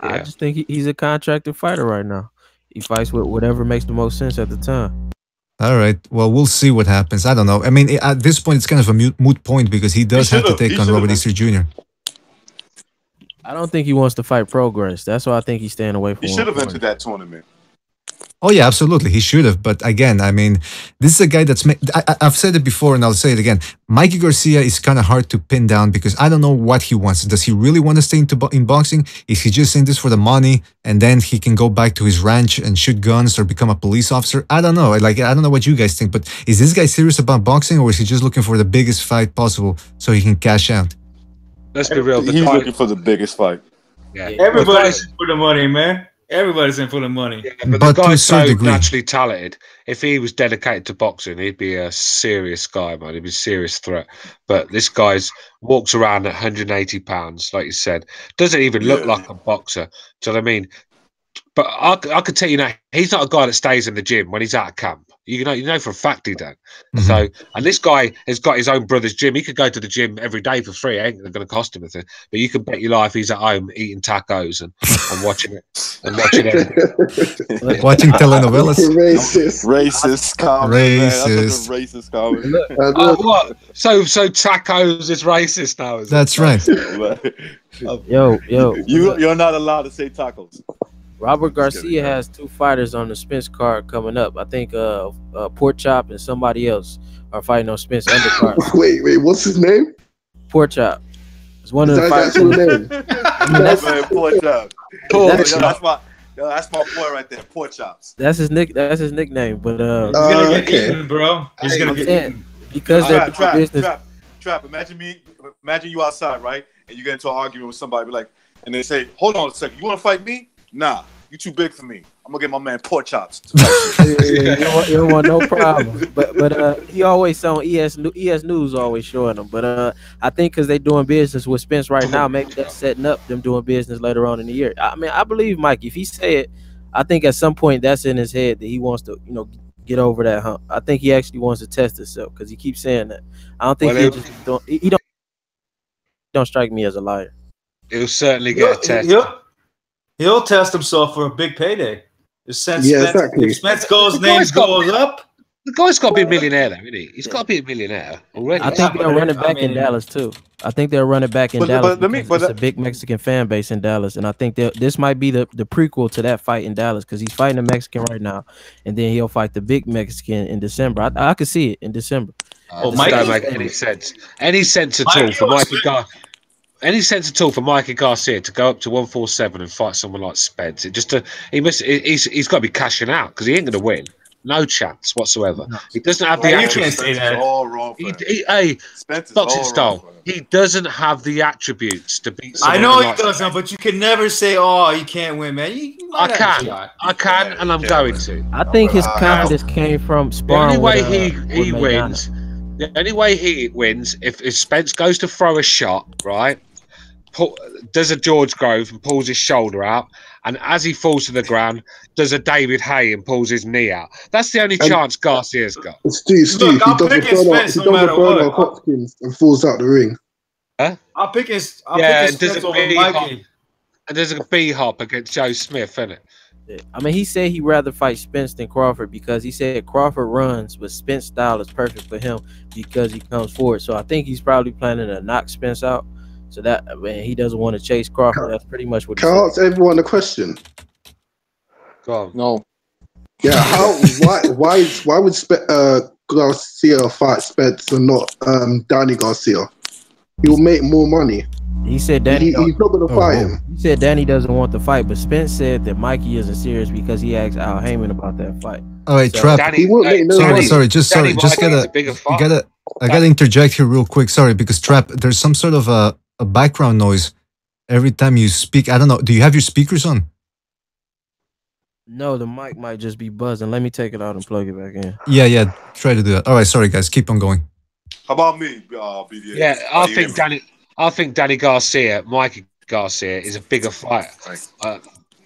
S7: Yeah. I just think he's a contracted fighter right now. He fights with whatever makes the most sense at the time.
S3: All right. Well, we'll see what happens. I don't know. I mean, at this point, it's kind of a moot point because he does have to take on Robert Easter Jr.
S7: I don't think he wants to fight Progress. That's why I think he's staying away from.
S10: He should have entered that tournament.
S3: Oh yeah, absolutely. He should have. But again, I mean, this is a guy that's... I've said it before and I'll say it again. Mikey Garcia is kind of hard to pin down because I don't know what he wants. Does he really want to stay in boxing? Is he just saying this for the money and then he can go back to his ranch and shoot guns or become a police officer? I don't know. I don't know what you guys think, but is this guy serious about boxing or is he just looking for the biggest fight possible so he can cash out?
S6: Let's be real.
S10: He's looking for the biggest fight.
S14: Yeah. Everybody's in for the money, man. Everybody's in for the money.
S6: Yeah, but the guy's so naturally talented. If he was dedicated to boxing, he'd be a serious guy, man. He'd be a serious threat. But this guy's walks around at 180 pounds, like you said. Doesn't even look like a boxer. Do you know what I mean? But I could tell you now, he's not a guy that stays in the gym when he's out of camp. You know for a fact he don't. So, and this guy has got his own brother's gym. He could go to the gym every day for free. It ain't going to cost him anything. But you can bet your life he's at home eating tacos and watching it and watching it.
S3: Watching telenovelas.
S10: Racist comment. Racist comment.
S6: What? So tacos is racist now.
S3: That's right.
S7: Yo.
S10: You're not allowed to say tacos.
S7: Robert Garcia has 2 fighters on the Spence card coming up. I think Pork Chop and somebody else are fighting on Spence undercard.
S13: Wait, what's his name?
S7: Pork Chop. It's one of the fighters.
S10: That's Pork Chop. That's my boy right there. Pork Chops.
S7: That's his nickname. But
S14: he's gonna get eaten, bro. He's gonna get eaten
S7: because they're business.
S10: Trap. Imagine you outside, right? And you get into an argument with somebody, like, and they say, "Hold on a second, you want to fight me?" Nah, you too big for me. I'm gonna get my man Pork Chops.
S7: You don't want no problem. But he always on ES News always showing them. But I think because they're doing business with Spence right now, maybe that's setting up them doing business later on in the year. I mean, I believe Mike. If he say it, I think at some point that's in his head that he wants to, get over that hump. I think he actually wants to test himself because he keeps saying that. I don't think he don't strike me as a liar.
S6: He'll certainly get a test.
S14: He'll test himself for a big payday. If Spence goes up,
S6: the guy's got to be a millionaire, though, isn't he? He's got to be a millionaire already.
S7: I think they'll run it back in Dallas too. I think they'll run it back in Dallas. It's a big Mexican fan base in Dallas, and I think this might be the prequel to that fight in Dallas because he's fighting a Mexican right now, and then he'll fight the big Mexican in December. I could see it in December.
S6: This don't make any sense. Any sense at all for Mikey Garcia? Any sense at all for Mikey Garcia to go up to 147 and fight someone like Spence? He's got to be cashing out because he ain't going to win. No chance whatsoever. He doesn't have the attributes.
S10: All wrong.
S6: Boxing style. He doesn't have the attributes to beat someone.
S14: I know he doesn't, but you can never say, "Oh, he can't win, man."
S6: I can, and I'm going to.
S7: I think his confidence came from sparring.
S6: The only way he wins. The only way he wins if Spence goes to throw a shot, right? Does a George Grove and pulls his shoulder out, and as he falls to the ground, does a David Hay and pulls his knee out. That's the only chance Garcia's got.
S13: Steve, he does a Bernard Hopkins and falls out the ring.
S6: Huh?
S14: I'm picking Spence over Mikey.
S6: And there's a B-hop against Joe Smith, isn't it?
S7: I mean, he said he'd rather fight Spence than Crawford because he said Crawford runs, but Spence style is perfect for him because he comes forward. So I think he's probably planning to knock Spence out. So that, I mean, he doesn't want to chase Crawford. That's pretty much what he said.
S13: Can I ask everyone a question?
S6: Go on.
S11: No.
S13: Yeah, why would Garcia fight Spence and not Danny Garcia? He'll make more money.
S7: He said Danny
S13: he's not gonna fight him.
S7: He said Danny doesn't want the fight, but Spence said that Mikey isn't serious because he asked Al Heyman about that fight.
S3: All right,
S7: So,
S3: Trap.
S6: Danny,
S13: He won't make no money.
S3: Sorry, I gotta interject here real quick. Sorry, because Trap, there's some sort of a background noise every time you speak. I don't know. Do you have your speakers on?
S7: No, the mic might just be buzzing. Let me take it out and plug it back in.
S3: Yeah. Try to do that. All right, sorry guys, keep on going.
S10: How about me, BDA?
S6: Yeah, I think Danny Garcia, Mikey Garcia, is a bigger fight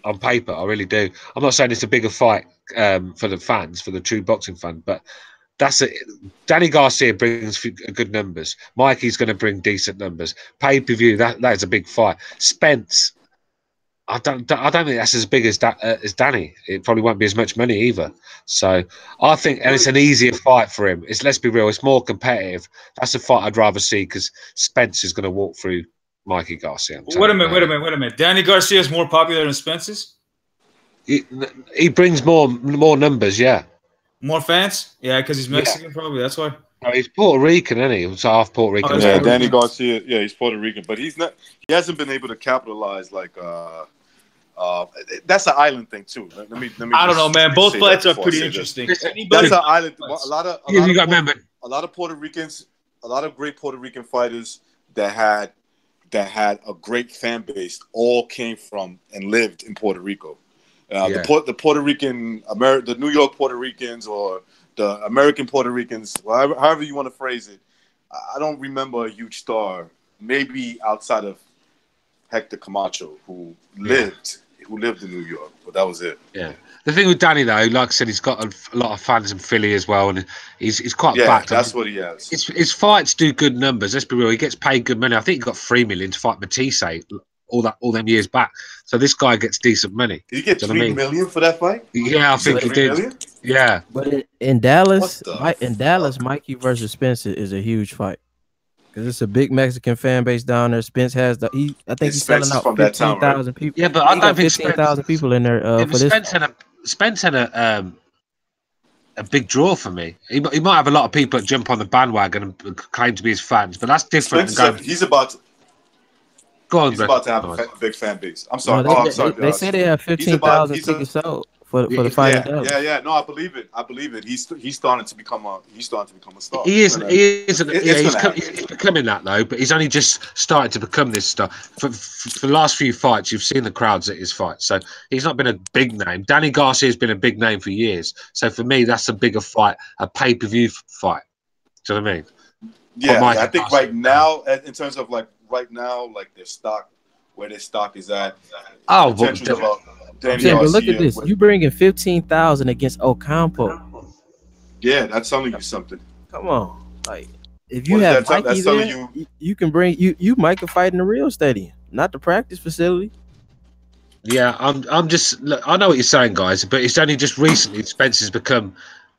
S6: on paper. I really do. I'm not saying it's a bigger fight for the fans, for the true boxing fan, but that's it. Danny Garcia brings good numbers. Mikey's going to bring decent numbers. Pay per view, that is a big fight. Spence, I don't think that's as big as Danny. It probably won't be as much money either. So I think, and it's an easier fight for him. Let's be real, it's more competitive. That's a fight I'd rather see because Spence is going to walk through Mikey Garcia.
S14: Wait a minute. Danny Garcia is more popular than Spence's?
S6: He brings more numbers, yeah.
S14: More fans? Yeah, because he's Mexican, probably. That's why.
S6: No, he's Puerto Rican, isn't he? He's half Puerto Rican.
S10: Oh, yeah, Danny Garcia. Yeah, he's Puerto Rican, but he's not. He hasn't been able to capitalize like. That's an island thing too. Let me.
S14: I don't know, man. Both fights are pretty interesting.
S10: That's an island. A lot of Puerto Ricans, a lot of great Puerto Rican fighters that had a great fan base all came from and lived in Puerto Rico. The Puerto Rican, the New York Puerto Ricans, or the American Puerto Ricans, however you want to phrase it. I don't remember a huge star, maybe outside of Hector Camacho, who lived in New York, but that was it.
S6: Yeah. The thing with Danny, though, like I said, he's got a lot of fans in Philly as well, and he's quite backed.
S10: That's what he has.
S6: His fights do good numbers. Let's be real. He gets paid good money. I think he got $3 million to fight Matias all them years back. So this guy gets decent money.
S10: Did he get $3 million for that fight?
S6: Yeah, I think he did.
S10: Million?
S6: Yeah.
S7: But in Dallas, Mikey versus Spence is a huge fight. Because it's a big Mexican fan base down there. Spence has I think he's selling out 15,000 people.
S6: Yeah, but I don't think
S7: 15,000 people in there for this.
S6: Spence had a big draw for me. He might have a lot of people that jump on the bandwagon and claim to be his fans, but that's different.
S10: He's about to have a big fan base. I'm sorry.
S7: No,
S10: I'm sorry.
S7: They say they have 15,000 tickets sold for the fight in Dallas.
S10: Yeah. No, I believe it. He's starting to become a star.
S6: He's becoming that though, but he's only just started to become this star. For the last few fights, you've seen the crowds at his fights, so he's not been a big name. Danny Garcia has been a big name for years, so for me, that's a bigger fight, a pay-per-view fight. Do you know what I mean?
S10: Yeah, I think right now, in terms of like their stock, where their stock is at.
S7: Oh, but look at this. You bringing 15,000 against Ocampo.
S10: Yeah, that's telling you something.
S7: Come on, like if you have Mikey there, you can bring you might can fight in the real stadium, not the practice facility.
S6: Yeah, I'm just. Look, I know what you're saying, guys, but it's only just recently Spence has become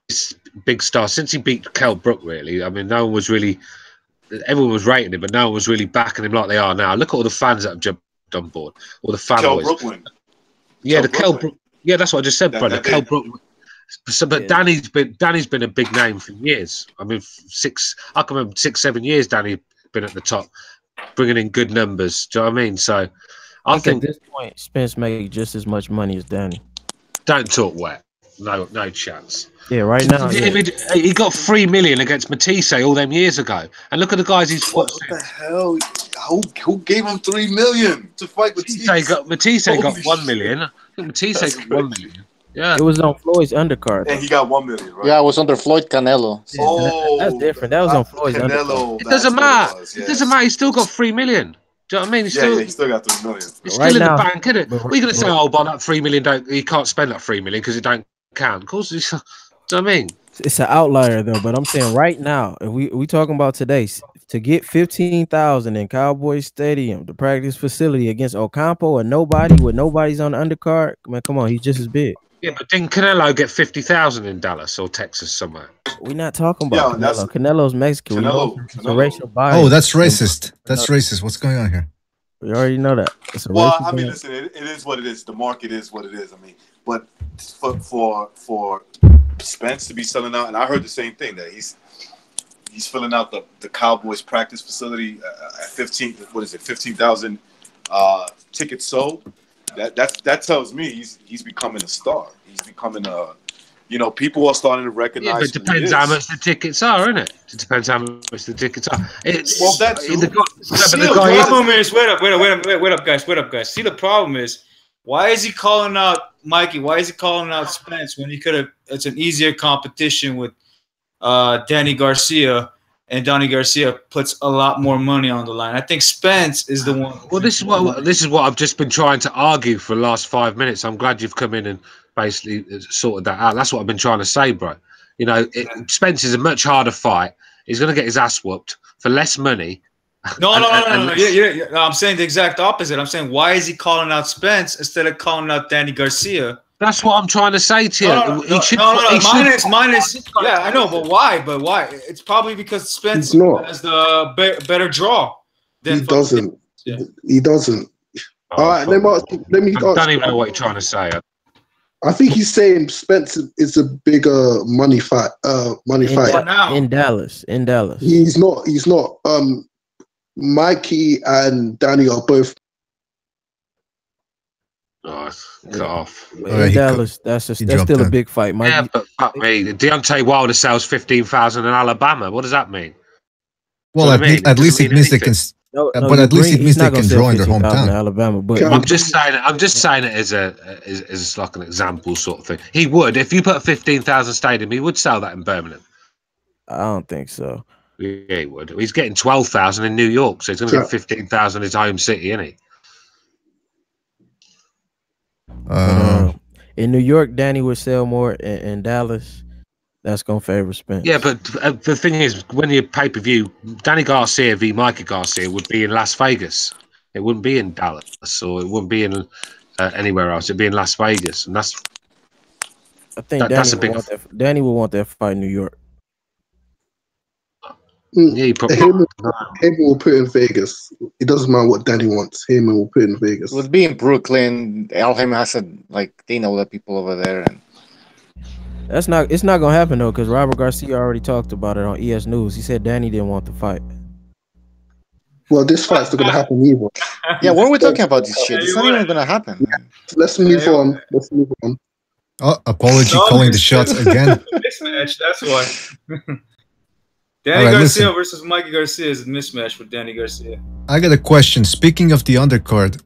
S6: this big star since he beat Kell Brook. Really, I mean, no one was really. Everyone was rating him, but no one was really backing him like they are now. Look at all the fans that have jumped on board, all the fanboys. Yeah, Kell Brook. Yeah, that's what I just said, brother. Kell Brook. So, but Danny's been a big name for years. I mean, I can remember 6-7 years. Danny been at the top, bringing in good numbers. Do you know what I mean? So, I think
S7: at this point, Spence made just as much money as Danny.
S6: Don't talk wet. No chance.
S7: Yeah, right now.
S6: He got $3 million against Matias all them years ago, and look at the guys he's fought.
S10: What the hell? Who gave him $3 million to fight Matias?
S6: Matias got $1 million. I think Matias got $1 million. Yeah,
S7: it was on Floyd's undercard.
S10: And he got $1 million, right?
S11: Yeah, it was under Floyd Canelo.
S7: That's different. That was on Floyd's undercard.
S6: It doesn't matter. It doesn't matter. He still got $3 million. Do you know what I mean?
S10: He still got $3 million.
S6: It's still in the bank, isn't it? We're going to say, oh, but that $3 million, he can't spend that $3 million because he don't count. Of course, do you know what I mean?
S7: It's an outlier though, but I'm saying right now, if we talking about today, to get 15,000 in Cowboy Stadium, the practice facility against Ocampo and nobody with nobody's on the undercard, man, come on, he's just as big.
S6: Yeah, but didn't Canelo get 50,000 in Dallas or Texas somewhere?
S7: We're not talking about Canelo. Canelo's Mexican. We know it's a racial
S3: Oh,
S7: bias.
S3: that's racist. That's racist. What's going on here?
S7: We already know that. It's a
S10: Well,
S7: racial
S10: I mean,
S7: bias.
S10: listen, it is what it is. The market is what it is. I mean, but for Spence to be selling out, and I heard the same thing that he's filling out the Cowboys practice facility at 15,000 tickets sold. That tells me he's becoming a star. He's becoming a, people are starting to recognize.
S6: Yeah, but it depends how much the tickets are, isn't it? It depends how much the tickets are.
S9: Well, that's the problem is. Wait up, guys. See, the problem is, why is he calling out Mikey? Why is he calling out Spence when he could have? It's an easier competition with Danny Garcia, and Danny Garcia puts a lot more money on the line. I think Spence is the one.
S6: Well, this is what I've just been trying to argue for the last 5 minutes. I'm glad you've come in and basically sorted that out. That's what I've been trying to say, bro. Spence is a much harder fight. He's going to get his ass whooped for less money.
S9: No. Yeah. I'm saying the exact opposite. I'm saying, why is he calling out Spence instead of calling out Danny Garcia?
S6: That's what I'm trying to say to you.
S9: No. Mine is. Yeah, I know, but why? It's probably because Spence has the better draw.
S13: He doesn't.
S9: Yeah.
S13: He doesn't. All right, let me.
S6: I don't even know what you're trying to say.
S13: I think he's saying Spence is a bigger money fight.
S7: In Dallas.
S13: He's not. Mikey and Danny are both.
S6: Cut off.
S7: In Dallas, that's still a big fight. Mikey.
S6: Yeah, but fuck me. Deontay Wilder sells 15,000 in Alabama. What does that mean?
S3: Well, at least it means they can. But at least it means they can draw in their hometown.
S7: Alabama, but
S6: I'm just saying it as like an example sort of thing. He would, if you put a 15,000 stadium, he would sell that in Birmingham.
S7: I don't think so.
S6: Yeah, he would. He's getting 12,000 in New York, so he's going to get 15,000 in his home city, isn't he?
S7: In New York, Danny would sell more. In Dallas, that's going to favor Spence.
S6: Yeah, but the thing is, when you pay-per-view, Danny Garcia v. Mikey Garcia would be in Las Vegas. It wouldn't be in Dallas, or it wouldn't be in anywhere else. It'd be in Las Vegas, and that's.
S7: I think Danny will want that fight in New York.
S6: Yeah, he probably.
S13: Heyman will put in Vegas. It doesn't matter what Danny wants. Heyman will put in Vegas.
S11: It would be in Brooklyn. Al Heyman has they know the people over there, and
S7: it's not gonna happen though, because Robert Garcia already talked about it on ES News. He said Danny didn't want the fight.
S13: Well, this fight's not gonna happen either.
S11: Yeah, what are we talking about this shit? It's not even gonna happen.
S13: Let's move on.
S3: Oh, apology, calling the shots again.
S9: Mismatch. That's why. Danny Garcia versus Mikey Garcia is a mismatch for Danny Garcia.
S3: I got a question. Speaking of the undercard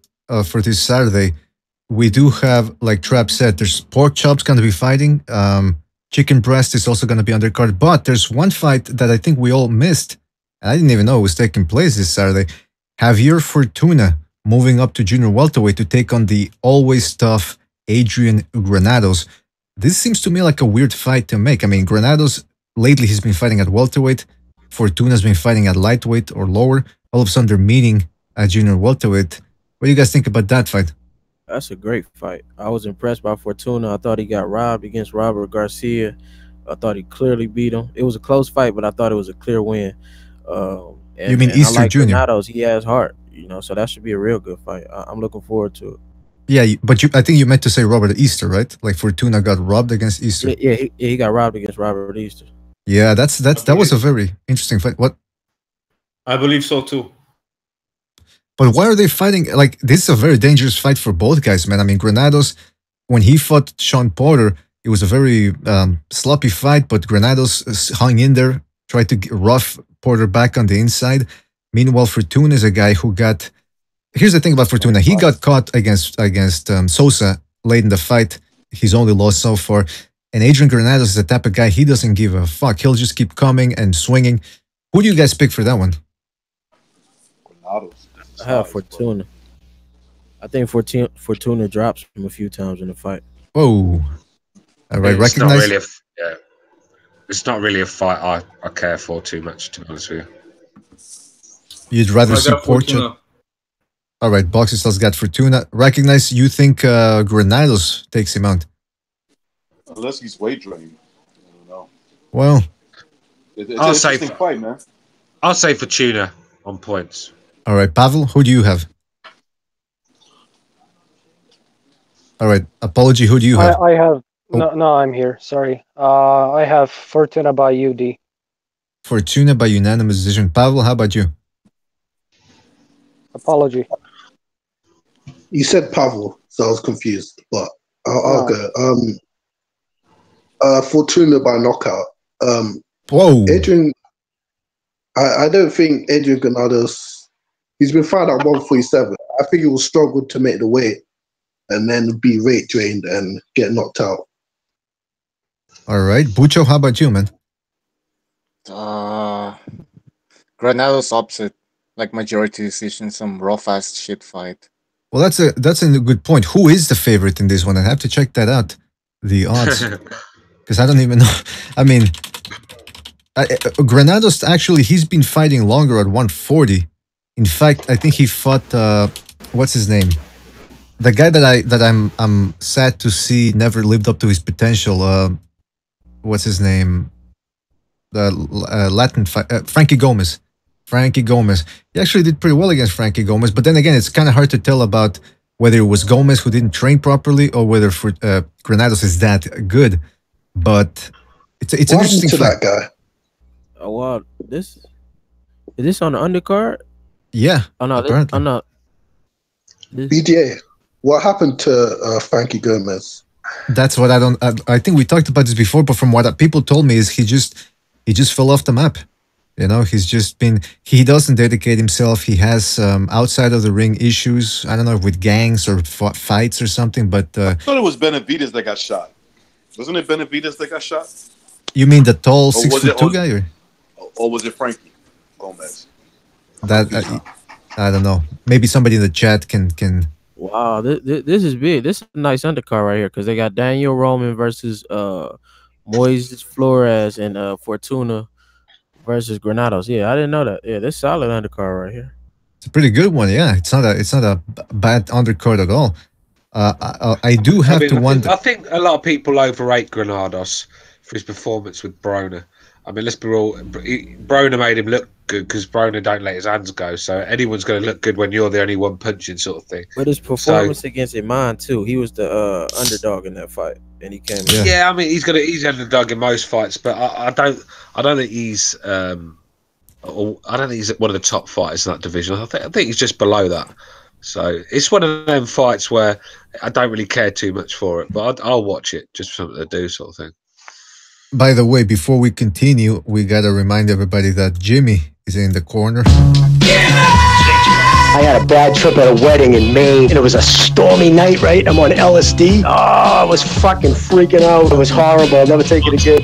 S3: for this Saturday, we do have, like Trap said, there's pork chops going to be fighting. Chicken breast is also going to be undercard. But there's one fight that I think we all missed. And I didn't even know it was taking place this Saturday. Javier Fortuna moving up to junior welterweight to take on the always tough Adrian Granados. This seems to me like a weird fight to make. I mean, Granados, lately he's been fighting at welterweight. Fortuna's been fighting at lightweight or lower. All of a sudden they're meeting at junior welterweight. What do you guys think about that fight?
S7: That's a great fight. I was impressed by Fortuna. I thought he got robbed against Robert Garcia. I thought he clearly beat him. It was a close fight, but I thought it was a clear win.
S3: You mean Easter Junior?
S7: Granados, he has heart, so that should be a real good fight. I'm looking forward to it.
S3: Yeah, but I think you meant to say Robert Easter, right? Like Fortuna got robbed against Easter.
S7: Yeah, he got robbed against Robert Easter.
S3: Yeah, that was a very interesting fight. What?
S9: I believe so too.
S3: But why are they fighting? Like, this is a very dangerous fight for both guys, man. I mean, Granados, when he fought Sean Porter, it was a very sloppy fight, but Granados hung in there, tried to rough Porter back on the inside. Meanwhile, Fortuna is a guy who got... Here's the thing about Fortuna. He got caught against Sosa late in the fight. He's only lost so far. And Adrian Granados is the type of guy, he doesn't give a fuck. He'll just keep coming and swinging. Who do you guys pick for that one?
S7: I have Fortuna. I think Fortuna drops him a few times in the fight.
S3: Whoa. All right,
S6: recognize. Really It's not really a fight I care for too much, to be honest with you.
S3: You'd rather see Fortuna. All right, Boxing Styles got Fortuna. Recognize you think Granados takes him out?
S10: Unless he's weight drained. I don't know.
S3: Well,
S10: it's an interesting fight, man.
S6: I'll say Fortuna on points.
S3: All right, Pavel, who do you have? All right, Apology, who do you have?
S12: I have no, I'm here. Sorry. I have Fortuna by UD.
S3: Fortuna by unanimous decision. Pavel, how about you?
S12: Apology.
S13: You said Pavel, so I was confused, but I'll go. Fortuna by knockout.
S3: Whoa.
S13: Adrian, I don't think Adrian Granados, he's been found at 147. I think he will struggle to make the weight and then be weight drained and get knocked out.
S3: All right. Bucho, how about you, man?
S11: Granados opposite. Like majority decision, some raw fast shit fight.
S3: Well, that's a good point. Who is the favorite in this one? I have to check that out. The odds, because I don't even know. I mean, Granados actually he's been fighting longer at 140. In fact, I think he fought what's his name? The guy that I'm sad to see never lived up to his potential. What's his name? The Latin fight, Frankie Gomez. Frankie Gomez. He actually did pretty well against Frankie Gomez, but then again, it's kind of hard to tell about whether it was Gomez who didn't train properly or whether Granados is that good. But it's an interesting
S13: fight. That guy.
S7: Oh wow, is this on the undercard?
S3: Yeah.
S7: Oh no,
S3: apparently.
S13: BDA. What happened to Frankie Gomez?
S3: That's what I don't. I think we talked about this before, but from what people told me is he just fell off the map. You know, he doesn't dedicate himself. He has outside of the ring issues. I don't know, with gangs or fights or something, but...
S10: I thought it was Benavidez that got shot. Wasn't it Benavidez that got shot?
S3: You mean the tall 6'2" guy?
S10: Or was it Frankie Gomez?
S3: I don't know. Maybe somebody in the chat can...
S7: Wow, this is big. This is a nice undercard right here because they got Daniel Roman versus Moises Flores and Fortuna versus Granados. Yeah, I didn't know that. Yeah, this solid undercard right here.
S3: It's a pretty good one. Yeah, it's not a bad undercard at all. I do have to wonder.
S6: I think a lot of people overrate Granados for his performance with Broner. I mean, let's be real. Broner made him look good because Broner don't let his hands go. So anyone's going to look good when you're the only one punching, sort of thing.
S7: But his performance against Iman too. He was the underdog in that fight, and he came.
S6: Yeah, I mean, he's underdog in most fights, but I don't think he's I don't think he's one of the top fighters in that division. I think he's just below that. So it's one of them fights where I don't really care too much for it, but I'll watch it just for something to do, sort of thing.
S3: By the way, before we continue, we gotta remind everybody that Jimmy is in the corner.
S4: I had a bad trip at a wedding in Maine, and it was a stormy night, right? I'm on LSD. Oh, I was fucking freaking out. It was horrible. I'll never take it again.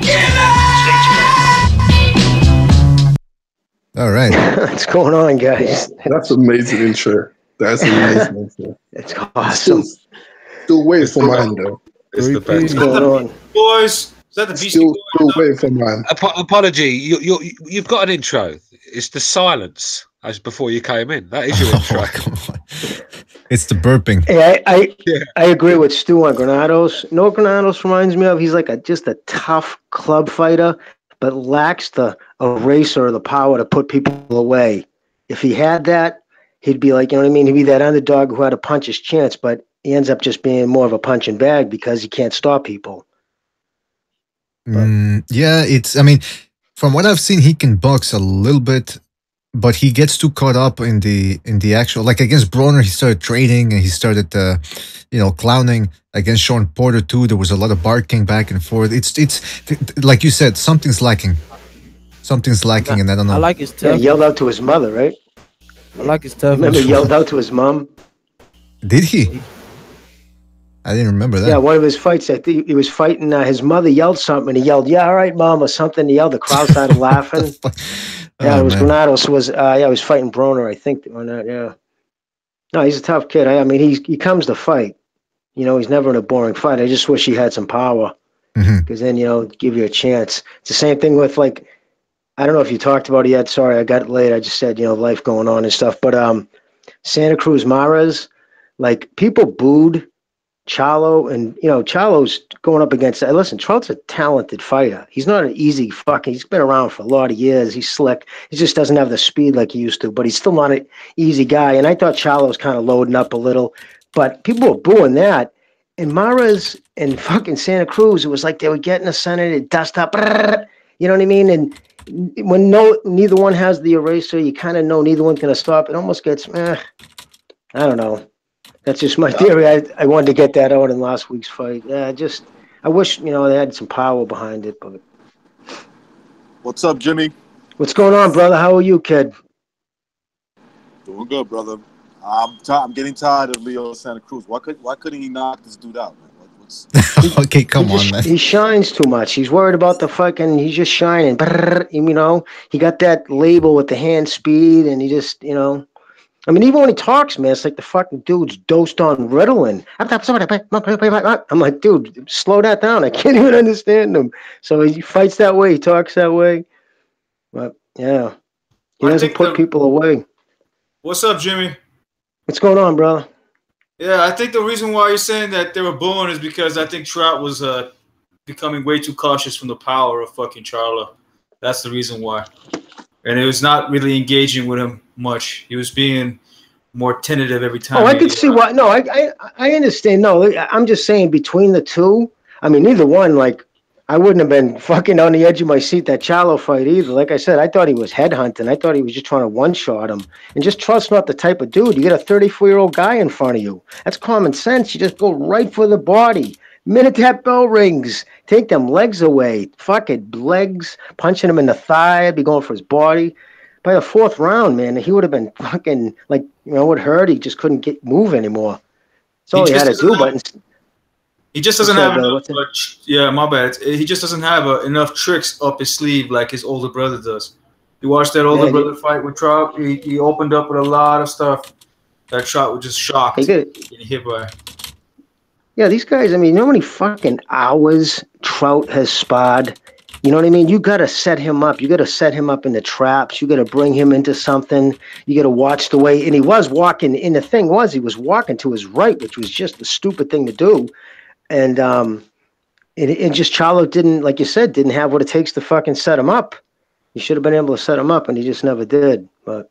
S3: All right.
S4: What's going on, guys?
S13: That's amazing intro. That's amazing intro.
S4: It's awesome.
S13: Still waiting for mine, though.
S6: It's the best.
S4: What's going on?
S14: Boys, is that the beast?
S13: Still waiting for mine.
S6: Apology, you've got an intro. It's the silence as before you came in. That is your intro.
S3: Come on. It's the burping.
S4: Hey, I agree with Stu on Granados. You know what Granados reminds me of? He's like just a tough club fighter, but lacks the eraser or the power to put people away. If he had that, he'd be like, you know what I mean? He'd be that underdog who had a puncher's chance, but he ends up just being more of a punching bag because he can't stop people.
S3: Yeah, I mean, from what I've seen, he can box a little bit, but he gets too caught up in the actual, like against Broner, he started trading and he started, clowning. Against Sean Porter too, there was a lot of barking back and forth. It's like you said, something's lacking. And I don't know.
S7: I like his tough.
S4: Yeah, he yelled out to his mother, right?
S7: I like his tough.
S4: Remember, he yelled out to his mom.
S3: Did he? I didn't remember that.
S4: Yeah, one of his fights, I think he was fighting. His mother yelled something, and he yelled, "Yeah, all right, mom," or something. He yelled. The crowd started laughing. Yeah, it was Granados. Was he was fighting Broner, I think, on that. Yeah. No, he's a tough kid. I mean, he comes to fight. You know, he's never in a boring fight. I just wish he had some power. because then give you a chance. It's the same thing with like, I don't know if you talked about it yet. Sorry, I got late. I just said life going on and stuff. But Santa Cruz Mares, like people booed Charlo, and Charlo's going up against. Listen, Trout's a talented fighter. He's not an easy fucking. He's been around for a lot of years. He's slick. He just doesn't have the speed like he used to. But he's still not an easy guy. And I thought Charlo was kind of loading up a little, but people were booing that. And Mares and fucking Santa Cruz, it was like they were getting a center to dust up. You know what I mean? And when neither one has the eraser, you kind of know neither one's gonna stop. It almost gets. I don't know. That's just my theory. I wanted to get that out in last week's fight. I wish, they had some power behind it. But
S10: what's up, Jimmy?
S4: What's going on, brother? How are you, kid?
S10: Doing good, brother. I'm getting tired of Leo Santa Cruz. Why couldn't he knock this dude out, man?
S3: Okay, come on, man.
S4: He shines too much. He's worried about the fucking. He's just shining. He got that label with the hand speed, and he just, I mean, even when he talks, man, it's like the fucking dude's dosed on Ritalin. I'm like, dude, slow that down. I can't even understand him. So he fights that way. He talks that way. But, yeah. He doesn't put people away.
S14: What's up, Jimmy?
S4: What's going on, brother?
S14: Yeah, I think the reason why you're saying that they were booing is because I think Trout was becoming way too cautious from the power of fucking Charla. That's the reason why. And it was not really engaging with him much. He was being more tentative every time.
S4: Oh, I could see why. No, I understand. No, I'm just saying between the two, I mean, neither one, like, I wouldn't have been fucking on the edge of my seat that Charlo fight either. Like I said, I thought he was headhunting. I thought he was just trying to one-shot him. And just Trout's not the type of dude. You get a 34-year-old guy in front of you. That's common sense. You just go right for the body. Minute that bell rings, take them legs away. Fuck it, legs, punching him in the thigh. I'd be going for his body. By the fourth round, man, he would have been fucking, like, it hurt. He just couldn't move anymore. That's all he had to do. But
S14: he just doesn't have enough. Yeah, my bad. He just doesn't have enough tricks up his sleeve like his older brother does. You watched that older brother fight with Trout. He opened up with a lot of stuff that Trout was just shocked getting hit by.
S4: Yeah, these guys, I mean, you know how many fucking hours Trout has sparred? You know what I mean? You got to set him up. You got to set him up in the traps. You got to bring him into something. You got to watch the way. And he was walking. And the thing was, he was walking to his right, which was just the stupid thing to do. And it just Charlo didn't, like you said, didn't have what it takes to fucking set him up. He should have been able to set him up, and he just never did. But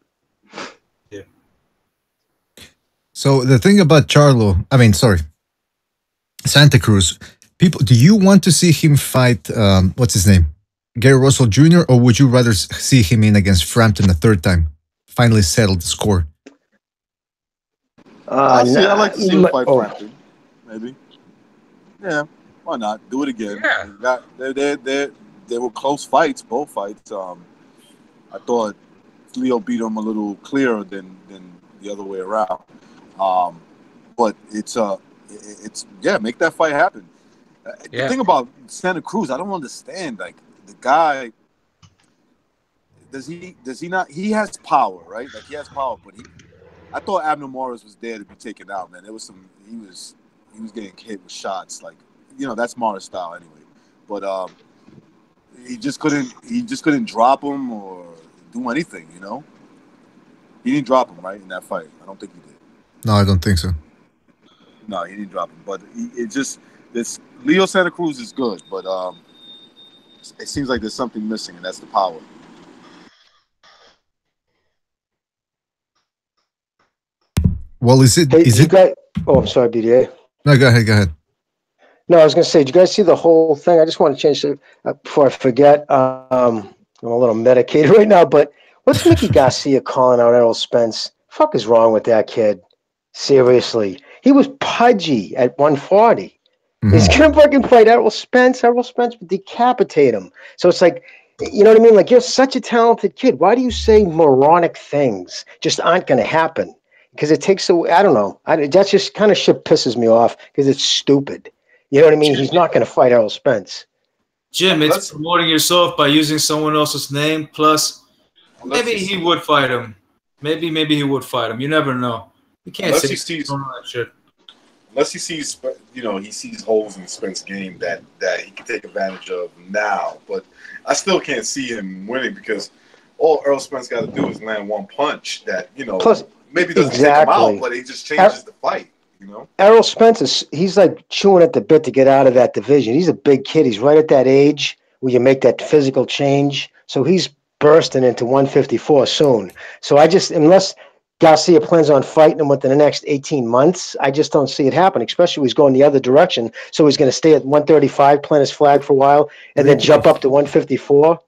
S14: yeah.
S3: So the thing about Santa Cruz, people, do you want to see him fight, what's his name? Gary Russell Jr., or would you rather see him in against Frampton a third time? Finally settled the score.
S10: I'd like to see him fight Frampton, maybe. Yeah, why not? Do it again. Yeah. They were close fights, both fights. I thought Leo beat him a little clearer than the other way around. But it's make that fight happen. The thing about Santa Cruz, I don't understand. Like, the guy, does he not? He has power, right? Like, he has power, but I thought Abner Morris was there to be taken out, man. There was some. He was getting hit with shots, like, that's Morris style anyway. But he just couldn't drop him or do anything. He didn't drop him right in that fight. I don't think he did.
S3: No, I don't think so.
S10: No, he didn't drop him. But this Leo Santa Cruz is good, but it seems like there's something missing, and that's the power.
S3: Well, is it?
S4: Oh, I'm sorry, BDA.
S3: No, go ahead.
S4: No, I was going to say, did you guys see the whole thing? I just want to change it before I forget. I'm a little medicated right now, but what's Mickey Garcia calling out Errol Spence? Fuck is wrong with that kid? Seriously. He was pudgy at 140. Mm-hmm. He's going to fucking fight Errol Spence. Errol Spence would decapitate him. So it's like, you know what I mean? Like, you're such a talented kid. Why do you say moronic things just aren't going to happen? Because it takes away, I don't know. That just kind of shit pisses me off because it's stupid. You know what I mean? He's not going to fight Errol Spence.
S14: Jim, it's promoting yourself by using someone else's name. Plus, maybe he would fight him. Maybe he would fight him. You never know. You can't say that shit.
S10: unless he sees, he sees holes in Spence's game that he can take advantage of now. But I still can't see him winning because all Errol Spence got to do is land one punch that
S4: Plus,
S10: maybe doesn't take him out, but he just changes the fight.
S4: Errol Spence he's like chewing at the bit to get out of that division. He's a big kid. He's right at that age where you make that physical change. So he's bursting into 154 soon. So unless Garcia plans on fighting him within the next 18 months, I just don't see it happen, especially when he's going the other direction. So he's going to stay at 135, plant his flag for a while, and then jump up to 154.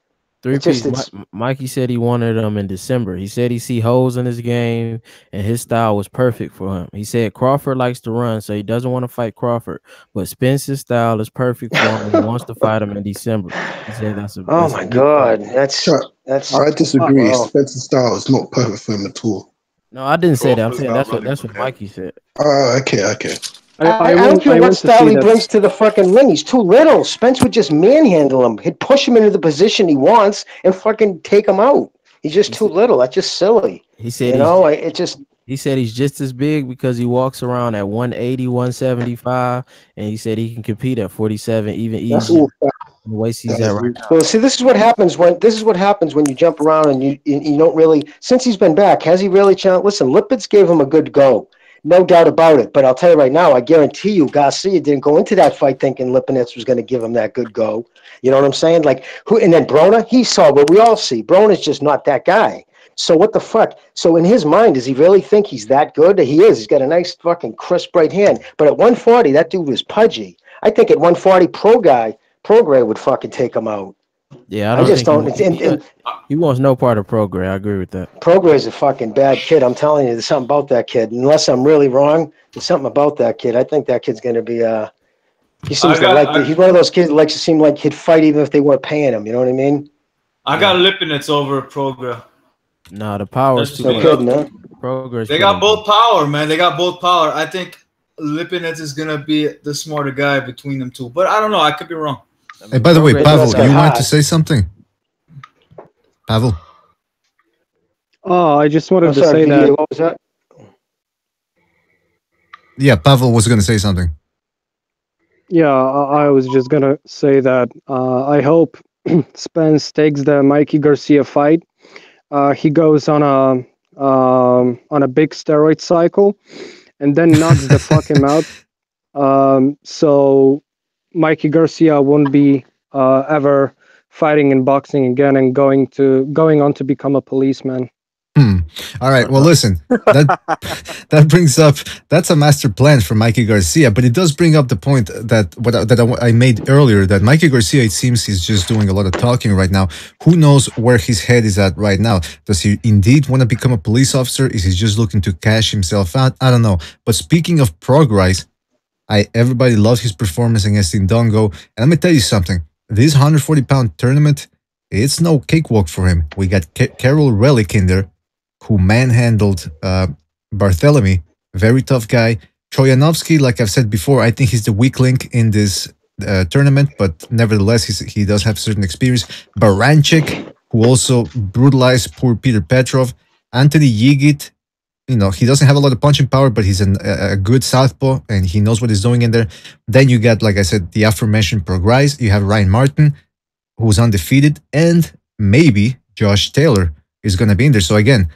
S7: Mikey said he wanted him in December. He said he see holes in his game, and his style was perfect for him. He said Crawford likes to run, so he doesn't want to fight Crawford. But Spence's style is perfect for him. He wants to fight him in December. He said that's a.
S4: Oh my God, that's.
S13: I disagree. Spence's style is not perfect for him at all.
S7: No, I didn't say that. I'm saying that's what Mikey said.
S13: Okay.
S4: I don't care what style he brings to the fucking ring. He's too little. Spence would just manhandle him. He'd push him into the position he wants and fucking take him out. He's just too little. That's just silly.
S7: He said, he said he's just as big because he walks around at 180, 175, and he said he can compete at 47, even easier. The way he's at right now.
S4: Well, see, this is what happens when you jump around and you don't really. Since he's been back, has he really challenged? Listen, Lipids gave him a good go. No doubt about it. But I'll tell you right now, I guarantee you, Garcia didn't go into that fight thinking Lipinets was going to give him that good go. You know what I'm saying? Like who? And then Broner, he saw what we all see. Broner's just not that guy. So what the fuck? So in his mind, does he really think he's that good? He is. He's got a nice fucking crisp right hand. But at 140, that dude was pudgy. I think at 140, Prograis would fucking take him out.
S7: Yeah, I just don't. He wants no part of Prograis. I agree with that.
S4: Prograis is a fucking bad kid. I'm telling you, there's something about that kid. Unless I'm really wrong, there's something about that kid. I think that kid's going to be. He seems he's one of those kids that likes to seem like he'd fight even if they weren't paying him. You know what I mean?
S14: I got Lipinets over Prograis.
S7: Nah, the power's too
S4: good, no?
S7: Prograis.
S14: They got both power, man. They got both power. I think Lipinets is gonna be the smarter guy between them two, but I don't know. I could be wrong.
S3: Hey, by the way, Pavel, you wanted to say something? Pavel?
S12: Oh, I just wanted to say that.
S4: What was that?
S3: Yeah, Pavel was going to say something.
S12: Yeah, I was just going to say that I hope Spence takes the Mikey Garcia fight. He goes on a big steroid cycle and then knocks the fuck him out. So Mikey Garcia won't be ever fighting in boxing again and going on to become a policeman.
S3: All right. Well, listen, that brings up, that's a master plan for Mikey Garcia, but it does bring up the point that I made earlier, that Mikey Garcia, it seems he's just doing a lot of talking right now. Who knows where his head is at right now? Does he indeed want to become a police officer? Is he just looking to cash himself out? I don't know. But speaking of Prograis, everybody loved his performance against Indongo. And let me tell you something. This 140-pound tournament, it's no cakewalk for him. We got Carol Relic in there, who manhandled Barthélemy. Very tough guy. Troyanovsky, like I've said before, I think he's the weak link in this tournament, but nevertheless, he does have certain experience. Baranchik, who also brutalized poor Peter Petrov. Anthony Yigit, he doesn't have a lot of punching power, but he's a good southpaw, and he knows what he's doing in there. Then you got, like I said, the aforementioned Prograis. You have Ryan Martin, who's undefeated, and maybe Josh Taylor is going to be in there. So again,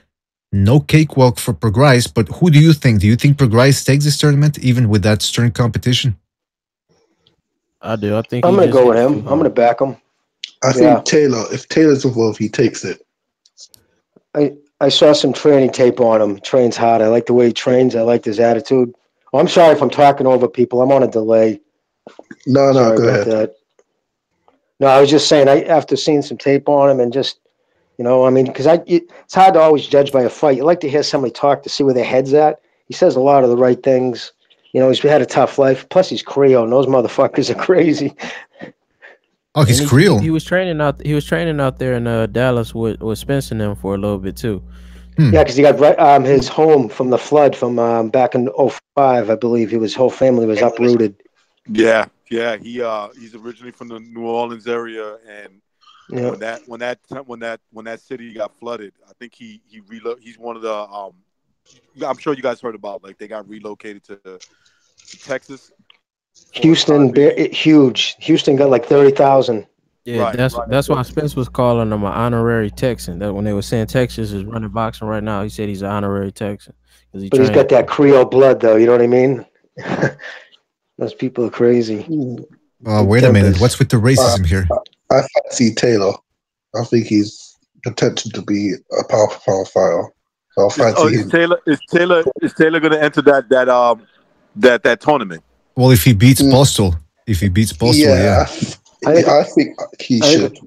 S3: no cakewalk for Prograis, but who do you think? Do you think Prograis takes this tournament, even with that stern competition?
S7: I do. I think
S4: I'm going to go with him. I'm going to back him.
S13: I think Taylor, if Taylor's involved, he takes it.
S4: I saw some training tape on him. Trains hard. I like the way he trains. I like his attitude. Oh, I'm sorry if I'm talking over people. I'm on a delay.
S13: No, go ahead.
S4: No, I was just saying, after seeing some tape on him and just, because it's hard to always judge by a fight. You like to hear somebody talk to see where their head's at. He says a lot of the right things. He's had a tough life. Plus, he's Creole, and those motherfuckers are crazy.
S3: Oh, he's Creole.
S7: He was training out there in Dallas with Spence and them for a little bit too.
S4: Yeah, because he got his home from the flood from back in 2005, I believe. His whole family was uprooted.
S10: Yeah. He's originally from the New Orleans area, and when that city got flooded, I think he's one of the. I'm sure you guys heard about, like, they got relocated to Texas.
S4: Houston, huge. Houston got like 30,000.
S7: Yeah,
S10: Right,
S7: that's why Spence was calling him an honorary Texan. That when they were saying Texas is running boxing right now, he said he's an honorary Texan because
S4: But he's got that Creole blood, though. You know what I mean? Those people are crazy.
S3: Wait a minute. What's with the racism here?
S13: I fancy Taylor. I think he's potential to be a powerful fighter. So I'll fancy him.
S10: Is Taylor going to enter that tournament?
S3: Well, if he beats Postal, yeah.
S13: I think he should.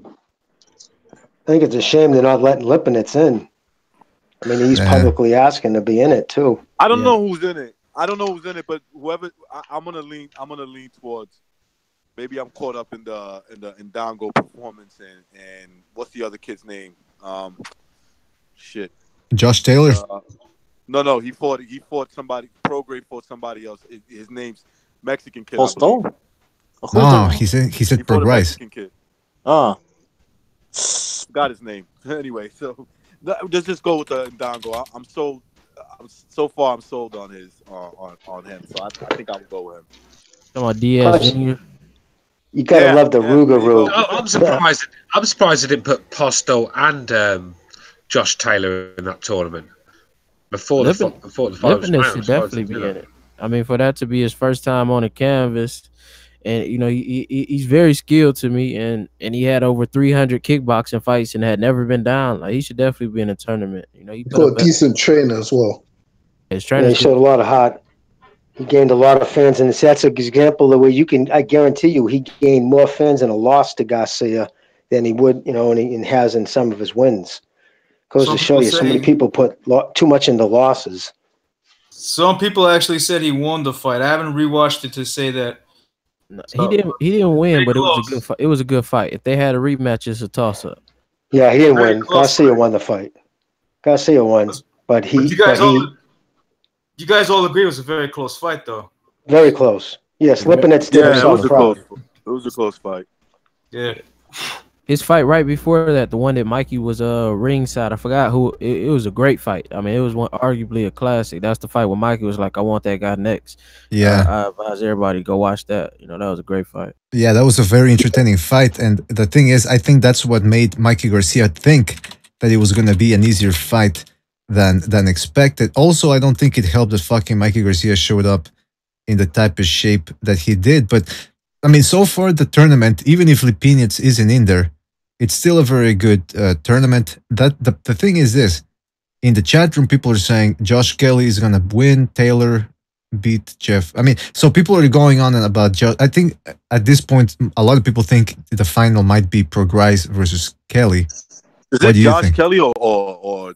S4: I think it's a shame they're not letting Lipinets in. I mean, he's publicly asking to be in it too.
S10: I don't know who's in it. But whoever I'm gonna lean towards. Maybe I'm caught up in the Ndongo performance and what's the other kid's name?
S3: Josh Taylor.
S10: No, he fought somebody. Prograde fought somebody else. His name's Mexican kid.
S11: Postal?
S3: No, he said Progress.
S10: Forgot his name. Anyway, so let's just go with the Ndongo. I'm sold on his on him. So I think I'll go with him.
S7: Come on, Diaz Jr.
S4: You gotta love the Ruger.
S6: I'm surprised they didn't put Postal and Josh Taylor in that tournament before the fight.
S7: Lipinets should definitely be in it. I mean, for that to be his first time on a canvas, and you know he's very skilled to me, and he had over 300 kickboxing fights and had never been down. Like he should definitely be in a tournament. You know, he
S13: got a decent trainer as well.
S7: His trainer
S4: showed a lot of heart. He gained a lot of fans, and that's an example of where I guarantee you, he gained more fans in a loss to Garcia than he would, and has in some of his wins. Goes to show you, so many people put too much into losses.
S14: Some people actually said he won the fight. I haven't rewatched it to say that.
S7: No, he didn't win, but it was a good fight. It was a good fight. If they had a rematch, it's a toss up.
S4: Yeah, he didn't win. Garcia won the fight. Garcia won, but you
S14: guys all agree it was a very close fight, though.
S4: Very close. Yes, Lipinets did himself proud.
S10: It was a close fight.
S14: Yeah.
S7: His fight right before that, the one that Mikey was ringside, I forgot who. It was a great fight. I mean, it was arguably a classic. That's the fight where Mikey was like, "I want that guy next."
S3: Yeah,
S7: I advise everybody to go watch that. You know, that was a great fight.
S3: Yeah, that was a very entertaining fight. And the thing is, I think that's what made Mikey Garcia think that it was going to be an easier fight than expected. Also, I don't think it helped that fucking Mikey Garcia showed up in the type of shape that he did. But I mean, so far the tournament, even if Lipinets isn't in there, it's still a very good tournament. The thing is this: in the chat room, people are saying Josh Kelly is gonna win, Taylor beat Jeff. I mean, so people are going on and about Josh. I think at this point, a lot of people think the final might be Progrise versus Kelly.
S10: Is it Josh Kelly or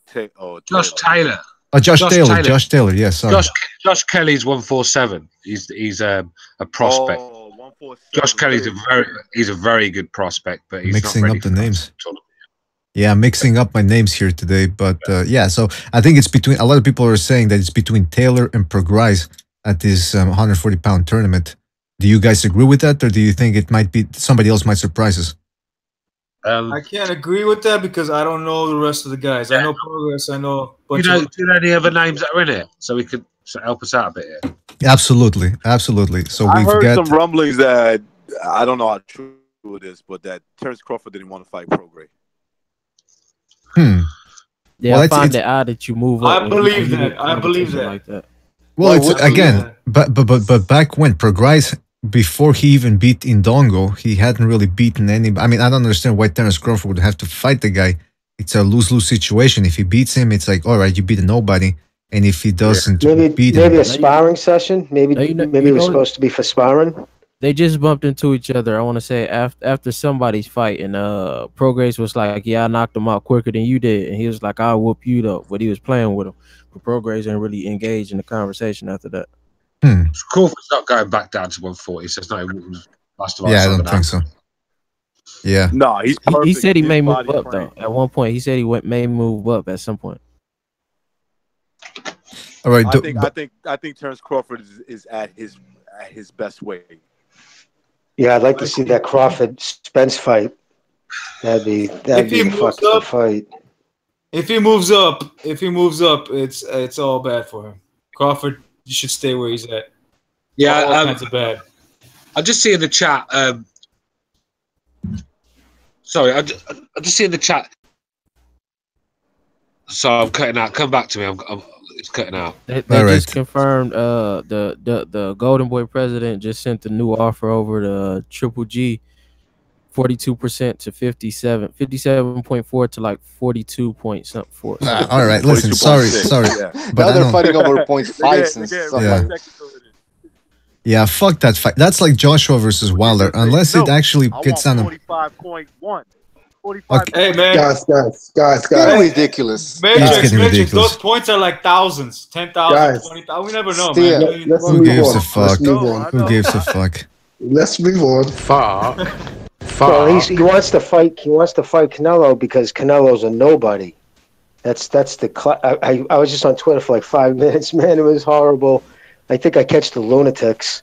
S6: Josh Taylor?
S3: Josh Taylor. Josh Taylor. Yes. Sorry.
S6: Josh Kelly's 147. He's a prospect. Josh Kelly's a very good prospect, but he's
S3: mixing
S6: not ready
S3: up the names. Yeah, mixing up my names here today, but yeah. So I think it's between. A lot of people are saying that it's between Taylor and Progrise at this 140-pound tournament. Do you guys agree with that, or do you think it might be somebody else might surprise us?
S14: I can't agree with that because I don't know the rest of the guys. Yeah. I know Progress. I know.
S6: Do you know any other names that are in it, so we could help us out a bit here?
S3: Absolutely. So
S10: I heard some rumblings that I don't know how true it is, but that Terence Crawford didn't want to fight Progress.
S7: Yeah, well, I find it odd that you move up.
S14: I believe that. I believe that.
S7: Like that.
S3: Well, it's again, but back when Progrise, before he even beat Ndongo, he hadn't really beaten anybody. I mean, I don't understand why Terence Crawford would have to fight the guy. It's a lose-lose situation. If he beats him, it's like, all right, you beat a nobody. And if he doesn't beat him,
S4: maybe a sparring session. Maybe it was supposed to be for sparring.
S7: They just bumped into each other. I want to say after somebody's fight, and Progress was like, "Yeah, I knocked him out quicker than you did," and he was like, "I'll whoop you though." But he was playing with him. But Progress didn't really engage in the conversation after that.
S6: Crawford's not going back down to 140. So it's not even
S3: I don't think so. Yeah.
S10: No,
S7: he said he may move up though. At one point, he said he may move up at some point.
S3: All right.
S10: I think Terence Crawford is at his best weight.
S4: Yeah, I'd like to see that Crawford Spence fight. That'd be a fucking fight.
S14: If he moves up, it's all bad for him. Crawford, you should stay where he's at.
S6: Yeah,
S14: all kinds of bad.
S6: I just see in the chat. Sorry, I just see in the chat. So I'm cutting out. Come back to me. It's cutting out.
S7: They just confirmed the Golden Boy president just sent the new offer over to Triple G, 42% to 57.4 to like 42 point something.
S3: All right, listen, sorry.
S11: Yeah.
S3: But
S11: now they're fighting over 0.5 and stuff like that.
S3: Yeah, fuck that fight. That's like Joshua versus Wilder, unless it actually gets down to
S10: 45.1.
S3: Okay.
S14: Hey man,
S13: guys.
S11: It's getting ridiculous.
S14: Matrix, those points are like thousands, 10,000,
S13: Guys.
S14: 20,000. We never know,
S11: Still,
S14: man.
S3: Who gives a fuck? Who gives a fuck?
S13: Let's move on.
S4: Well, he wants to fight. He wants to fight Canelo because Canelo's a nobody. That's the. I was just on Twitter for like 5 minutes, man. It was horrible. I think I catch the lunatics.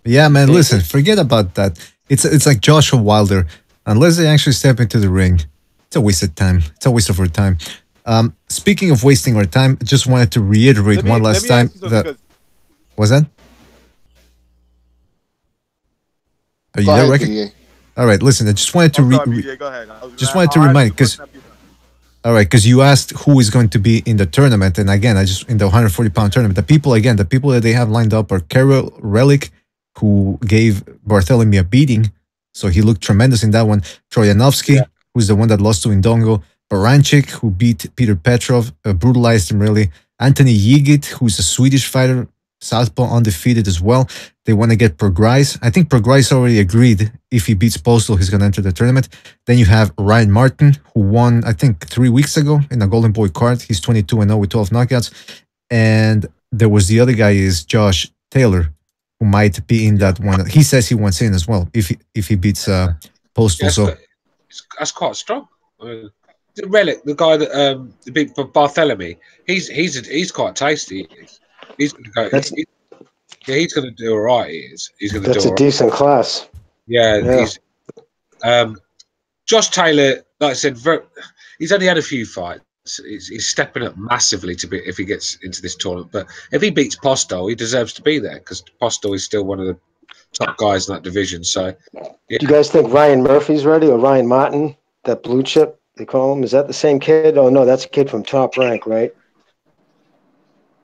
S3: Yeah, man. Listen, forget about that. It's like Joshua Wilder. Unless they actually step into the ring, it's a waste of time. It's a waste of our time. Speaking of wasting our time, just wanted to reiterate one last time that. What's that? Are you there, Ricky? All right, listen. I just wanted to remind because. All right, because you asked who is going to be in the tournament, and again, in the 140-pound tournament, the people that they have lined up are Karol Relic, who gave Barthélemy a beating, so he looked tremendous in that one. Troyanovsky, who's the one that lost to Indongo. Baranchik, who beat Peter Petrov, brutalized him really. Anthony Yigit, who's a Swedish fighter, southpaw, undefeated as well. They want to get Prograis. I think Prograis already agreed if he beats Postal, he's going to enter the tournament. Then you have Ryan Martin, who won, I think, 3 weeks ago in a Golden Boy card. He's 22-0 with 12 knockouts. And there was the other guy is Josh Taylor, who might be in that one. He says he wants in as well if he beats Postal. So
S6: that's quite strong. Relic, the guy that beat Barthélemy, he's quite tasty. He's going to go. He's going to do all right. He's going to do.
S4: That's a decent class.
S6: Yeah. He's, Josh Taylor, like I said, he's only had a few fights. He's stepping up massively if he gets into this tournament. But if he beats Postal, he deserves to be there because Postal is still one of the top guys in that division. So, yeah.
S4: Do you guys think Ryan Murphy's ready or Ryan Martin, that blue chip they call him? Is that the same kid? Oh no, that's a kid from Top Rank, right?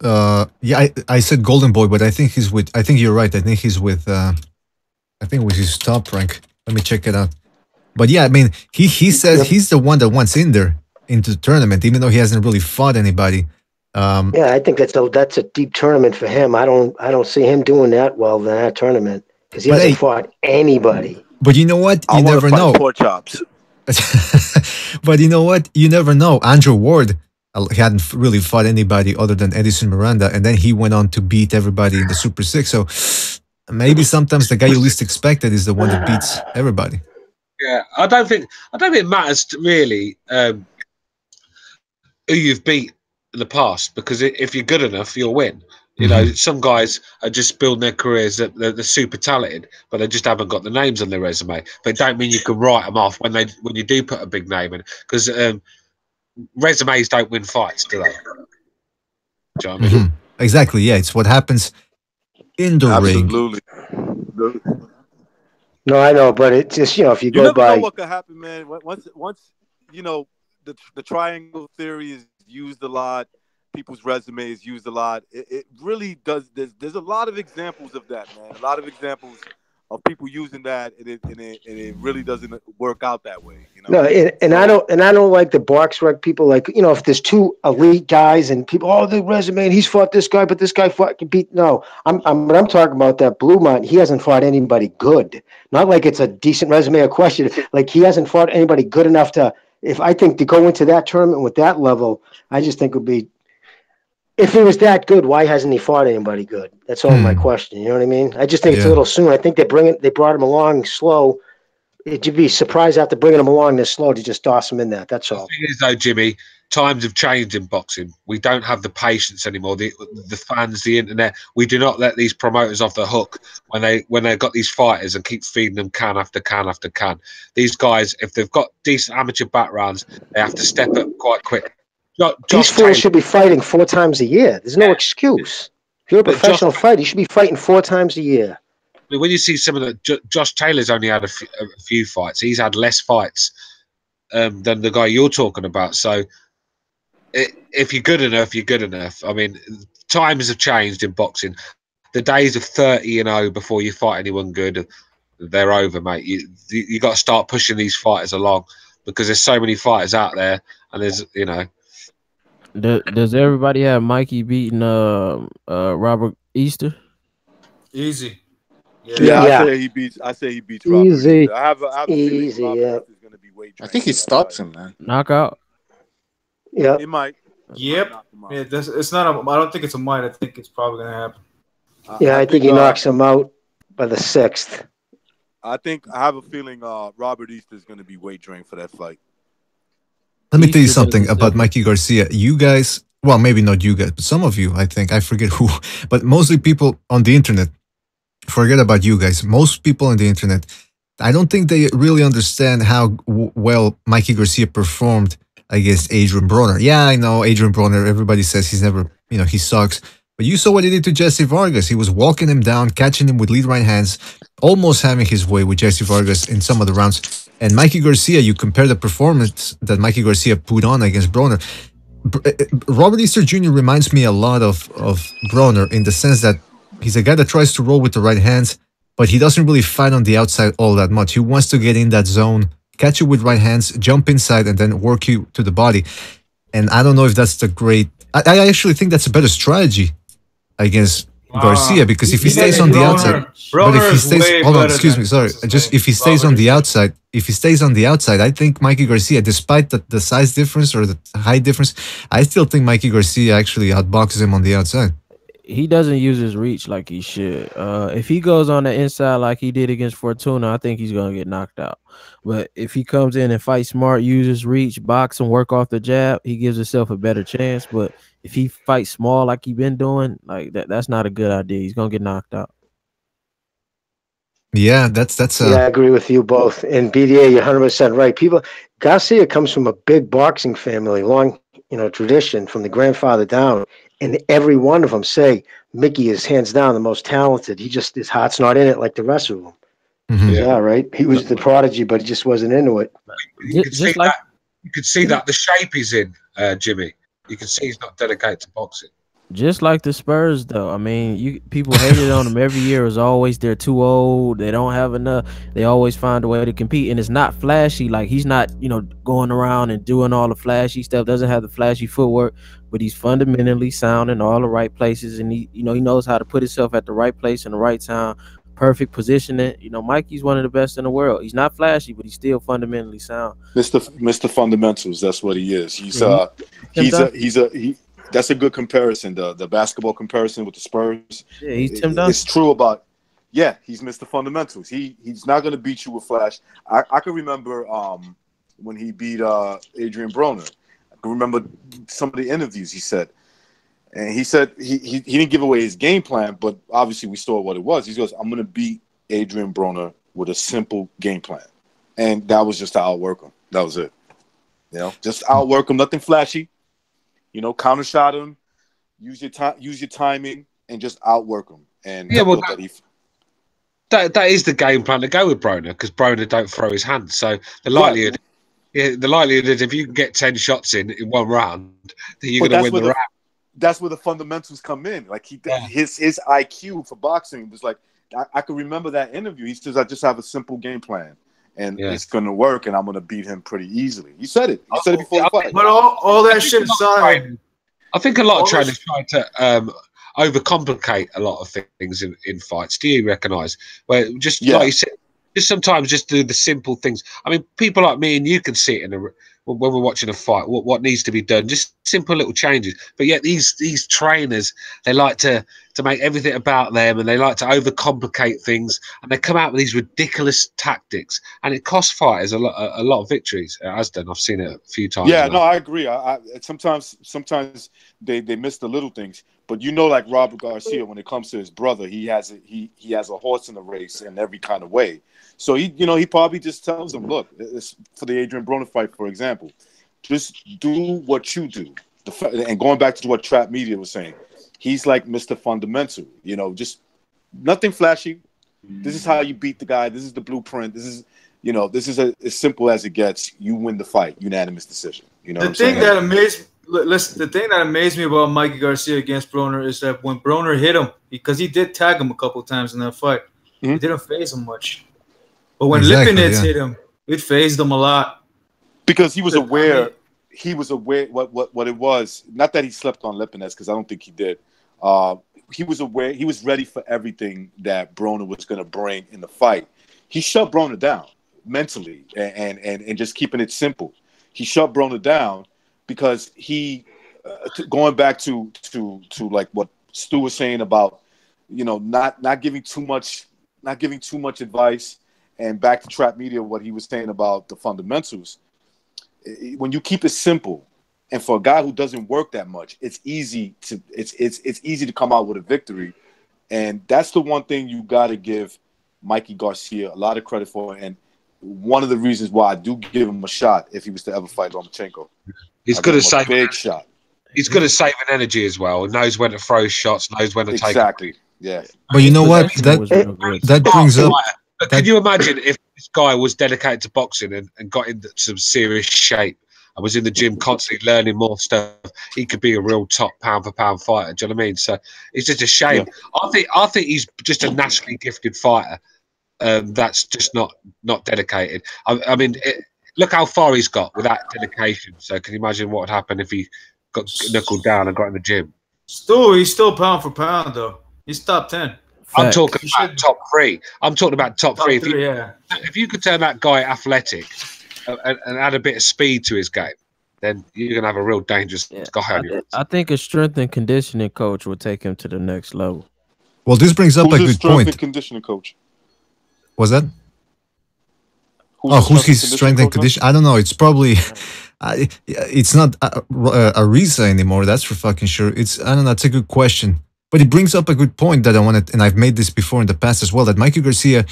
S3: Yeah, I said Golden Boy, but I think he's with. I think you're right. I think he's with. I think with his Top Rank. Let me check it out. But yeah, I mean, he says he's the one that wants in there into the tournament, even though he hasn't really fought anybody.
S4: Yeah, I think that's a deep tournament for him. I don't see him doing that well in that tournament because he hasn't fought anybody.
S3: But you know what? You never know. Pork chops. But you know what? You never know. Andrew Ward. He hadn't really fought anybody other than Edison Miranda, and then he went on to beat everybody in the Super 6. So maybe sometimes the guy you least expected is the one that beats everybody.
S6: Yeah, I don't think it matters really who you've beat in the past, because if you're good enough, you'll win. You know, some guys are just building their careers that they're super talented, but they just haven't got the names on their resume. But it don't mean you can write them off when you do put a big name in, because resumes don't win fights, do they? Do you know what I mean?
S3: Exactly. Yeah, it's what happens in the ring.
S10: Absolutely.
S4: No, I know, but it's just, you know, if you go
S10: never
S4: by.
S10: know what could happen, man. Once you know the triangle theory is used a lot, people's resumes used a lot. It really does. There's a lot of examples of that, man. A lot of examples of people using that, and it really doesn't work out that way. You know?
S4: No, and I don't like the box rec people. Like, you know, if there's two elite guys and people, the resume, and he's fought this guy, but this guy beat. No, I'm talking about that Bluemont. He hasn't fought anybody good. Not like it's a decent resume or question. Like, he hasn't fought anybody good enough to. If I think to go into that tournament with that level, I just think it would be. If he was that good, why hasn't he fought anybody good? That's all my question. You know what I mean? I just think it's a little soon. I think they brought him along slow. You'd be surprised after bringing him along this slow to just toss him in there. That's all.
S6: The thing is, though, Jimmy, times have changed in boxing. We don't have the patience anymore. The fans, the internet. We do not let these promoters off the hook when they've got these fighters and keep feeding them can after can after can. These guys, if they've got decent amateur backgrounds, they have to step up quite quick.
S4: These fools should be fighting 4 times a year. There's no excuse. If you're a professional fighter, you should be fighting 4 times a year.
S6: I mean, when you see some of the Josh Taylor's only had a few fights. He's had less fights than the guy you're talking about. So if you're good enough, you're good enough. I mean, times have changed in boxing. The days of 30-0 before you fight anyone good, they're over, mate. You got to start pushing these fighters along because there's so many fighters out there, and there's
S7: Does everybody have Mikey beating Robert Easter?
S14: Easy.
S10: Yeah, I say he beats Robert
S12: Easy.
S10: Easter. I have a feeling
S4: Easy,
S10: Robert
S4: yeah.
S10: Easter's going to be weight
S11: I think he stops him, man.
S7: Knockout.
S4: Yeah.
S10: He might.
S14: Yep. Yeah, it's not. I don't think it's a might. I think it's probably gonna happen.
S4: Yeah, I think he knocks him out by the 6th.
S10: I have a feeling Robert Easter is going to be weight drained for that fight.
S3: Let me tell you something about Mikey Garcia. You guys, well, maybe not you guys, but some of you, I think, I forget who, but mostly people on the internet, forget about you guys. Most people on the internet, I don't think they really understand how well Mikey Garcia performed against Adrian Broner. Yeah, I know Adrian Broner, everybody says he's never, he sucks. But you saw what he did to Jesse Vargas. He was walking him down, catching him with lead right hands, almost having his way with Jesse Vargas in some of the rounds. And Mikey Garcia, you compare the performance that Mikey Garcia put on against Broner. Robert Easter Jr. reminds me a lot of Broner in the sense that he's a guy that tries to roll with the right hands, but he doesn't really fight on the outside all that much. He wants to get in that zone, catch you with right hands, jump inside, and then work you to the body. And I don't know if that's the great... I actually think that's a better strategy against Garcia, because if he stays on the outside, but if he stays, hold on, excuse me, sorry, just if he stays on the outside, I think Mikey Garcia, despite the size difference or the height difference, I still think Mikey Garcia actually outboxes him on the outside.
S7: He doesn't use his reach like he should. If he goes on the inside like he did against Fortuna, I think he's gonna get knocked out. But if he comes in and fights smart, uses reach, box, and work off the jab, he gives himself a better chance. But if he fights small like he been doing, like that's not a good idea. He's gonna get knocked out.
S3: Yeah, that's
S4: yeah, I agree with you both. And BDA, you're 100% right. Garcia comes from a big boxing family, long tradition from the grandfather down, and every one of them say Mickey is hands down the most talented. His heart's not in it like the rest of them.
S3: Mm-hmm.
S4: Yeah, right. He was the prodigy, but he just wasn't into it.
S6: You could see that the shape he's in, Jimmy. You can see he's not dedicated to boxing.
S7: Just like the Spurs, though. I mean, people hated on them every year. It's always they're too old. They don't have enough. They always find a way to compete, and it's not flashy. Like he's not, going around and doing all the flashy stuff. Doesn't have the flashy footwork, but he's fundamentally sound in all the right places, and he knows how to put himself at the right place in the right time. Perfect positioning. Mikey's one of the best in the world. He's not flashy, but he's still fundamentally sound.
S10: Mr. Fundamentals. That's what he is. That's a good comparison. The basketball comparison with the Spurs.
S7: Yeah, he's Tim Duncan.
S10: It's true about. Yeah, he's Mr. Fundamentals. He's not going to beat you with flash. I can remember when he beat Adrian Broner. I can remember some of the interviews he said. And he said he didn't give away his game plan, but obviously we saw what it was. He goes, I'm going to beat Adrian Broner with a simple game plan. And that was just to outwork him. That was it. Just outwork him, nothing flashy. Counter shot him, use your timing, and just outwork him. And
S6: yeah, well, that is the game plan to go with Broner, because Broner don't throw his hands. So the likelihood is if you can get 10 shots in one round, then you're going to win the round.
S10: That's where the fundamentals come in. Like his IQ for boxing was like, I can remember that interview. He says, I just have a simple game plan, and it's going to work, and I'm going to beat him pretty easily. He said it. He said it before the fight.
S14: But all that shit aside,
S6: I think a lot of trainers try to overcomplicate a lot of things in fights. Do you recognise? Where like you said, just sometimes just do the simple things. I mean, people like me and you can see it when we're watching a fight, what needs to be done, just simple little changes. But yet these trainers, they like to make everything about them, and they like to overcomplicate things, and they come out with these ridiculous tactics, and it costs fighters a lot of victories. It has done. I've seen it a few times.
S10: Yeah, no, I agree. I sometimes they miss the little things, but like Robert Garcia, when it comes to his brother, he has a horse in the race in every kind of way. So he probably just tells him, look, for the Adrian Broner fight, for example, just do what you do. And going back to what Trap Media was saying, He's like Mr. Fundamental, you know, just nothing flashy. This is how you beat the guy. This is the blueprint. This is, you know, this is as simple as it gets. You win the fight, unanimous decision. You know,
S14: the thing that amazed me about Mikey Garcia against Broner is that when Broner hit him, because he did tag him a couple times in that fight, it didn't phase him much. But when Lipinets hit him, it phased him a lot.
S10: Because he was aware. He was aware what it was. Not that he slept on Lipinets, because I don't think he did. He was aware. He was ready for everything that Broner was going to bring in the fight. He shut Broner down mentally and just keeping it simple. He shut Broner down because he, going back to like what Stu was saying about, you know, not giving too much advice, and back to Trap Media, what he was saying about the fundamentals. When you keep it simple, and for a guy who doesn't work that much, it's easy to come out with a victory. And that's the one thing you got to give Mikey Garcia a lot of credit for, and one of the reasons why I do give him a shot if he was to ever fight Lomachenko.
S6: He's good at saving
S10: big shot.
S6: He's good at saving energy as well. Knows when to throw shots. Knows when to take.
S10: Exactly. Yeah.
S3: But you know what? That brings up.
S6: Can you imagine if this guy was dedicated to boxing and got into some serious shape? I was in the gym constantly learning more stuff. He could be a real top pound for pound fighter. Do you know what I mean? So it's just a shame. Yeah. I think he's just a naturally gifted fighter. That's just not dedicated. I mean, look how far he's got with that dedication. So can you imagine what would happen if he got knuckled down and got in the gym?
S14: He's still pound for pound though. He's top 10.
S6: I'm talking about top 3. I'm talking about top 3. If you could turn that guy athletic and add a bit of speed to his game, then you're going to have a real dangerous guy on your
S7: I think a strength and conditioning coach will take him to the next level.
S3: Well, this brings up a good point.
S10: Strength and conditioning coach?
S3: Was that? Who's his strength and conditioning? I don't know. It's probably... it's not Ariza anymore, that's for fucking sure. I don't know, it's a good question. But it brings up a good point that I wanted, and I've made this before in the past as well, that Mikey Garcia,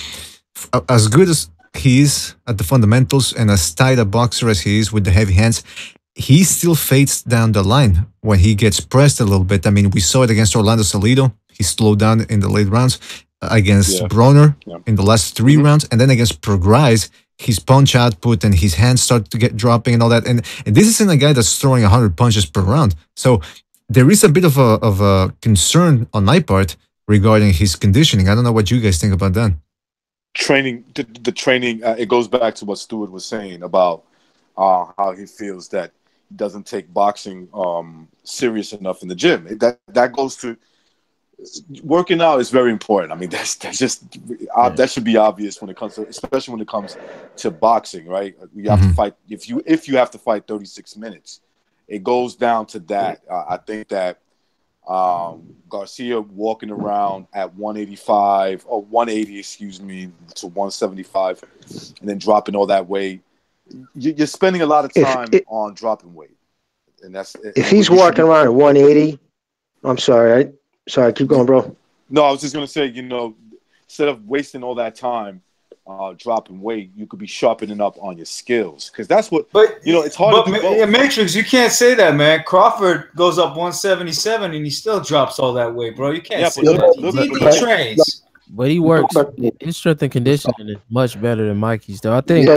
S3: as good as he is at the fundamentals and as tight a boxer as he is with the heavy hands, he still fades down the line when he gets pressed a little bit. I mean, we saw it against Orlando Salido. He slowed down in the late rounds. Against Broner in the last 3 rounds. And then against Progrise, his punch output and his hands start to get dropping and all that. And this isn't a guy that's throwing 100 punches per round. So there is a bit of a concern on my part regarding his conditioning. I don't know what you guys think about that.
S10: Training, the training, it goes back to what Stuart was saying about how he feels that he doesn't take boxing serious enough in the gym. That goes to working out is very important. I mean, that's just that should be obvious when it comes to, especially when it comes to boxing, right? You have to fight if you have to fight 36 minutes. It goes down to that. I think that Garcia walking around at 185 or 180, excuse me, to 175, and then dropping all that weight. You're spending a lot of time on dropping weight, and that's
S4: if he's walking around at 180. I'm sorry. Sorry, keep going, bro.
S10: No, I was just going to say, you know, instead of wasting all that time dropping weight, you could be sharpening up on your skills. Because that's what, you know, it's hard to do both.
S14: Matrix, you can't say that, man. Crawford goes up 177 and he still drops all that weight, bro. You can't say that. He trains.
S7: But he works. His strength and conditioning is much better than Mikey's, though. I think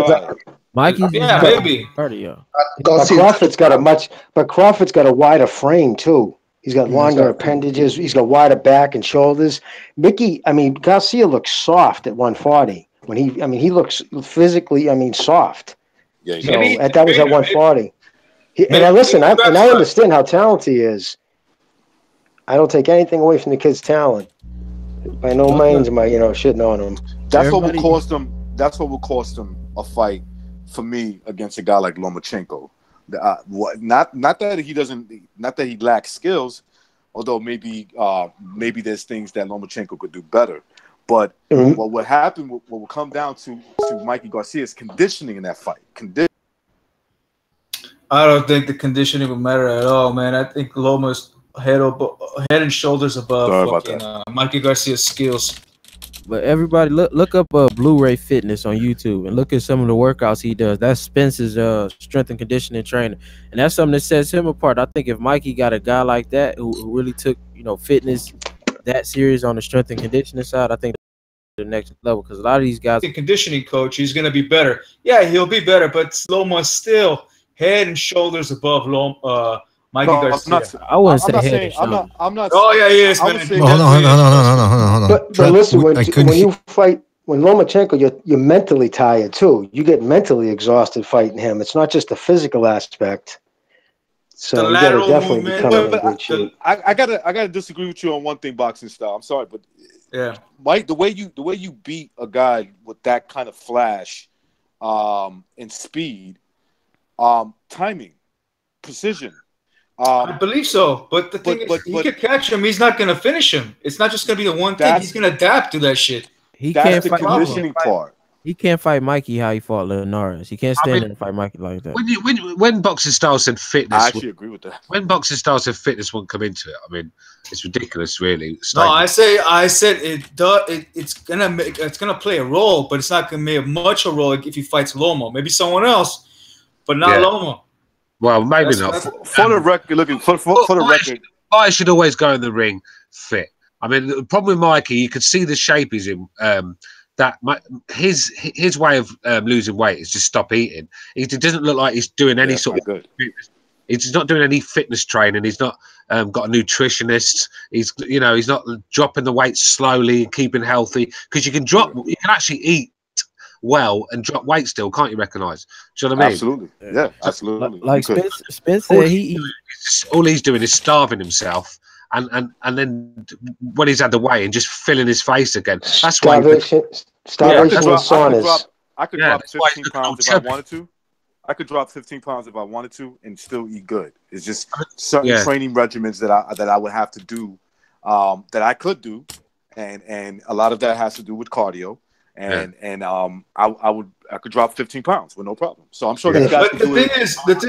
S7: Mikey's
S14: maybe
S7: cardio.
S4: But Crawford's got a wider frame, too. He's got longer appendages. He's got wider back and shoulders. Garcia looks soft at 140. He looks physically, soft.
S10: Yeah,
S4: so that was at 140. I understand how talented he is. I don't take anything away from the kid's talent. By no means am I, shitting on him.
S10: That's what will cost him. That's what will cost him a fight for me against a guy like Lomachenko. Not that he lacks skills, although maybe there's things that Lomachenko could do better. But what would happen, what will come down to Mikey Garcia's conditioning in that fight.
S14: I don't think the conditioning would matter at all, man. I think Loma's head and shoulders above Mikey Garcia's skills.
S7: But everybody look up Blu-ray Fitness on YouTube and look at some of the workouts he does. That's Spence's strength and conditioning trainer, and that's something that sets him apart. I think if Mikey got a guy like that who really took fitness that serious on the strength and conditioning side, I think the next level, because a lot of these guys,
S14: the conditioning coach, he's going to be better. Yeah, he'll be better, but Loma's still head and shoulders above Mikey Garcia.
S7: I wouldn't say head and shoulders.
S10: I'm not.
S14: Oh yeah, he is.
S3: Hold on.
S4: But listen, when you fight, when Lomachenko, you're mentally tired too. You get mentally exhausted fighting him. It's not just the physical aspect. So you gotta definitely become in good shape.
S10: I gotta disagree with you on one thing, boxing style. I'm sorry, but
S14: yeah,
S10: Mike, the way you beat a guy with that kind of flash, and speed, timing, precision.
S14: I believe so, but the thing is, he could catch him. He's not going to finish him. It's not just going to be the one thing. He's going to adapt to that shit.
S10: That's the conditioning part.
S7: He can't fight Mikey how he fought Linares. He can't stand there and fight Mikey like that.
S6: When boxing style said fitness,
S10: I actually agree with that.
S6: When boxing style said fitness won't come into it, I mean, it's ridiculous, really.
S14: No, I said it's gonna play a role, but it's not gonna make much a role if he fights Lomo. Maybe someone else, but not Lomo.
S6: Well, maybe not.
S10: For the record, the record,
S6: fighters should always go in the ring fit. I mean, the problem with Mikey, you could see the shape he's in. That his way of losing weight is just stop eating. He doesn't look like he's doing any sort of good. He's not doing any fitness training. He's not got a nutritionist. He's not dropping the weight slowly and keeping healthy, because you can actually eat well and drop weight still, can't you? Recognize? Do you know what I mean?
S10: Absolutely, yeah, absolutely.
S7: Like Spence said,
S6: all he's doing is starving himself, and then when he's had the weigh and just filling his face again. That's
S4: starvation and saunas.
S10: I could drop 15 pounds if I wanted to. I could drop 15 pounds if I wanted to and still eat good. It's just certain training regimens that I would have to do, that I could do, and a lot of that has to do with cardio. I could drop 15 pounds with no problem. So I'm sure.
S14: But the thing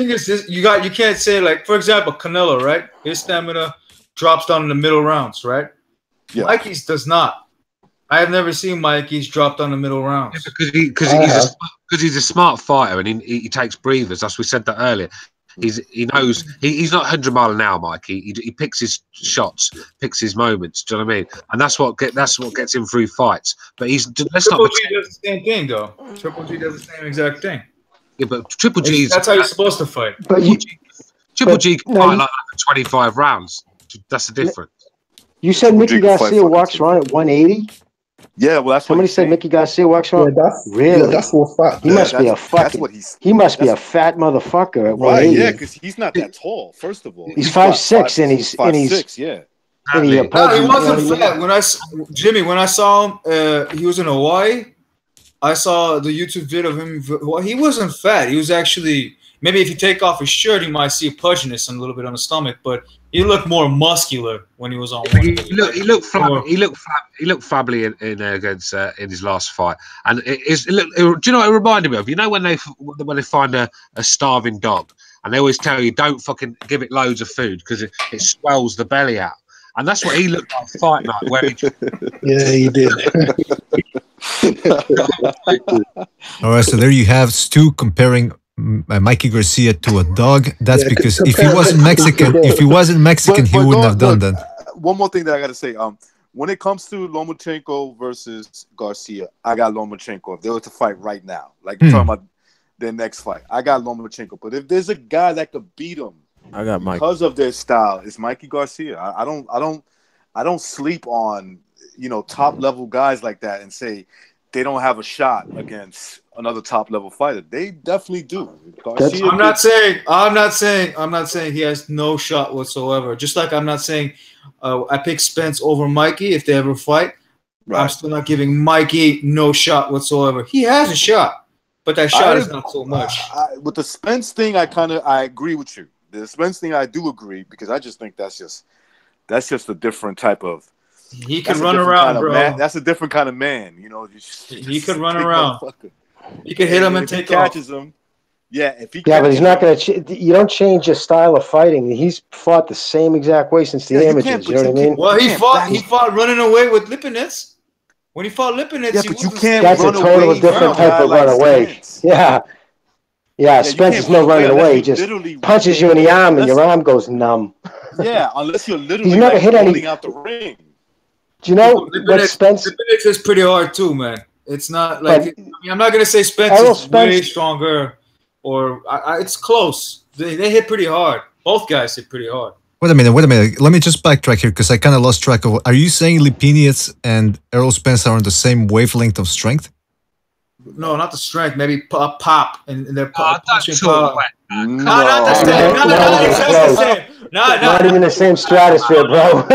S14: is, this, you can't say, like, for example, Canelo, right? His stamina drops down in the middle rounds, right?
S10: Yeah.
S14: Mikey's does not. I have never seen Mikey's drop down the middle rounds.
S6: Yeah, because he's a smart fighter, and he takes breathers. As we said that earlier. He knows he's not 100 mile an hour, Mikey. He picks his shots, picks his moments. Do you know what I mean? And that's what gets him through fights. But
S14: Triple G does the same thing, though. Triple G does the same exact thing.
S6: Yeah, but Triple G,
S14: that's how you're supposed to fight.
S6: Triple G can fight like 25 rounds. That's the difference.
S4: You said Mickey Garcia walks around at 180.
S10: Yeah, well, that's
S4: somebody said Mickey Garcia walks around.
S13: Yeah, that's for a fact.
S4: He must be a fucking. He must be a fat motherfucker at 180.
S10: Yeah, because he's not that tall. First of all,
S4: he's 5'6", and he's
S10: 5'6". Yeah.
S14: No, he wasn't fat. When I saw him, he was in Hawaii. I saw the YouTube video of him. Well, he wasn't fat. He was actually, maybe if you take off his shirt, you might see a pudginess and a little bit on the stomach, but he looked more muscular when he was on.
S6: He looked fably in against in his last fight, and do you know what it reminded me of? You know when they find a starving dog, and they always tell you don't fucking give it loads of food because it swells the belly out, and that's what he looked like fight night. Where
S13: he did.
S3: All right, so there you have Stu comparing Mikey Garcia to a dog. That's because if he wasn't Mexican, he wouldn't have done that.
S10: One more thing that I got to say. When it comes to Lomachenko versus Garcia, I got Lomachenko. If they were to fight right now, like you're talking about their next fight, I got Lomachenko. But if there's a guy that could beat him,
S7: I got Mike
S10: because of their style. It's Mikey Garcia. I don't sleep on top level guys like that and say they don't have a shot against another top level fighter. They definitely do. Garcia,
S14: I'm not saying he has no shot whatsoever. Just like I'm not saying I pick Spence over Mikey if they ever fight. Right. I'm still not giving Mikey no shot whatsoever. He has a shot, but that shot is not so much.
S10: With the Spence thing, I agree with you. The Spence thing, I do agree, because I just think that's just a different type of.
S14: He can run around, bro.
S10: That's a different kind of man,
S14: He could run around. You can hit him and take off.
S10: Catches him. Yeah, if he.
S4: Yeah, but he's not going to. You don't change your style of fighting. He's fought the same exact way since the amateurs. You know what I mean?
S14: Well, he fought running away with Lipinets. When he fought Lipinets,
S10: Yeah,
S14: he
S10: but you
S14: wasn't
S10: can't
S4: That's a
S10: run
S4: total
S10: away
S4: different
S10: from a
S4: type
S10: guy
S4: of
S10: like
S4: run away.
S10: Spence.
S4: Yeah. Yeah,
S10: you
S4: Spence
S10: can't
S4: is no
S10: run
S4: running
S10: unless
S4: away. He
S10: you
S4: just
S10: literally
S4: punches you in the arm and
S10: unless-
S4: your arm goes numb.
S10: Yeah, unless you're
S4: He's
S10: literally
S4: never
S10: like
S4: hit
S10: rolling
S4: any.
S10: out the ring.
S4: Do you know what Spence?
S14: Lipinets is pretty hard too, man. It's not like
S4: But
S14: I mean, I'm not gonna say Spence
S4: Errol
S14: is way
S4: Spence-
S14: stronger, or it's close. They hit pretty hard. Both guys hit pretty hard.
S3: Wait a minute. Let me just backtrack here because I kind of lost track of. Are you saying Lipinets and Errol Spence are on the same wavelength of strength?
S14: No, not the strength. Maybe pop and their punching power.
S10: No,
S4: Not even the same stratosphere, bro.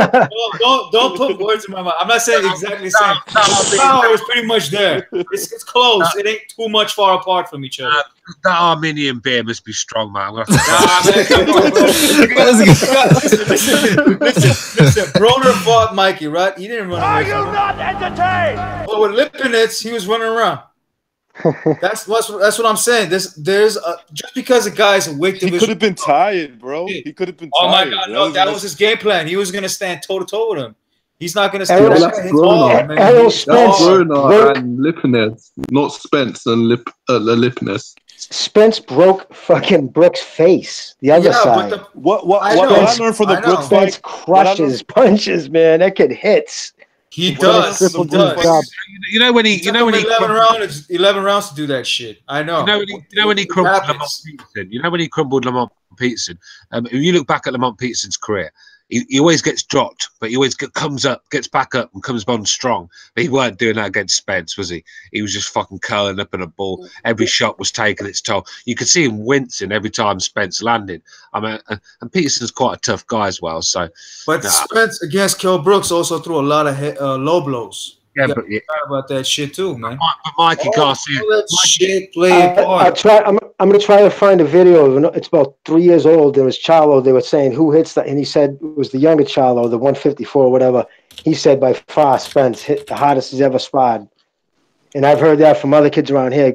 S14: Don't put words in my mouth. I'm not saying exactly the same. The power is pretty much there. It's close. It ain't too much far apart from each other.
S6: That Armenian beer must be strong, man. I'm gonna
S14: Listen. Broner fought Mikey, right? He didn't run away.
S15: Are you not entertained?
S14: But with Lipinets, he was running around. That's what I'm saying. There's just because a guy's a weight division.
S10: He could have been tired, bro. He could have been tired.
S14: Oh my God, no, that was his game plan. He was gonna stand toe to toe with him. He's not gonna
S8: Errol,
S14: stand.
S8: that's Broner and Lipinets, not Spence and Lipinets.
S4: Spence broke fucking Brooks' face. The other side.
S10: What I learned from the Brooks fight?
S4: Spence crushes punches, man. That kid hits.
S14: He does.
S4: He does.
S6: You know when he
S14: 11 rounds to do that shit. I know.
S6: You know when he crumbled Lamont Peterson. You know when he crumbled Lamont Peterson. If you look back at Lamont Peterson's career, he always gets dropped, but he always comes up, gets back up, and comes on strong. But he weren't doing that against Spence, was he? He was just fucking curling up in a ball. Every shot was taking its toll. You could see him wincing every time Spence landed. I mean, and Peterson's quite a tough guy as well. So,
S14: but Spence against Kell Brooks also threw a lot of low blows.
S6: Yeah,
S14: but about that shit too, man.
S6: But Mikey Garcia,
S14: all that shit played part.
S4: I'm gonna try to find a video. It's about 3 years old. There was Charlo. They were saying who hits that, and he said it was the younger Charlo, the 154 or whatever. He said by far Spence hit the hardest he's ever sparred. And I've heard that from other kids around here.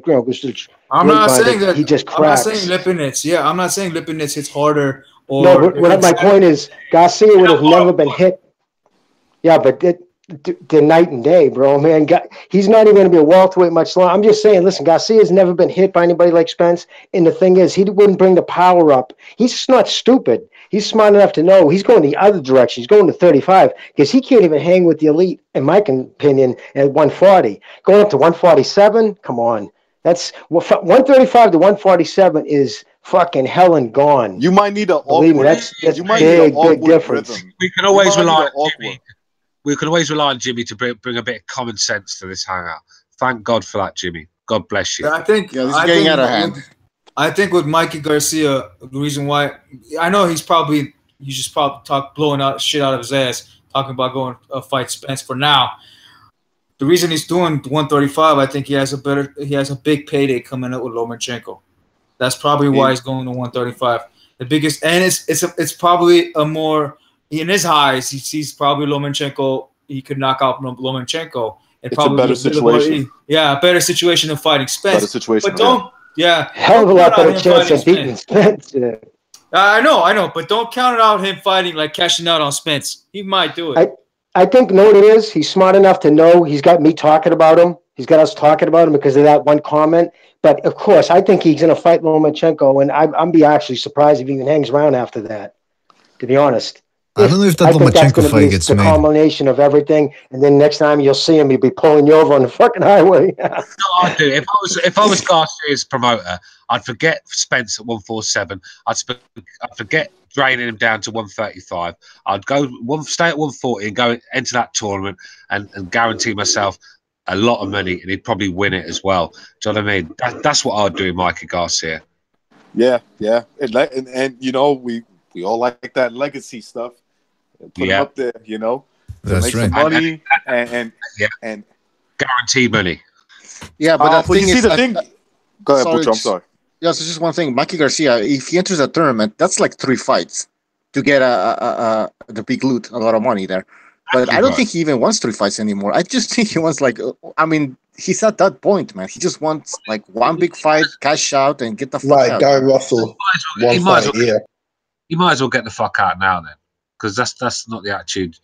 S14: I'm not saying that
S4: he just cracks.
S14: I'm not saying Lipinets. Yeah, I'm not saying Lipinets hits harder. Or
S4: no, but my point is Garcia would have never been hit. Yeah, but they're night and day, bro, man. He's not even going to be a welterweight much longer. I'm just saying, listen, Garcia's never been hit by anybody like Spence. And the thing is, he wouldn't bring the power up. He's just not stupid. He's smart enough to know he's going the other direction. He's going to 35 because he can't even hang with the elite, in my opinion, at 140. Going up to 147, come on. That's 135 to 147 is fucking hell and gone.
S10: You might need a
S4: believe me, that's big difference.
S10: Rhythm.
S6: We can always rely on Jimmy. We can always rely on Jimmy to bring a bit of common sense to this hangout. Thank God for that, Jimmy. God bless you.
S14: I think
S11: this is getting out of hand.
S14: I think with Mikey Garcia, the reason why I know he's probably blowing out shit out of his ass, talking about going fight Spence for now. The reason he's doing 135, I think he has a big payday coming up with Lomachenko. That's probably why he's going to 135. The biggest, and it's probably a more in his eyes. He sees probably Lomachenko. He could knock out Lomachenko.
S10: It's a better situation.
S14: A better situation than fighting Spence.
S10: Better situation.
S14: But don't. Yeah,
S4: hell of a lot better chance of beating Spence. Yeah.
S14: I know, but don't count out him fighting like cashing out on Spence. He might do it.
S4: I think know what it is. He's smart enough to know he's got me talking about him. He's got us talking about him because of that one comment. But of course, I think he's going to fight Lomachenko, and I'm be actually surprised if he even hangs around after that. To be honest,
S3: I don't know if that Lomachenko fight gets made.
S4: The culmination of everything, and then next time you'll see him, he'll be pulling you over on the fucking highway.
S6: No, I'd do. If I was Garcia's promoter, I'd forget Spence at 147. I'd forget draining him down to 135. I'd stay at 140 and go enter that tournament and guarantee myself a lot of money, and he'd probably win it as well. Do you know what I mean? That's what I'd do with Mikey Garcia.
S10: Yeah, and you know we all like that legacy stuff. Put him up there, you know.
S3: That's
S10: make
S3: right.
S10: Some money and
S6: guarantee money.
S11: Yeah, but the thing is,
S10: Go ahead, Butch, I'm sorry.
S11: Yeah, so just one thing. Mikey Garcia, if he enters a tournament, that's like 3 fights to get the big loot, a lot of money there. But I don't think he even wants 3 fights anymore. I just think he wants he's at that point, man. He just wants like one big fight, cash out, and get the fuck out.
S13: Like Gary Russell,
S6: He might as well get the fuck out now then, because that's not the attitude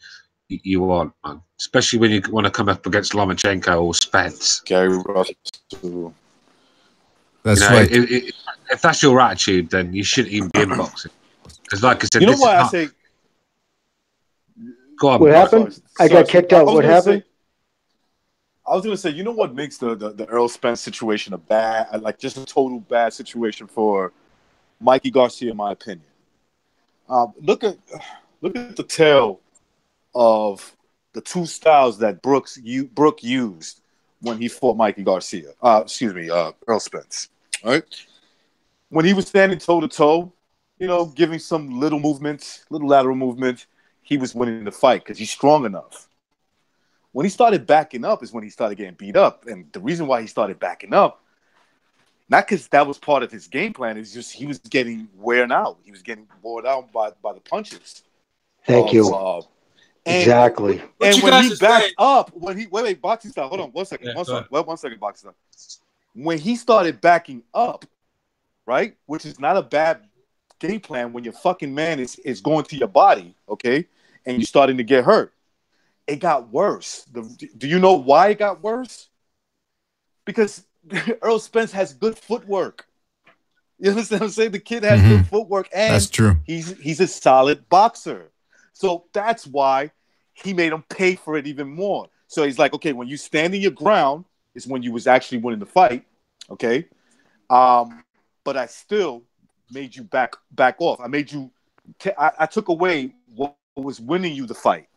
S6: you want, man. Especially when you want to come up against Lomachenko or Spence.
S10: Gary Russell.
S3: That's right.
S6: If that's your attitude, then you shouldn't even be in boxing. Because, like I said,
S10: you know why I say?
S6: Go on.
S4: What happened? I got kicked out. What happened?
S10: I was going to say, you know what makes the Errol Spence situation a bad, like just a total bad situation for Mikey Garcia, in my opinion. Look at the tale of the two styles that Brooke used when he fought Mikey Garcia. Errol Spence. All right. When he was standing toe to toe, you know, giving some little movements, little lateral movement, he was winning the fight because he's strong enough. When he started backing up is when he started getting beat up. And the reason why he started backing up, not because that was part of his game plan, is just he was getting wearing out. He was getting wore out by the punches.
S4: Thank you. Exactly.
S10: And when he backed up, wait, Boxing Style, hold on, 1 second. Yeah, 1 second, Boxing Style. When he started backing up, right, which is not a bad game plan when your fucking man is going to your body, okay, and you're starting to get hurt. It got worse. Do you know why it got worse? Because Errol Spence has good footwork. You understand what I'm saying? The kid has good footwork, and
S3: that's true.
S10: He's a solid boxer. So that's why he made him pay for it even more. So he's like, okay, when you stand in your ground is when you was actually winning the fight, okay? But I still made you back off. I made you. I took away what was winning you the fight,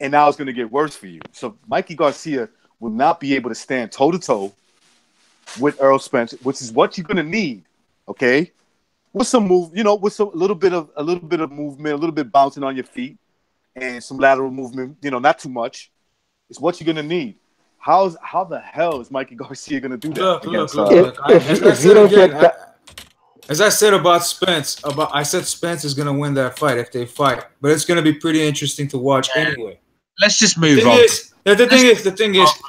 S10: and now it's going to get worse for you. So Mikey Garcia will not be able to stand toe to toe with Errol Spence, which is what you're going to need. Okay, with some move, you know, with a little bit of movement, a little bit bouncing on your feet, and some lateral movement. You know, not too much. It's what you're going to need. How the hell is Mikey Garcia going to do that?
S14: As I said about Spence, I said Spence is going to win that fight if they fight, but it's going to be pretty interesting to watch anyway.
S6: Let's just move on.
S14: The thing is,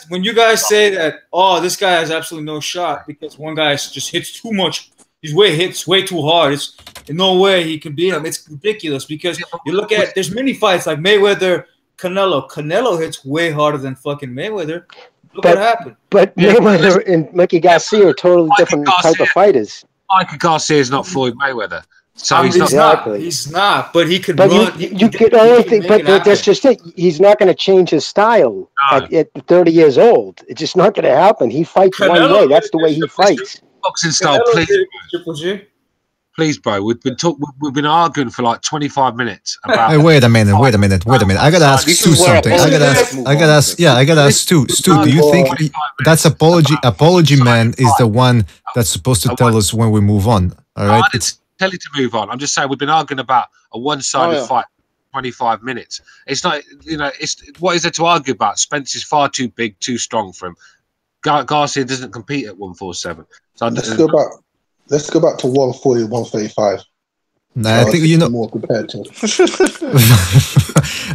S14: when you guys say that, oh, this guy has absolutely no shot because one guy just hits too much, hits way too hard. It's no way he can beat him. It's ridiculous because you look at there's many fights like Mayweather, Canelo. Canelo hits way harder than fucking Mayweather. Look what happened.
S4: But Mayweather and Mikey Garcia are totally different type of fighters.
S6: Mikey Garcia is not Floyd Mayweather. So he's
S14: not, but he could
S4: but
S14: run.
S4: You could only think, but that's just it. He's not going to change his style at 30 years old. It's just not going to happen. He fights one way. That's the way he fights.
S6: Boxing style, please, bro. We've been arguing for like 25 minutes about.
S3: Hey, wait a minute. I gotta ask Stu something. I gotta ask Stu. Stu, do you think that's apology man is the one that's supposed to tell us when we move on? All right.
S6: I didn't tell you to move on. I'm just saying we've been arguing about a one-sided fight. 25 minutes. It's not, you know, what is there to argue about? Spence is far too big, too strong for him. Garcia doesn't compete at 147. So
S13: let's go back to 140, 135.
S3: Nah, I think you know
S13: more compared to.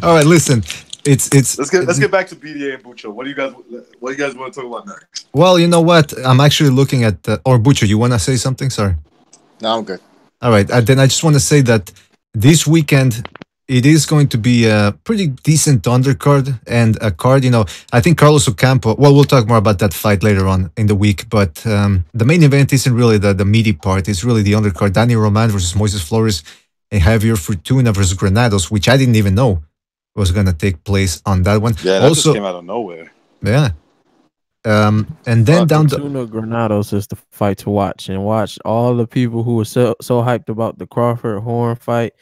S3: All right, listen. Let's
S10: get back to BDA and Bucho. What do you guys want to talk about next?
S3: Well, you know what? I'm actually looking at or Bucho, you want to say something? Sorry.
S11: No, I'm good.
S3: All right. Then I just want to say that this weekend it is going to be a pretty decent undercard and a card. You know, I think Carlos Ocampo. Well, we'll talk more about that fight later on in the week. But the main event isn't really the meaty part. It's really the undercard. Danny Roman versus Moises Flores and Javier Fortuna versus Granados, which I didn't even know was going to take place on that one.
S10: Yeah, that just came out of nowhere.
S3: Yeah. And then down to
S7: Fortuna Granados is the fight to watch, and watch all the people who were so hyped about the Crawford Horn fight.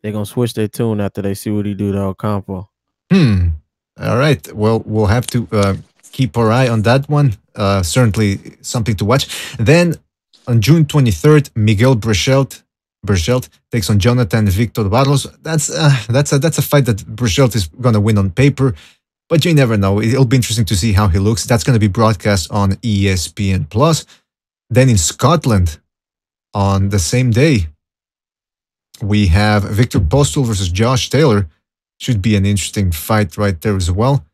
S7: They're gonna switch their tune after they see what he do to Ocampo.
S3: All right. Well, we'll have to keep our eye on that one. Certainly something to watch. Then on June 23rd, Miguel Berchelt takes on Jonathan Victor Barros. That's a fight that Berchelt is gonna win on paper, but you never know. It'll be interesting to see how he looks. That's gonna be broadcast on ESPN Plus. Then in Scotland, on the same day, we have Victor Postol versus Josh Taylor. Should be an interesting fight right there as well.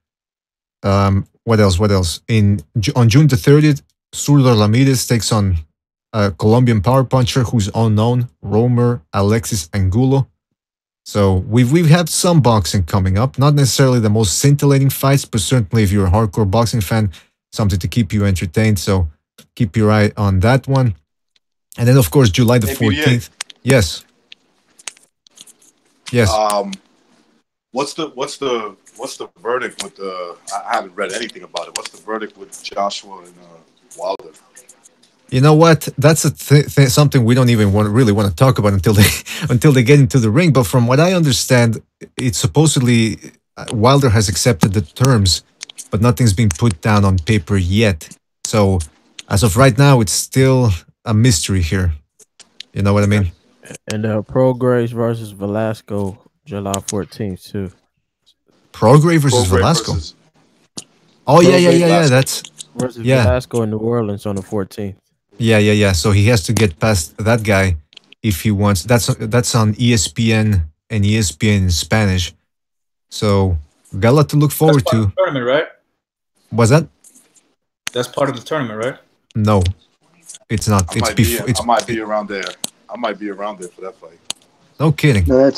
S3: What else? On June the 30th, Zurdo Ramirez takes on a Colombian power puncher who's unknown, Romer Alexis Angulo. So we've had some boxing coming up, not necessarily the most scintillating fights, but certainly if you're a hardcore boxing fan, something to keep you entertained. So keep your eye on that one. And then of course July the 14th. Yes. Yes.
S10: What's the verdict with the? I haven't read anything about it. What's the verdict with Joshua and Wilder?
S3: You know what? That's something we don't even really want to talk about until they get into the ring. But from what I understand, it's supposedly Wilder has accepted the terms, but nothing's been put down on paper yet. So as of right now, it's still a mystery here. You know what I mean?
S7: And Prograis versus Velasco, July 14th too.
S3: Prograis versus Velasco. Oh yeah. That's
S7: versus Velasco in New Orleans on the 14th.
S3: Yeah. So he has to get past that guy if he wants. That's on ESPN and ESPN in Spanish. So got a lot to look forward to.
S14: Tournament, right?
S3: Was that?
S14: That's part of the tournament, right?
S3: No, it's not. It's before.
S10: I might be around there. I might be around there for that fight.
S3: No kidding.
S4: No,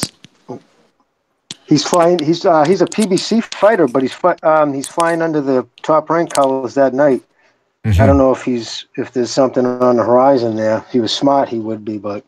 S4: he's flying. He's a PBC fighter, but he's flying under the top rank colors that night. Mm-hmm. I don't know if there's something on the horizon there. If he was smart, he would be. But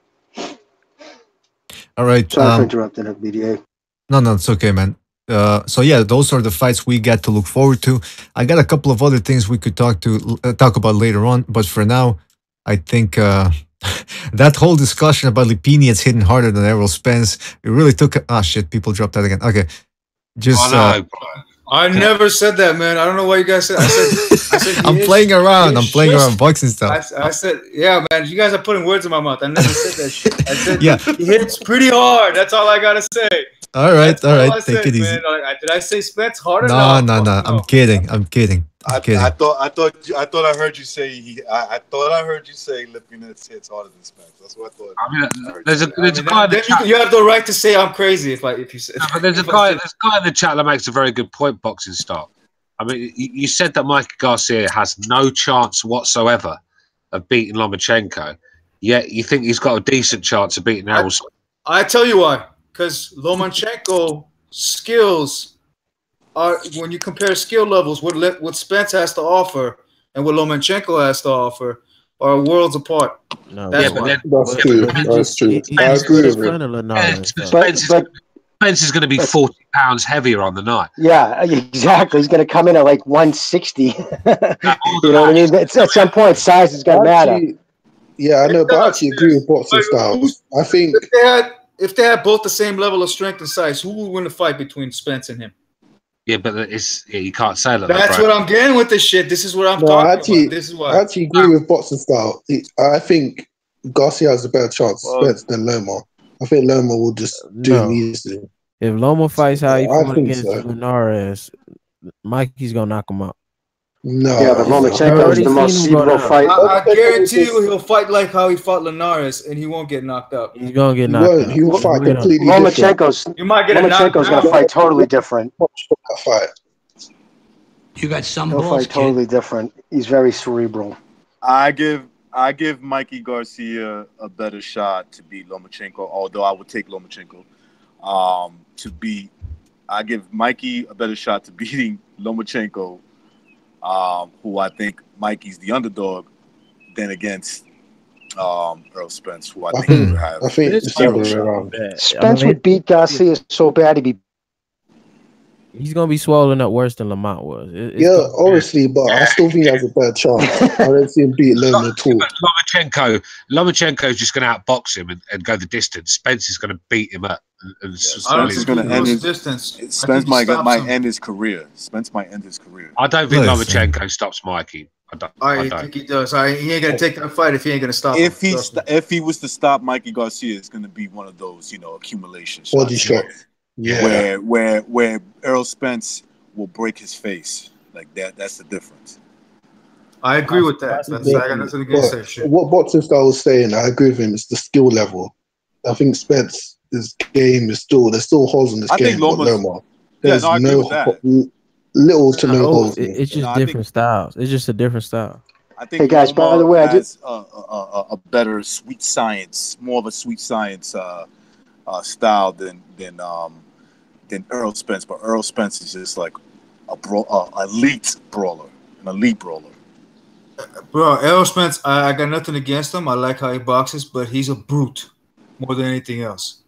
S3: all right.
S4: Sorry for interrupting, BDA.
S3: No, it's okay, man. So yeah, those are the fights we got to look forward to. I got a couple of other things we could talk about later on, but for now, I think that whole discussion about Lipini's hitting harder than Errol Spence, it really took. Shit! People dropped that again. Okay, just.
S14: I never said that, man. I don't know why you guys said. I said
S3: I'm playing around. I'm playing around boxing stuff.
S14: I said, yeah, man. You guys are putting words in my mouth. I never said that shit. I said, yeah, he hits pretty hard. That's all I gotta say.
S3: All right. Take it easy.
S14: Did I say Spence harder?
S3: No. I'm kidding.
S10: I thought I heard you say I thought I heard you say Lipinets hits harder than Spence. That's what I thought.
S5: I mean, there's a guy.
S14: You have the right to say I'm crazy if you say.
S5: No, but there's a guy in the chat that makes a very good point. Boxing Stott. I mean, you said that Mikey Garcia has no chance whatsoever of beating Lomachenko, yet you think he's got a decent chance of beating Errol Spence.
S14: I tell you why. Because Lomachenko skills are, when you compare skill levels, what Spence has to offer and what Lomachenko has to offer are worlds apart.
S7: No,
S13: that's true. That's true. I agree with it.
S5: Spence is going to be 40 pounds heavier on the night.
S4: Yeah, exactly. He's going to come in at like 160. You know what I mean? At some point, size is going to matter.
S13: Yeah, I know, but I actually agree with boxing styles. I think
S14: if they had both the same level of strength and size, who would win the fight between Spence and him?
S5: Yeah, but you can't say that.
S14: That's what I'm getting with this shit. This is what I'm talking about. This is why.
S13: I actually agree with boxing style. I think Garcia has a better chance of Spence than Loma. I think Loma will just do him easily.
S7: If Loma fights how he fought against Linares, Mikey's gonna knock him out.
S13: No.
S4: Yeah, but Lomachenko is the most cerebral fight.
S14: I guarantee you he'll fight like how he fought Linares, and he won't get knocked out.
S7: He's gonna get knocked out.
S13: He will fight completely
S4: Lomachenko's going to fight totally different.
S16: You got some
S4: He'll
S16: balls,
S4: fight totally different. He's very cerebral.
S10: I give Mikey Garcia a better shot to beat Lomachenko, although I would take Lomachenko. I give Mikey a better shot to beating Lomachenko, who I think Mikey's the underdog, than against Errol Spence, who I think would have.
S13: I think it's the other way around.
S4: Spence would beat Garcia so bad
S7: he's gonna be swollen up worse than Lamont was.
S13: Obviously, but I still think he has a better chance. I don't see him beat Loma at all.
S5: Lomachenko's just going to outbox him and go the distance. Spence is going to beat him up.
S10: Spence is going to end his distance. Spence might end his career. Spence might end his career.
S5: I don't think Lomachenko stops Mikey.
S14: I think he does. He ain't going to take that fight if he ain't going to stop him.
S10: If he was to stop Mikey Garcia, it's going to be one of those, accumulation shots.
S13: Body shot.
S10: Yeah. Where Errol Spence will break his face. Like that. That's the difference.
S14: I agree with that. I got nothing against that shit.
S13: What boxing style was saying, I agree with him, it's the skill level. I think Spence's game is there's still holes in this game, but no more. There's little to no holes.
S7: It's just different styles. It's just a different style.
S10: I think
S4: hey guys, by the way,
S10: has a better sweet science, more of a sweet science style than Errol Spence. But Errol Spence is just like elite brawler, an elite brawler.
S14: Bro, Errol Spence, I got nothing against him. I like how he boxes, but he's a brute more than anything else.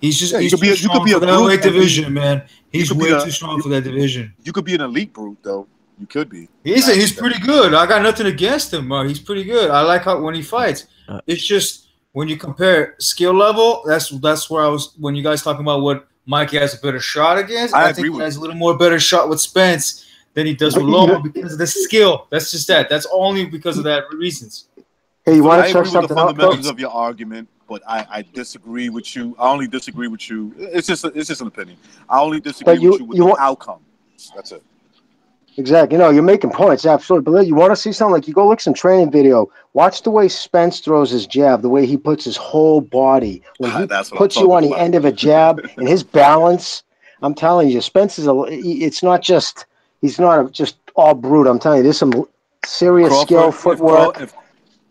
S14: He's just he's too strong for that weight division, man. He's way too strong for that division.
S10: You could be an elite brute, though. You could be.
S14: He's pretty good. I got nothing against him, bro. He's pretty good. I like how when he fights. It's just when you compare skill level, that's where I was when you guys talking about what Mikey has a better shot against. I think he has a little more better shot with Spence than he does with Loma because of the skill. That's just that. That's only because of that reasons.
S4: Hey, you want to check
S10: something
S4: out?
S10: I agree with the fundamentals of your argument, but I disagree with you. I only disagree with you. It's just an opinion. I only disagree with you with the outcome. That's it.
S4: Exactly. You're making points, absolutely. But you want to see something like you go look some training video. Watch the way Spence throws his jab, the way he puts his whole body when he puts you on the end of a jab and his balance. I'm telling you, Spence is it's not just he's not just all brute. I'm telling you, there's some serious skill, footwork,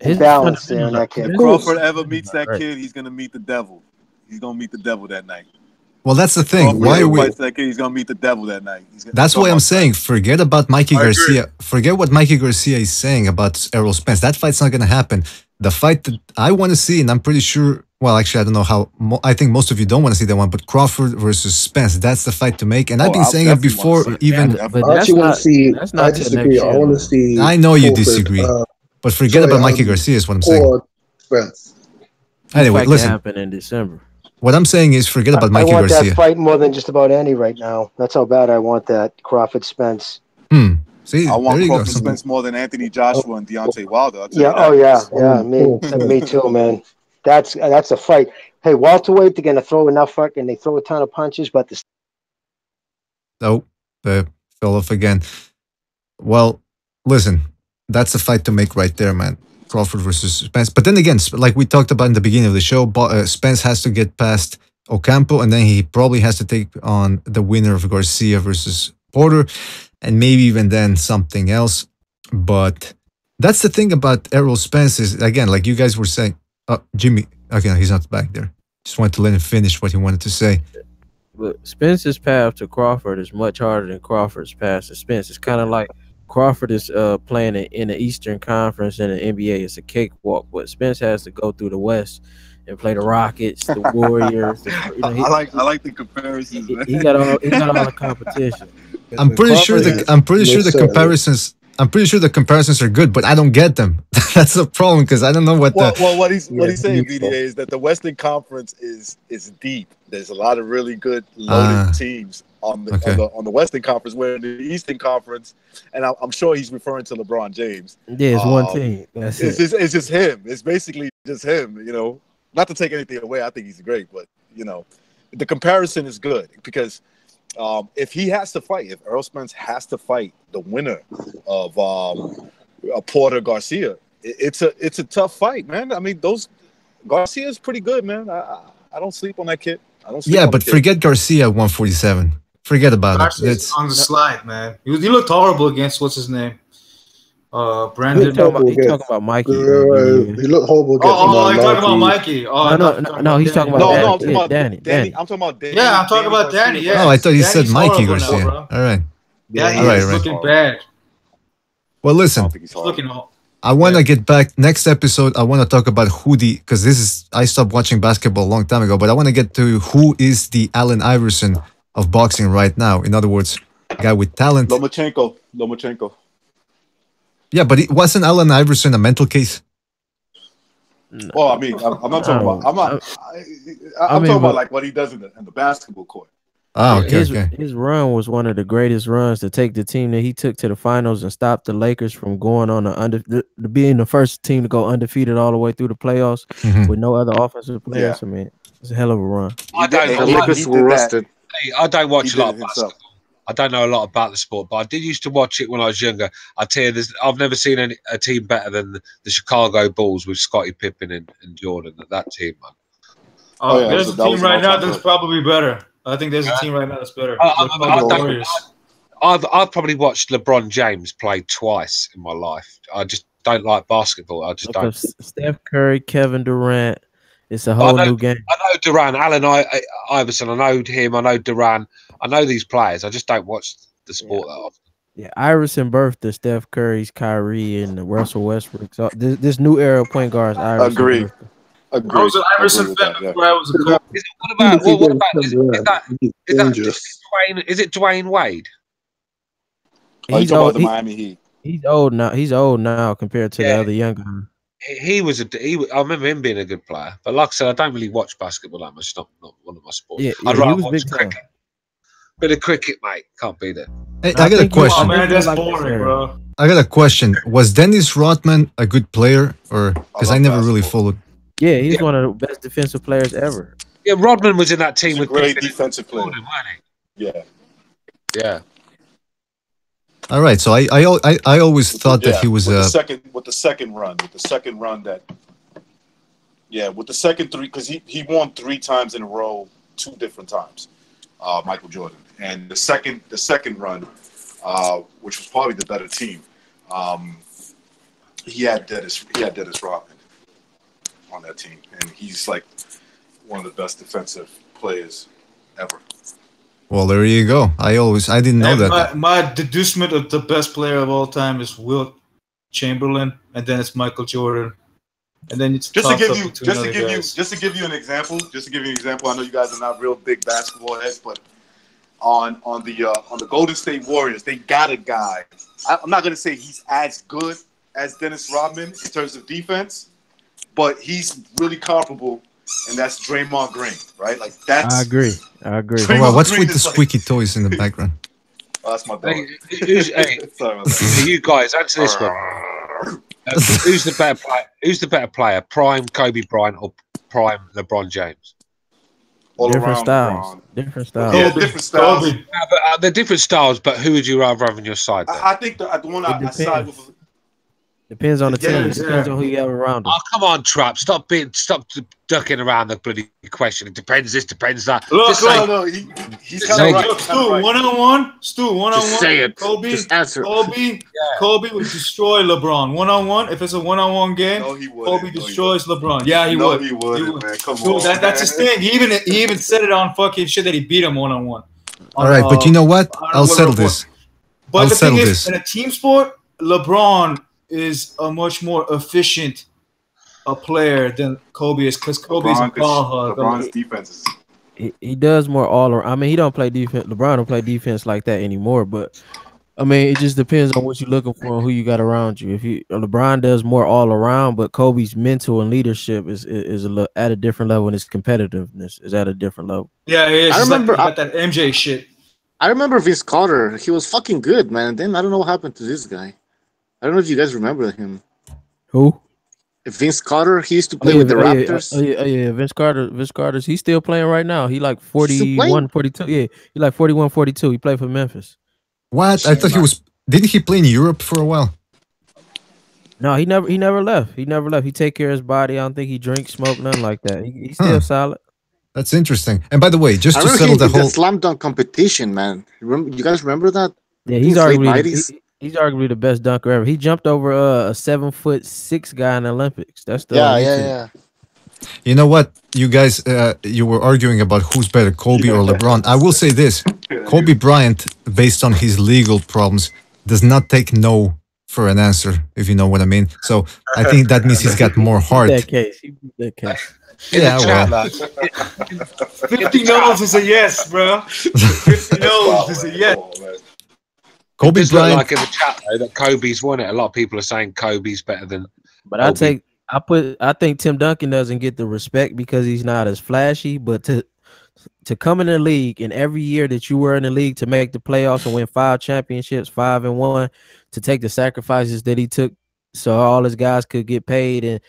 S4: and balance there in that kid.
S10: If Crawford ever meets that kid, he's gonna meet the devil. He's gonna meet the devil that night.
S3: Well, that's the thing. Why we?
S10: That kid, he's gonna meet the devil that night.
S3: That's why I'm saying, forget about Mikey Garcia. Forget what Mikey Garcia is saying about Errol Spence. That fight's not gonna happen. The fight that I want to see, and I'm pretty sure. Well, actually, I don't know how. I think most of you don't want to see that one, but Crawford versus Spence. That's the fight to make. And I've been saying it before. Even
S13: I actually want to see. I disagree. I want to see.
S3: I know you disagree, but forget about Mikey Garcia. Is what I'm saying.
S13: Spence.
S3: Anyway, listen.
S7: Happen in December.
S3: What I'm saying is forget about Mikey Garcia.
S4: I want that fight more than just about any right now. That's how bad I want that Crawford Spence.
S3: See,
S10: I want Crawford Spence more than Anthony Joshua and Deontay Wilder.
S4: Me too, man. That's a fight. Hey, welterweight, they're gonna throw enough fucking. They throw a ton of punches, but the
S3: fell off again. Well, listen, that's a fight to make right there, man. Crawford versus Spence. But then again, like we talked about in the beginning of the show, Spence has to get past Ocampo, and then he probably has to take on the winner of Garcia versus Porter, and maybe even then something else. But that's the thing about Errol Spence is, again, like you guys were saying, Jimmy, okay, he's not back there. Just wanted to let him finish what he wanted to say.
S7: But Spence's path to Crawford is much harder than Crawford's path to Spence. It's kind of like Crawford is playing in the Eastern Conference and the NBA. It's a cakewalk, but Spence has to go through the West and play the Rockets, the Warriors.
S10: I like the comparisons.
S7: He got all the competition.
S3: I'm pretty sure the comparisons are good, but I don't get them. That's the problem because I don't know what
S10: what he's saying, BDA, is that the Western Conference is deep. There's a lot of really good loaded teams on the Western Conference, where in the Eastern Conference, and I'm sure he's referring to LeBron James.
S7: Yeah, it's one team.
S10: It's just him. It's basically just him. Not to take anything away, I think he's great, but the comparison is good because if he has to fight, if Errol Spence has to fight the winner of Porter Garcia, it's a tough fight, man. I mean, Garcia's pretty good, man. I don't sleep on that kid.
S3: But forget Garcia at 147. Forget about it. It's
S14: on the slide, man. He looked horrible against what's his name, Brandon.
S7: He's talking about Mikey.
S13: He looked horrible against.
S14: You're talking about Mikey.
S7: No, he's talking about Danny.
S10: I'm talking about Danny.
S14: Yeah, I'm talking about Danny. Yeah.
S3: Oh, I thought you said Mikey Garcia. All right.
S14: Yeah, he's looking bad.
S3: Well, listen.
S14: He's looking all.
S3: I want to get back next episode. I want to talk about because I stopped watching basketball a long time ago, but I want to get to who is the Allen Iverson of boxing right now. In other words, a guy with talent.
S10: Lomachenko.
S3: Yeah, but wasn't Allen Iverson a mental case?
S10: Well, I mean, I'm not talking about. I'm talking about like what he does in the basketball court.
S3: Oh, okay,
S7: his run was one of the greatest runs to take the team that he took to the finals and stop the Lakers from going on being the first team to go undefeated all the way through the playoffs with no other offensive players. I mean, it's a hell of a run.
S6: I don't watch a lot of basketball. I don't know a lot about the sport, but I did used to watch it when I was younger. I tell you, I've never seen a team better than the Chicago Bulls with Scottie Pippen and Jordan. That team, man.
S14: There's a team right now that's probably better. I think there's a team right now that's better.
S6: I've probably watched LeBron James play twice in my life. I just don't like basketball. I just don't.
S7: Steph Curry, Kevin Durant. It's a whole new game.
S6: I know Duran, Iverson. I know him. I know Duran. I know these players. I just don't watch the sport that often.
S7: Yeah, Iverson birthed the Steph Curry's, Kyrie, and the Russell Westbrook. So this new era of point guards, Iverson.
S10: Agree.
S7: birthed.
S9: I was an Iverson fan before I was a coach.
S6: Is it Dwayne Wade?
S7: He's
S10: talking about
S7: old.
S10: the Miami Heat.
S7: He's old now. He's old now compared to the other young guy.
S6: I remember him being a good player, but like I said, I don't really watch basketball that much. Not one of my sports.
S7: Yeah,
S6: I'd
S7: he
S6: rather
S7: was
S6: watch
S7: big
S6: cricket.
S7: time.
S6: Bit of cricket, mate. Can't be there.
S3: Hey, I got a question.
S9: Oh man, that's boring, bro.
S3: I got a question. Was Dennis Rodman a good player, or because I never really followed?
S7: Yeah, he's one of the best defensive players ever.
S6: Yeah, Rodman was in that team with
S10: great defensive player. Yeah.
S6: Yeah.
S3: All right, so I always thought that he was
S10: with the second run that with the second three, because he won 3 times in a row, 2 different times, Michael Jordan, and the second run, which was probably the better team, he had Dennis Rodman on that team, and he's like one of the best defensive players ever.
S3: Well, there you go. I didn't know that.
S14: My deducement of the best player of all time is Wilt Chamberlain, and then it's Michael Jordan, and then it's
S10: just to give you an example. I know you guys are not real big basketball heads, but on the Golden State Warriors, they got a guy. I'm not gonna say he's as good as Dennis Rodman in terms of defense, but he's really comparable. And that's Draymond Green, right? Like that's.
S7: I agree.
S3: Well, what's with the squeaky toys in the background?
S10: Oh, that's my dog.
S6: Sorry about that. You guys, answer this one. Who's the better player? Who's the better player? Prime Kobe Bryant or prime LeBron James?
S7: Different styles. Different styles.
S10: Yeah, different styles.
S6: They're different styles, but who would you rather have on your side?
S10: I think the one I side with.
S7: Depends on the team. Depends on who you have around him.
S6: Oh, come on, Trap. Stop ducking around the bloody question. It depends this, depends that.
S10: Look, he's kind of right.
S14: Look, Stu, one-on-one. Just
S11: say it.
S14: Kobe,
S11: just answer.
S14: Kobe would destroy LeBron. One-on-one. If it's a one-on-one game,
S10: no, he would.
S14: Kobe destroys LeBron. Yeah, he would.
S10: He would, man. Come
S14: Dude,
S10: on.
S14: That's his thing. He even said it on fucking shit that he beat him one-on-one.
S3: All right, but you know what? I'll settle this.
S14: But the thing is, in a team sport, LeBron is a much more efficient player than Kobe is, because Kobe's a ball hog.
S10: LeBron's defense is.
S7: He does more all around. I mean, he don't play defense. LeBron don't play defense like that anymore. But I mean, it just depends on what you're looking for and who you got around you. LeBron does more all around, but Kobe's mental and leadership is at a different level, and his competitiveness is at a different level.
S14: Yeah, it is.
S11: I remember
S14: about that MJ shit.
S11: I remember Vince Carter. He was fucking good, man. Then I don't know what happened to this guy. I don't know if you guys remember him.
S7: Who?
S11: Vince Carter. He used to play with the Raptors.
S7: Yeah. Vince Carter's. He's still playing right now. He like 41, 42. Yeah, he like 41, 42. He played for Memphis.
S3: What? I thought he was. Didn't he play in Europe for a while?
S7: No, he never left. He take care of his body. I don't think he drinks, smoke, nothing like that. He's still solid.
S3: That's interesting. And by the way, just to settle the whole
S11: slam dunk competition, man. You guys remember that?
S7: Yeah, he's arguably the best dunker ever. He jumped over a 7'6" guy in the Olympics. That's the
S11: yeah.
S3: You know what, you guys, you were arguing about who's better, Kobe or LeBron. I will say this: Kobe Bryant, based on his legal problems, does not take no for an answer, if you know what I mean. So I think that means he's got more heart.
S7: That case.
S3: Yeah, well.
S14: 50 no's is a yes, bro. 50 no's is a yes.
S3: Kobe Bryant,
S6: like in the chat though, that Kobe's won it. A lot of people are saying Kobe's better than.
S7: But
S6: Kobe.
S7: I think Tim Duncan doesn't get the respect because he's not as flashy. But to come in the league and every year that you were in the league to make the playoffs and win 5 championships, 5-1, to take the sacrifices that he took so all his guys could get paid and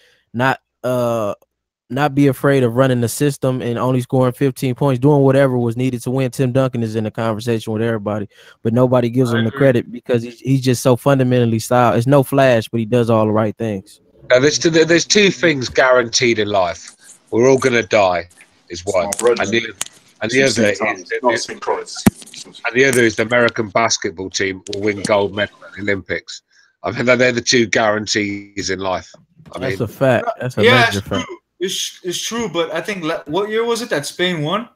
S7: not be afraid of running the system and only scoring 15 points, doing whatever was needed to win. Tim Duncan is in the conversation with everybody, but nobody gives him the credit because he's just so fundamentally sound. It's no flash, but he does all the right things.
S6: Now, there's 2 things guaranteed in life. We're all going to die, is one. And the other is the American basketball team will win gold medal at the Olympics. I mean, they're the 2 guarantees in life.
S7: That's a fact. That's a major fact.
S14: It's true, but I think what year was it that Spain won?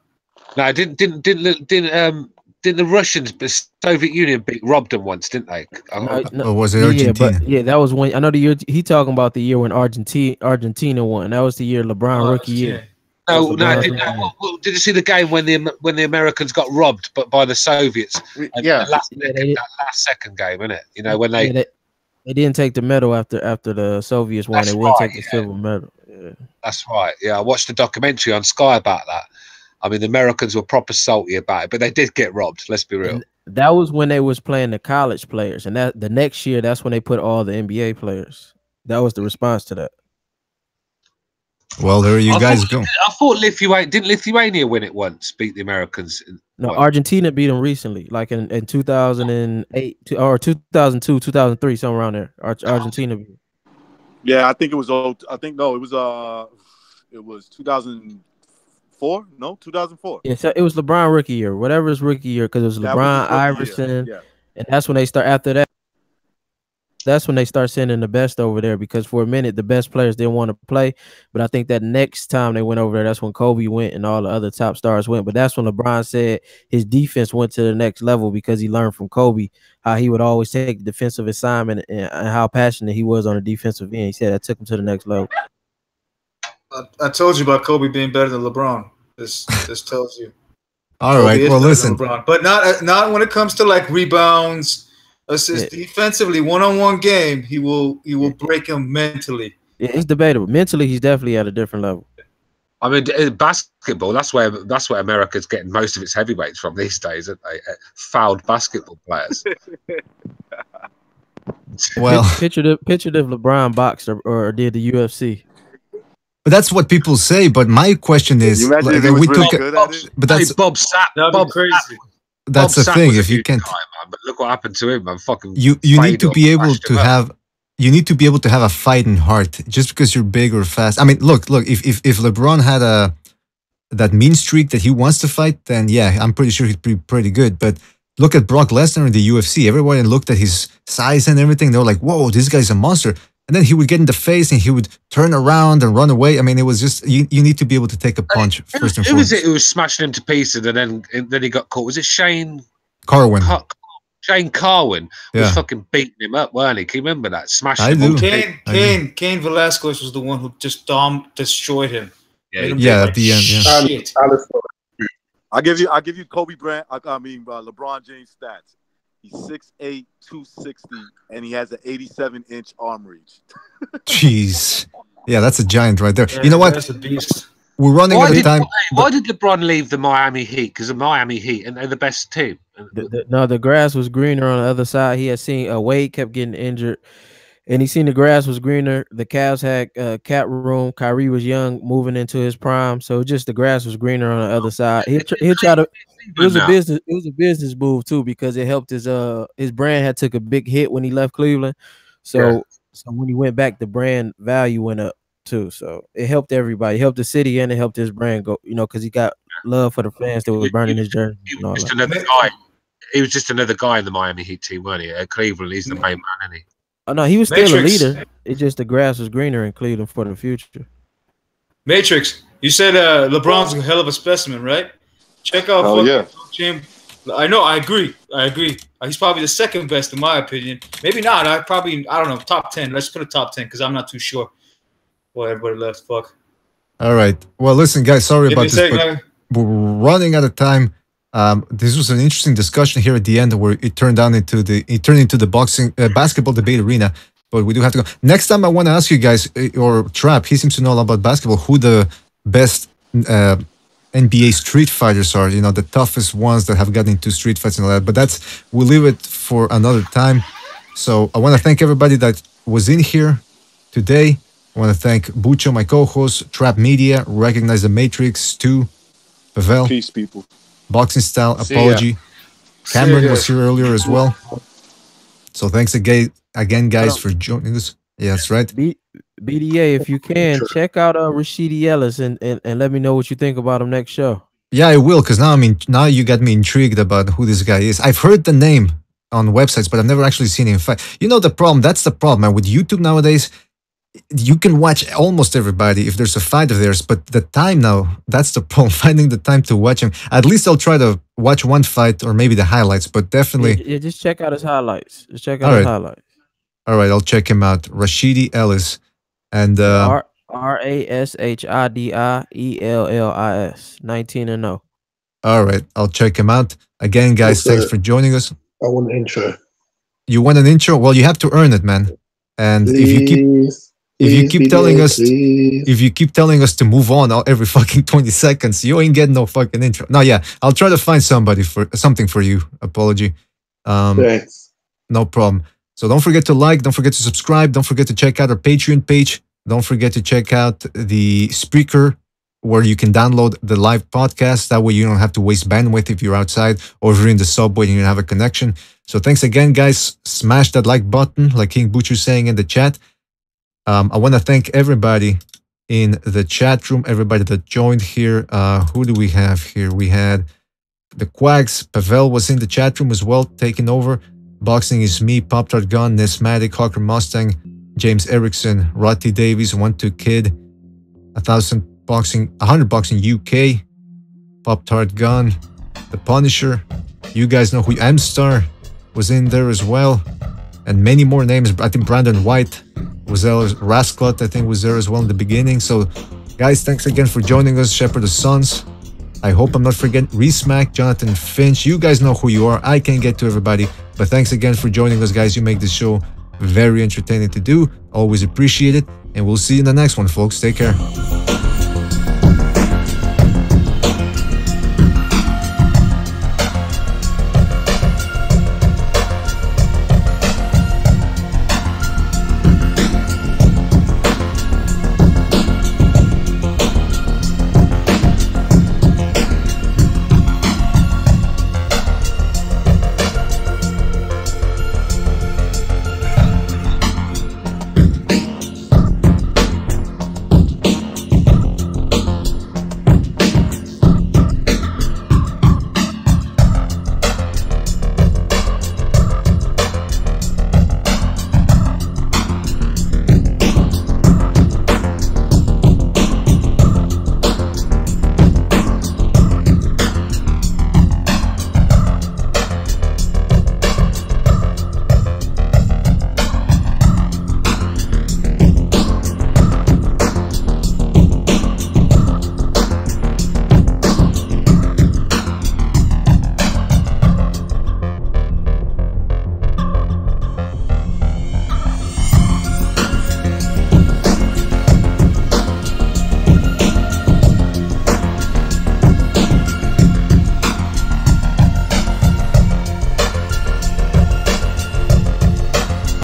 S6: No, didn't the Russians, the Soviet Union, robbed them once, didn't they?
S3: Or was it Argentina?
S7: Yeah, that was when I know the year he talking about the year when Argentina won. That was the year LeBron rookie year.
S6: No. Well, did you see the game when the Americans got robbed, but by the Soviets?
S11: Yeah,
S6: that last second game, isn't it? You know when they
S7: didn't take the medal after the Soviets won. They wouldn't take the silver medal. Yeah.
S6: That's right. Yeah, I watched a documentary on Sky about that. I mean, the Americans were proper salty about it, but they did get robbed. Let's be real.
S7: And that was when they was playing the college players, and that the next year, that's when they put all the NBA players. That was the response to that.
S3: Well, there you guys go.
S6: I thought Lithuania win it once, beat the Americans?
S7: No, Argentina beat them recently, like in 2008 or 2002, 2003, somewhere around there. Argentina.
S10: Yeah, I think it was. It was 2004. No, 2004.
S7: Yeah, so it was LeBron rookie year, whatever his rookie year, because it was LeBron, Iverson, and that's when they start after that. That's when they start sending the best over there, because for a minute the best players didn't want to play, but I think that next time they went over there, that's when Kobe went and all the other top stars went. But that's when LeBron said his defense went to the next level because he learned from Kobe how he would always take defensive assignment and how passionate he was on the defensive end. He said that took him to the next level.
S14: I told you about Kobe being better than LeBron. This tells you.
S3: All right. Well, listen,
S14: but not when it comes to like rebounds. Assist defensively, one-on-one game, he will break him mentally.
S7: Yeah, it's debatable. Mentally, he's definitely at a different level.
S6: I mean, basketball, that's where America's getting most of its heavyweights from these days, aren't they? Fouled basketball players.
S3: Well,
S7: picture if LeBron boxed or did the UFC.
S3: But that's what people say. But my question is,
S10: Bob
S6: Sapp.
S14: That'd be crazy.
S3: That's the thing. If you can't,
S6: but look what happened to him. I'm fucking.
S3: You need to be able to have. You need to be able to have a fighting heart. Just because you're big or fast. I mean, look. If LeBron had that mean streak that he wants to fight, then yeah, I'm pretty sure he'd be pretty good. But look at Brock Lesnar in the UFC. Everybody looked at his size and everything. They were like, "Whoa, this guy's a monster." And then he would get in the face and he would turn around and run away. I mean, it was just you need to be able to take a punch first and foremost.
S6: Who was it who was smashing him to pieces and then he got caught? Was it Shane
S3: Carwin?
S6: Shane Carwin was fucking beating him up, weren't he? Can you remember that? Smashing
S3: him.
S14: Cain Velasquez was the one who just destroyed him.
S3: Yeah, at the end. Yeah.
S14: Shit.
S10: I'll give you Kobe Bryant. LeBron James stats. He's 6'8", 260, and he has an 87-inch arm reach.
S3: Jeez. Yeah, that's a giant right there.
S14: Yeah,
S3: you know what?
S14: That's a beast.
S3: We're running out of time.
S6: Why did LeBron leave the Miami Heat? Because the Miami Heat, and they're the best team.
S7: The grass was greener on the other side. He had seen Wade kept getting injured, and he seen the grass was greener. The Cavs had cap room. Kyrie was young, moving into his prime. So just the grass was greener on the other side. He'll try to. It was a business move too, because it helped his brand had took a big hit when he left Cleveland. So when he went back, the brand value went up too. So it helped everybody. It helped the city and it helped his brand go. Because he got love for the fans that was burning his jersey.
S6: He was just another guy. He was just another guy in the Miami Heat team, wasn't he? At Cleveland, he's the main man, isn't he?
S7: Oh no, he was still a leader. It's just the grass was greener in Cleveland for the future.
S14: Matrix, you said LeBron's a hell of a specimen, right? Check out. Jim. I know. I agree. He's probably the second best in my opinion. Maybe not. I don't know. Top 10. Let's put a top 10 because I'm not too sure. Boy, everybody left. Fuck.
S3: All right. Well, listen, guys. Sorry about this, but we're running out of time. This was an interesting discussion here at the end where it turned into the boxing basketball debate arena. But we do have to go. Next time, I want to ask you guys, or Trap, he seems to know a lot about basketball, who the best NBA street fighters are, the toughest ones that have gotten into street fights and all that. But we'll leave it for another time. So I want to thank everybody that was in here today. I want to thank Bucho, my co-host, Trap Media, Recognize the Matrix, Stu, Pavel.
S10: Peace, people.
S3: Boxing Style, Apology. Cameron was here earlier as well. So thanks again, guys, for joining us. Yeah, that's right.
S7: BDA, if you can, check out Rashidi Ellis and let me know what you think about him next show.
S3: Yeah, I will, because now you got me intrigued about who this guy is. I've heard the name on websites, but I've never actually seen him fight. The problem, that's the problem, man. With YouTube nowadays, you can watch almost everybody if there's a fight of theirs, but the time now, that's the problem, finding the time to watch him. At least I'll try to watch one fight or maybe the highlights, but definitely.
S7: Yeah, just check out his highlights. Just check out his highlights.
S3: All right, I'll check him out. Rashidi Ellis. And
S7: RASHIDIELLIS, 19-0.
S3: All right, I'll check him out. Again, guys, thanks for joining us.
S13: I want an intro.
S3: You want an intro? Well, you have to earn it, man. And
S13: Please,
S3: if you keep telling us
S13: please.
S3: if you keep telling us to move on every fucking 20 seconds, you ain't getting no fucking intro. No, yeah, I'll try to find something for you. Apology.
S13: Thanks.
S3: No problem. So don't forget to like, don't forget to subscribe, don't forget to check out our Patreon page. Don't forget to check out the Spreaker where you can download the live podcast. That way you don't have to waste bandwidth if you're outside or if you're in the subway and you don't have a connection. So thanks again, guys. Smash that like button, like King Butcher's saying in the chat. I want to thank everybody in the chat room, everybody that joined here. Who do we have here? We had the Quags. Pavel was in the chat room as well, taking over. Boxing is me, Pop-Tart Gun, Nesmatic, Hawker Mustang, James Erickson, Roddy Davies, 1-2 Kid, 100 Boxing UK, Pop-Tart Gun, The Punisher. You guys know who M-Star was in there as well. And many more names. I think Brandon White was there. Rasclot, I think, was there as well in the beginning. So, guys, thanks again for joining us. Shepherd of Sons. I hope I'm not forgetting Reese Mack, Jonathan Finch. You guys know who you are. I can't get to everybody. But thanks again for joining us, guys. You make this show very entertaining to do. Always appreciate it. And we'll see you in the next one, folks. Take care.